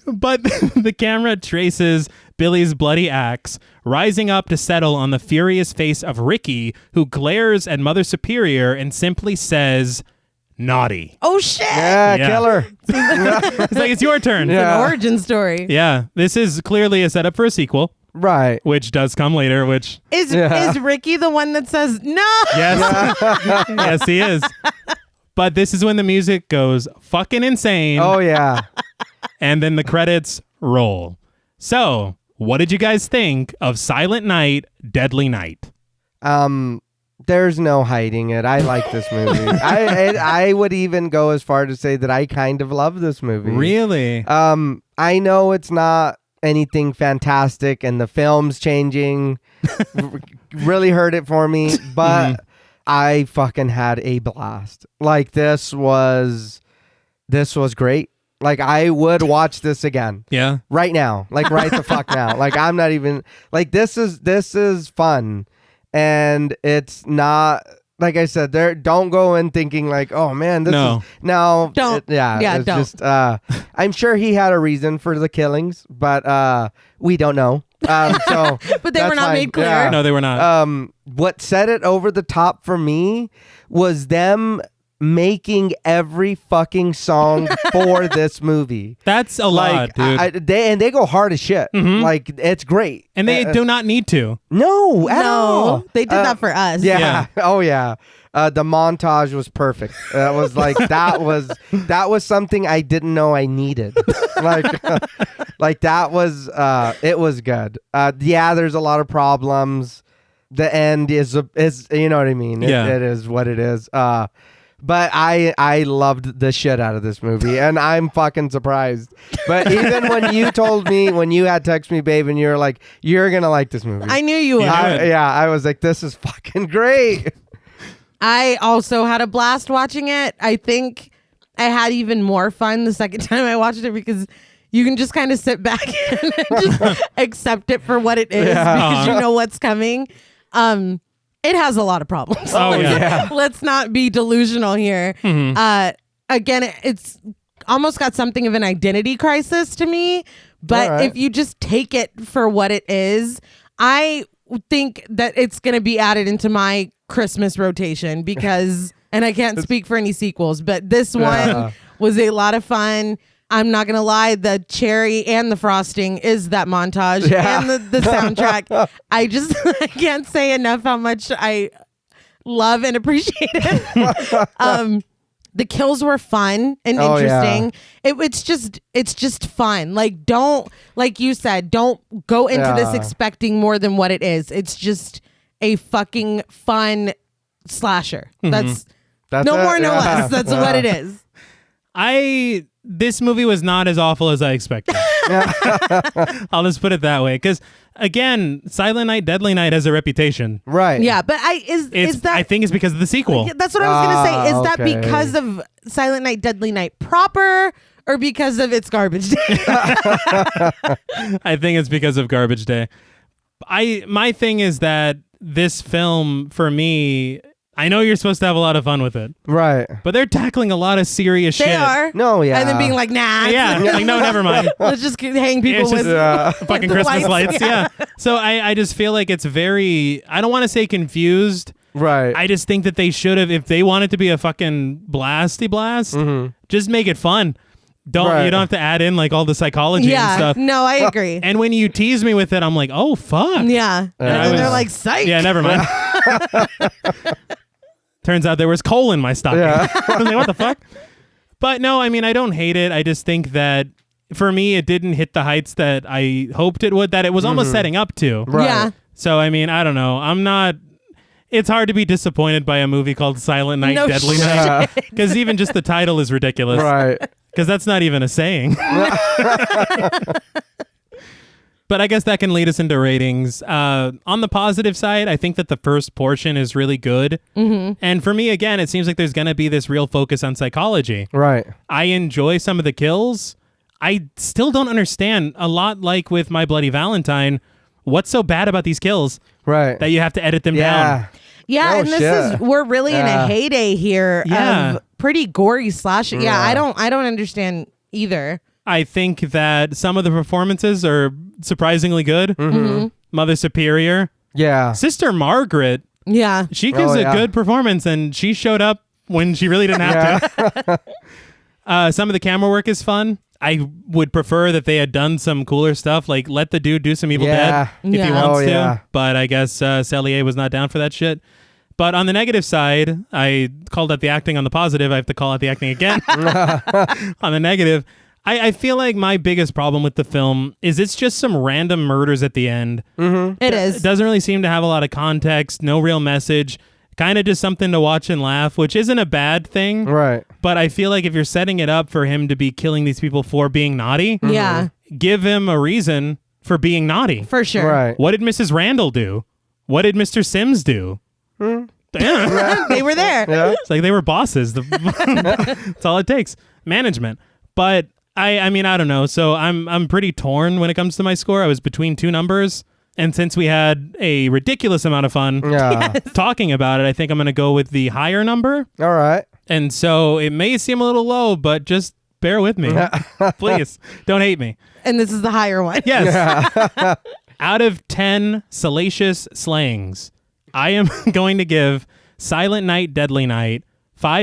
But the camera traces Billy's bloody axe, rising up to settle on the furious face of Ricky, who glares at Mother Superior and simply says, naughty. Oh, shit. Yeah, Yeah. kill her. It's like, it's your turn. Yeah. An origin story. Yeah, this is clearly a setup for a sequel, Right. which does come later, which... Is Ricky the one that says no? Yes. Yes, he is. But this is when the music goes fucking insane. Oh, yeah. And then the credits roll. So, what did you guys think of Silent Night, Deadly Night? There's no hiding it. I like this movie. I would even go as far to say that I kind of love this movie. Really? I know it's not anything fantastic and the film's changing. Really hurt it for me, but I fucking had a blast. Like this was great. Like I would watch this again. Yeah. Right now. Like right the fuck now. Like I'm not even like this is fun. And it's not, like I said, don't go in thinking like, oh man, this is no, don't. It's don't. just I'm sure he had a reason for the killings, but we don't know. So But they were that's not fine. made clear. Yeah. No, they were not. What set it over the top for me was them making every fucking song for this movie. That's a lot, dude. They go hard as shit. Like it's great, and they do not need to. no, at all. They did that for us. Yeah. Oh yeah. The montage was perfect. That was like that was something I didn't know I needed. like that was it was good. Yeah, there's a lot of problems. The end is you know what I mean. It is what it is. But I loved the shit out of this movie, and I'm fucking surprised. But even when you told me, when you had text me, babe, and you were like, you're gonna like this movie. I knew you would. I was like, this is fucking great. I also had a blast watching it. I think I had even more fun the second time I watched it because you can just kind of sit back and just accept it for what it is because you know what's coming. It has a lot of problems. Oh, yeah. Let's not be delusional here. Again, it's almost got something of an identity crisis to me. But All right. if you just take it for what it is, I think that it's going to be added into my Christmas rotation because, and I can't speak for any sequels, but this one was a lot of fun. I'm not going to lie, the cherry and the frosting is that montage and the soundtrack. I can't say enough how much I love and appreciate it. The kills were fun and interesting. It's just fun. Like like you said, don't go into this expecting more than what it is. It's just a fucking fun slasher. That's no it? more, no Yeah. less. That's what it is. This movie was not as awful as I expected. I'll just put it that way. Because again, Silent Night, Deadly Night has a reputation. Right. Yeah, but is that? I think it's because of the sequel. That's what I was gonna say. Is that Okay. because of Silent Night, Deadly Night proper, or because of its garbage day? I think it's because of Garbage Day. My thing is that this film, for me, I know you're supposed to have a lot of fun with it, Right. but they're tackling a lot of serious shit. They are. No, yeah. And then being like, nah. Yeah, like, no, never mind. Let's just hang people It's with just fucking the Christmas lights. lights. Yeah. So I just feel like it's very, I don't want to say confused. Right. I just think that they should have, if they want it to be a fucking blasty blast, just make it fun. You don't have to add in like all the psychology and stuff. No, I agree. And when you tease me with it, I'm like, oh fuck. Yeah. And then they're like, psych. Yeah, never mind. Turns out there was coal in my stocking. Yeah. I was like, what the fuck? But no, I mean, I don't hate it. I just think that for me, it didn't hit the heights that I hoped it would, that it was almost setting up to. Right. Yeah. So, I mean, I don't know. It's hard to be disappointed by a movie called Silent Night, No Deadly shit. Night. Because even just the title is ridiculous. Right. Because that's not even a saying. But I guess that can lead us into ratings. On the positive side, I think that the first portion is really good. And for me, again, it seems like there's going to be this real focus on psychology. Right. I enjoy some of the kills. I still don't understand, a lot like with My Bloody Valentine, what's so bad about these kills Right. that you have to edit them down. Yeah. Yeah, No and this shit. is we're really in a heyday here Yeah. of pretty gory slasher. Yeah, Yeah. I don't understand either. I think that some of the performances are surprisingly good. Mother Superior. Yeah. Sister Margaret, Yeah. she gives a yeah. good performance, and she showed up when she really didn't have to. Some of the camera work is fun. I would prefer that they had done some cooler stuff, like let the dude do some Evil Yeah. Dead if he Yeah. wants Oh, to. yeah. But I guess Sellier was not down for that shit. But on the negative side, I called out the acting. On the positive, I have to call out the acting again. On the negative, I feel like my biggest problem with the film is it's just some random murders at the end. It is. It doesn't really seem to have a lot of context, no real message. Kind of just something to watch and laugh, which isn't a bad thing. Right. But I feel like if you're setting it up for him to be killing these people for being naughty, Yeah, give him a reason for being naughty. for sure. Right. What did Mrs. Randall do? What did Mr. Sims do? Yeah. They were there. Yeah. It's like they were bosses. That's all it takes. Management. But I mean, I don't know. So I'm pretty torn when it comes to my score. I was between two numbers. And since we had a ridiculous amount of fun Yeah. talking about it, I think I'm going to go with the higher number. All right. And so it may seem a little low, but just bear with me. Please. Don't hate me. And this is the higher one. Yes. Out of 10 salacious slayings, I am going to give Silent Night, Deadly Night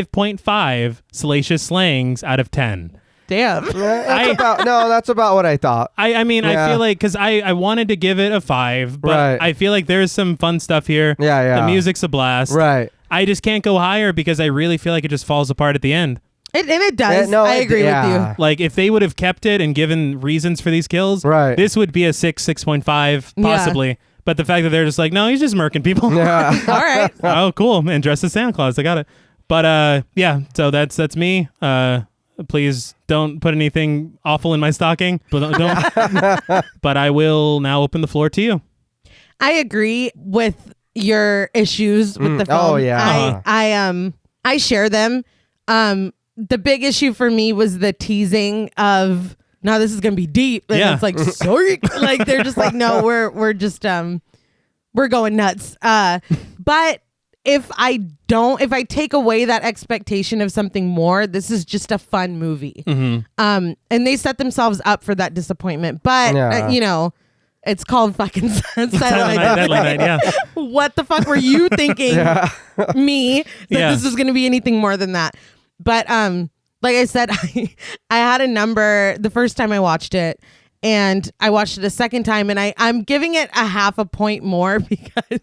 5.5 salacious slayings out of 10. Damn. That's about what I thought. I mean, Yeah. I feel like, because I wanted to give it a 5, but Right. I feel like there's some fun stuff here. Yeah, yeah. The music's a blast. Right. I just can't go higher because I really feel like it just falls apart at the end. It does. I agree with you. Like, if they would have kept it and given reasons for these kills, Right. this would be a 6.5, possibly. But the fact that they're just like, no, he's just murking people. Yeah. All right. Oh, cool. And dressed as Santa Claus. I got it. But yeah, so that's me. Please don't put anything awful in my stocking. But don't. But I will now open the floor to you. I agree with your issues with the film. Oh, yeah. I share them. The big issue for me was the teasing of, now this is gonna be deep. And Yeah. it's like, sorry. Like they're just like, no, we're just we're going nuts. But if I take away that expectation of something more, this is just a fun movie. And they set themselves up for that disappointment. But Yeah. it's called fucking Silent Silent Night, Deadly Night, yeah. What the fuck were you thinking, me, that Yeah. this was going to be anything more than that? But like I said, I had a number the first time I watched it, and I watched it a second time, and I'm giving it a half a point more because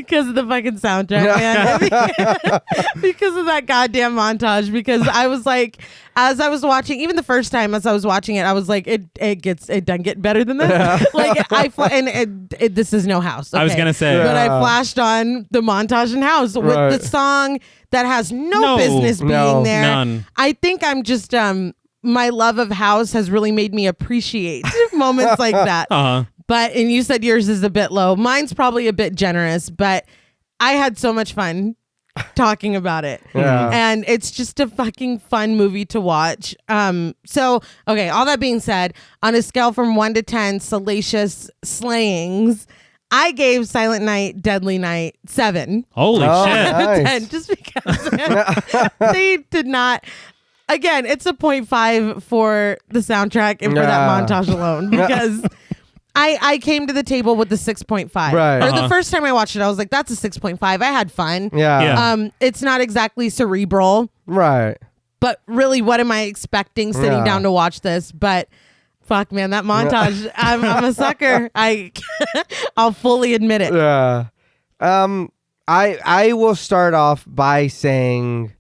Because of the fucking soundtrack, man. Because of that goddamn montage. Because I was like, as I was watching, even the first time as I was watching it, I was like, it doesn't get better than this. Like this is no House. Okay? I was gonna say, but I flashed on the montage in House with the song that has no business being there. None. I think I'm just my love of House has really made me appreciate moments like that. But, and you said yours is a bit low. Mine's probably a bit generous, but I had so much fun talking about it. And it's just a fucking fun movie to watch. So, okay, all that being said, on a scale from 1 to 10 salacious slayings, I gave Silent Night, Deadly Night 7. Holy shit. Nice. 10, just because they did not. Again, it's a 0.5 for the soundtrack and for that montage alone, because I came to the table with the 6.5. Right. Or the first time I watched it, I was like, that's a 6.5. I had fun. Yeah. It's not exactly cerebral. Right. But really, what am I expecting sitting down to watch this? But fuck, man, that montage, I'm a sucker. I'll fully admit it. Yeah. I will start off by saying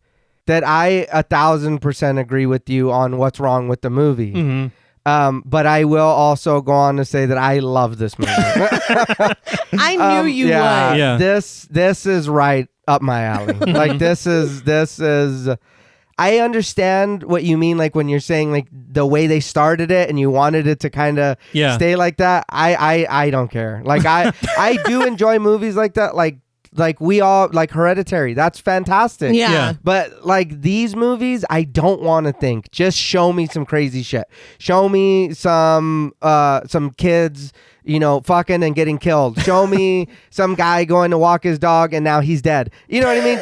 that I 1,000% agree with you on what's wrong with the movie. But I will also go on to say that I love this movie. I knew you would. Yeah. This is right up my alley. Like this is. I understand what you mean, like when you're saying like the way they started it and you wanted it to kind of stay like that. I don't care. Like I do enjoy movies like that. Like we all like Hereditary. That's fantastic. Yeah. But like these movies, I don't want to think. Just show me some crazy shit. Show me some kids, fucking and getting killed. Show me some guy going to walk his dog and now he's dead. You know what I mean?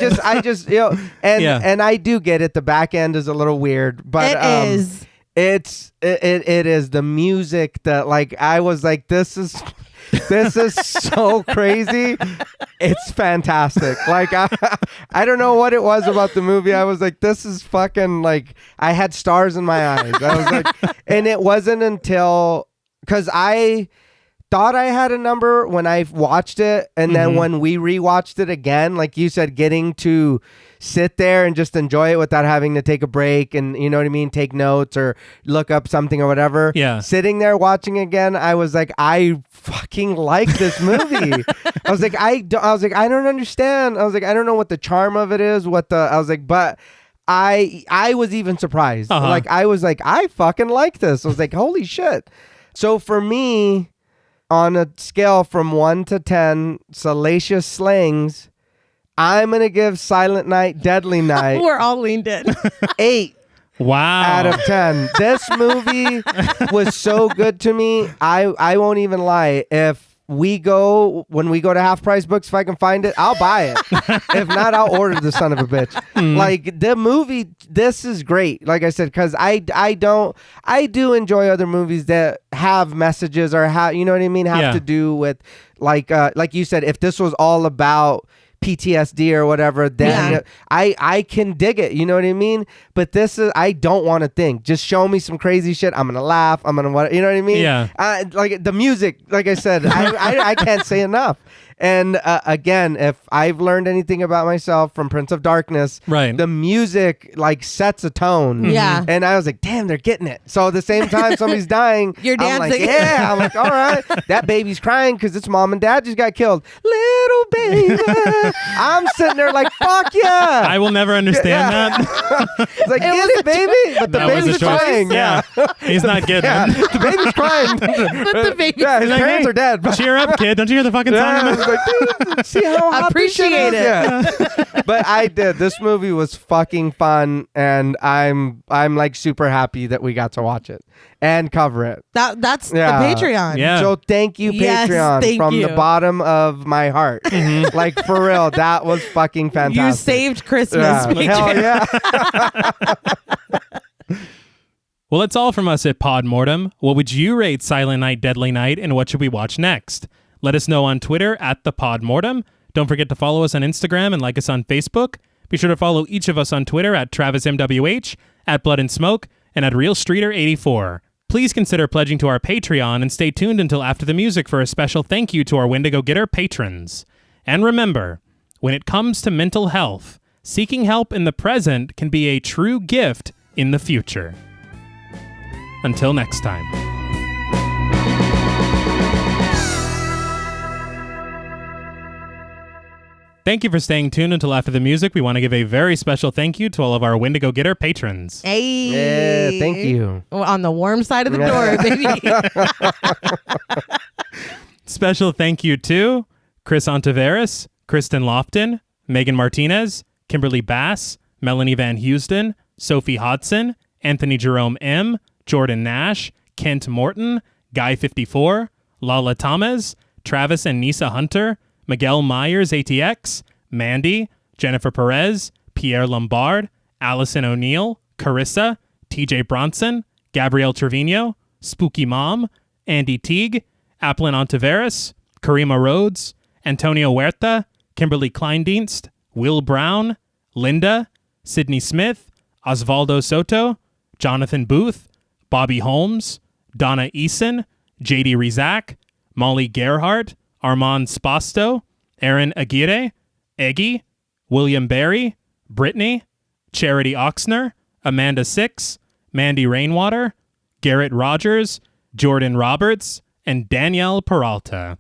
And I do get it. The back end is a little weird, but it is. It is the music that like I was like, this is so crazy. It's fantastic. Like I don't know what it was about the movie. I was like, this is fucking like I had stars in my eyes. I was like, and it wasn't until because I thought I had a number when I watched it, and then when we rewatched it again, like you said, getting to sit there and just enjoy it without having to take a break and you know what I mean, take notes or look up something or whatever. Yeah. Sitting there watching again, I was like, I fucking like this movie. I was like, I don't understand. I was like, I don't know what the charm of it is. But I was even surprised. Like I was like, I fucking like this. I was like, holy shit. So for me, on a scale from 1 to 10 salacious slayings, I'm going to give Silent Night, Deadly Night. We're all leaned in. 8. Wow. Out of 10. This movie was so good to me. I won't even lie. When we go to Half Price Books, if I can find it, I'll buy it. If not, I'll order the son of a bitch. Like the movie, this is great. Like I said, because I do enjoy other movies that have messages or have, you know what I mean, have to do with like you said, if this was all about PTSD or whatever, then I can dig it, you know what I mean? But this is, I don't want to think. Just show me some crazy shit. I'm gonna laugh. I'm gonna you know what I mean? Yeah. Like the music, like I said, I can't say enough. And again, if I've learned anything about myself from Prince of Darkness, right, the music like sets a tone. Yeah. And I was like, damn, they're getting it. So at the same time somebody's dying, you're dancing. I'm like, yeah. I'm like, all right. That baby's crying because its mom and dad just got killed. Little baby. I'm sitting there like, fuck yeah. I will never understand that. It's like, get it, baby. But the baby's crying. Yeah. He's not getting it. The baby's crying. But the baby's his parents are dead. Cheer up, kid. Don't you hear the fucking song? Like, dude, see how hot this shit appreciate is? it. Yeah. But I did. This movie was fucking fun, and I'm like super happy that we got to watch it and cover it. That's the Patreon. Yeah. So thank you, Yes, Patreon, from you. the bottom of my heart. Like for real, that was fucking fantastic. You saved Christmas, Yeah. Patreon. Hell yeah. Well, that's all from us at Pod Mortem. What would you rate Silent Night, Deadly Night, and what should we watch next? Let us know on Twitter at the Pod Mortem. Don't forget to follow us on Instagram and like us on Facebook. Be sure to follow each of us on Twitter at TravisMWH, at Blood and Smoke, and at RealStreeter84. Please consider pledging to our Patreon and stay tuned until after the music for a special thank you to our Wendigo Getter patrons. And remember, when it comes to mental health, seeking help in the present can be a true gift in the future. Until next time. Thank you for staying tuned until after the music. We want to give a very special thank you to all of our Wendigo Getter patrons. Hey. Yeah, thank you. On the warm side of the door, baby. Special thank you to Chris Ontiveros, Kristen Lofton, Megan Martinez, Kimberly Bass, Melanie Van Houston, Sophie Hodson, Anthony Jerome M., Jordan Nash, Kent Morton, Guy54, Lala Thomas, Travis and Nisa Hunter, Miguel Myers ATX, Mandy, Jennifer Perez, Pierre Lombard, Allison O'Neill, Carissa, TJ Bronson, Gabrielle Trevino, Spooky Mom, Andy Teague, Applin Ontiveros, Karima Rhodes, Antonio Huerta, Kimberly Kleindienst, Will Brown, Linda, Sydney Smith, Osvaldo Soto, Jonathan Booth, Bobby Holmes, Donna Eason, JD Rizak, Molly Gerhardt, Armand Spasto, Aaron Aguirre, Eggy, William Barry, Brittany, Charity Oxner, Amanda Six, Mandy Rainwater, Garrett Rogers, Jordan Roberts, and Danielle Peralta.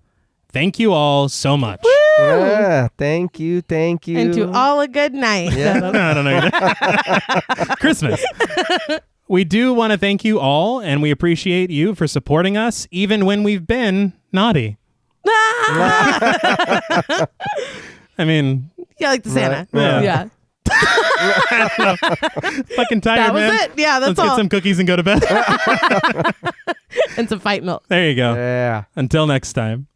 Thank you all so much. Yeah, thank you. And to all a good night. Yeah. I don't know. Christmas. We do want to thank you all, and we appreciate you for supporting us, even when we've been naughty. I mean, yeah, like the Santa. Right. Yeah. Fucking tired, That was man. it. Yeah, that's Let's get all. some cookies and go to bed. And some fight milk. There you go. Yeah. Until next time.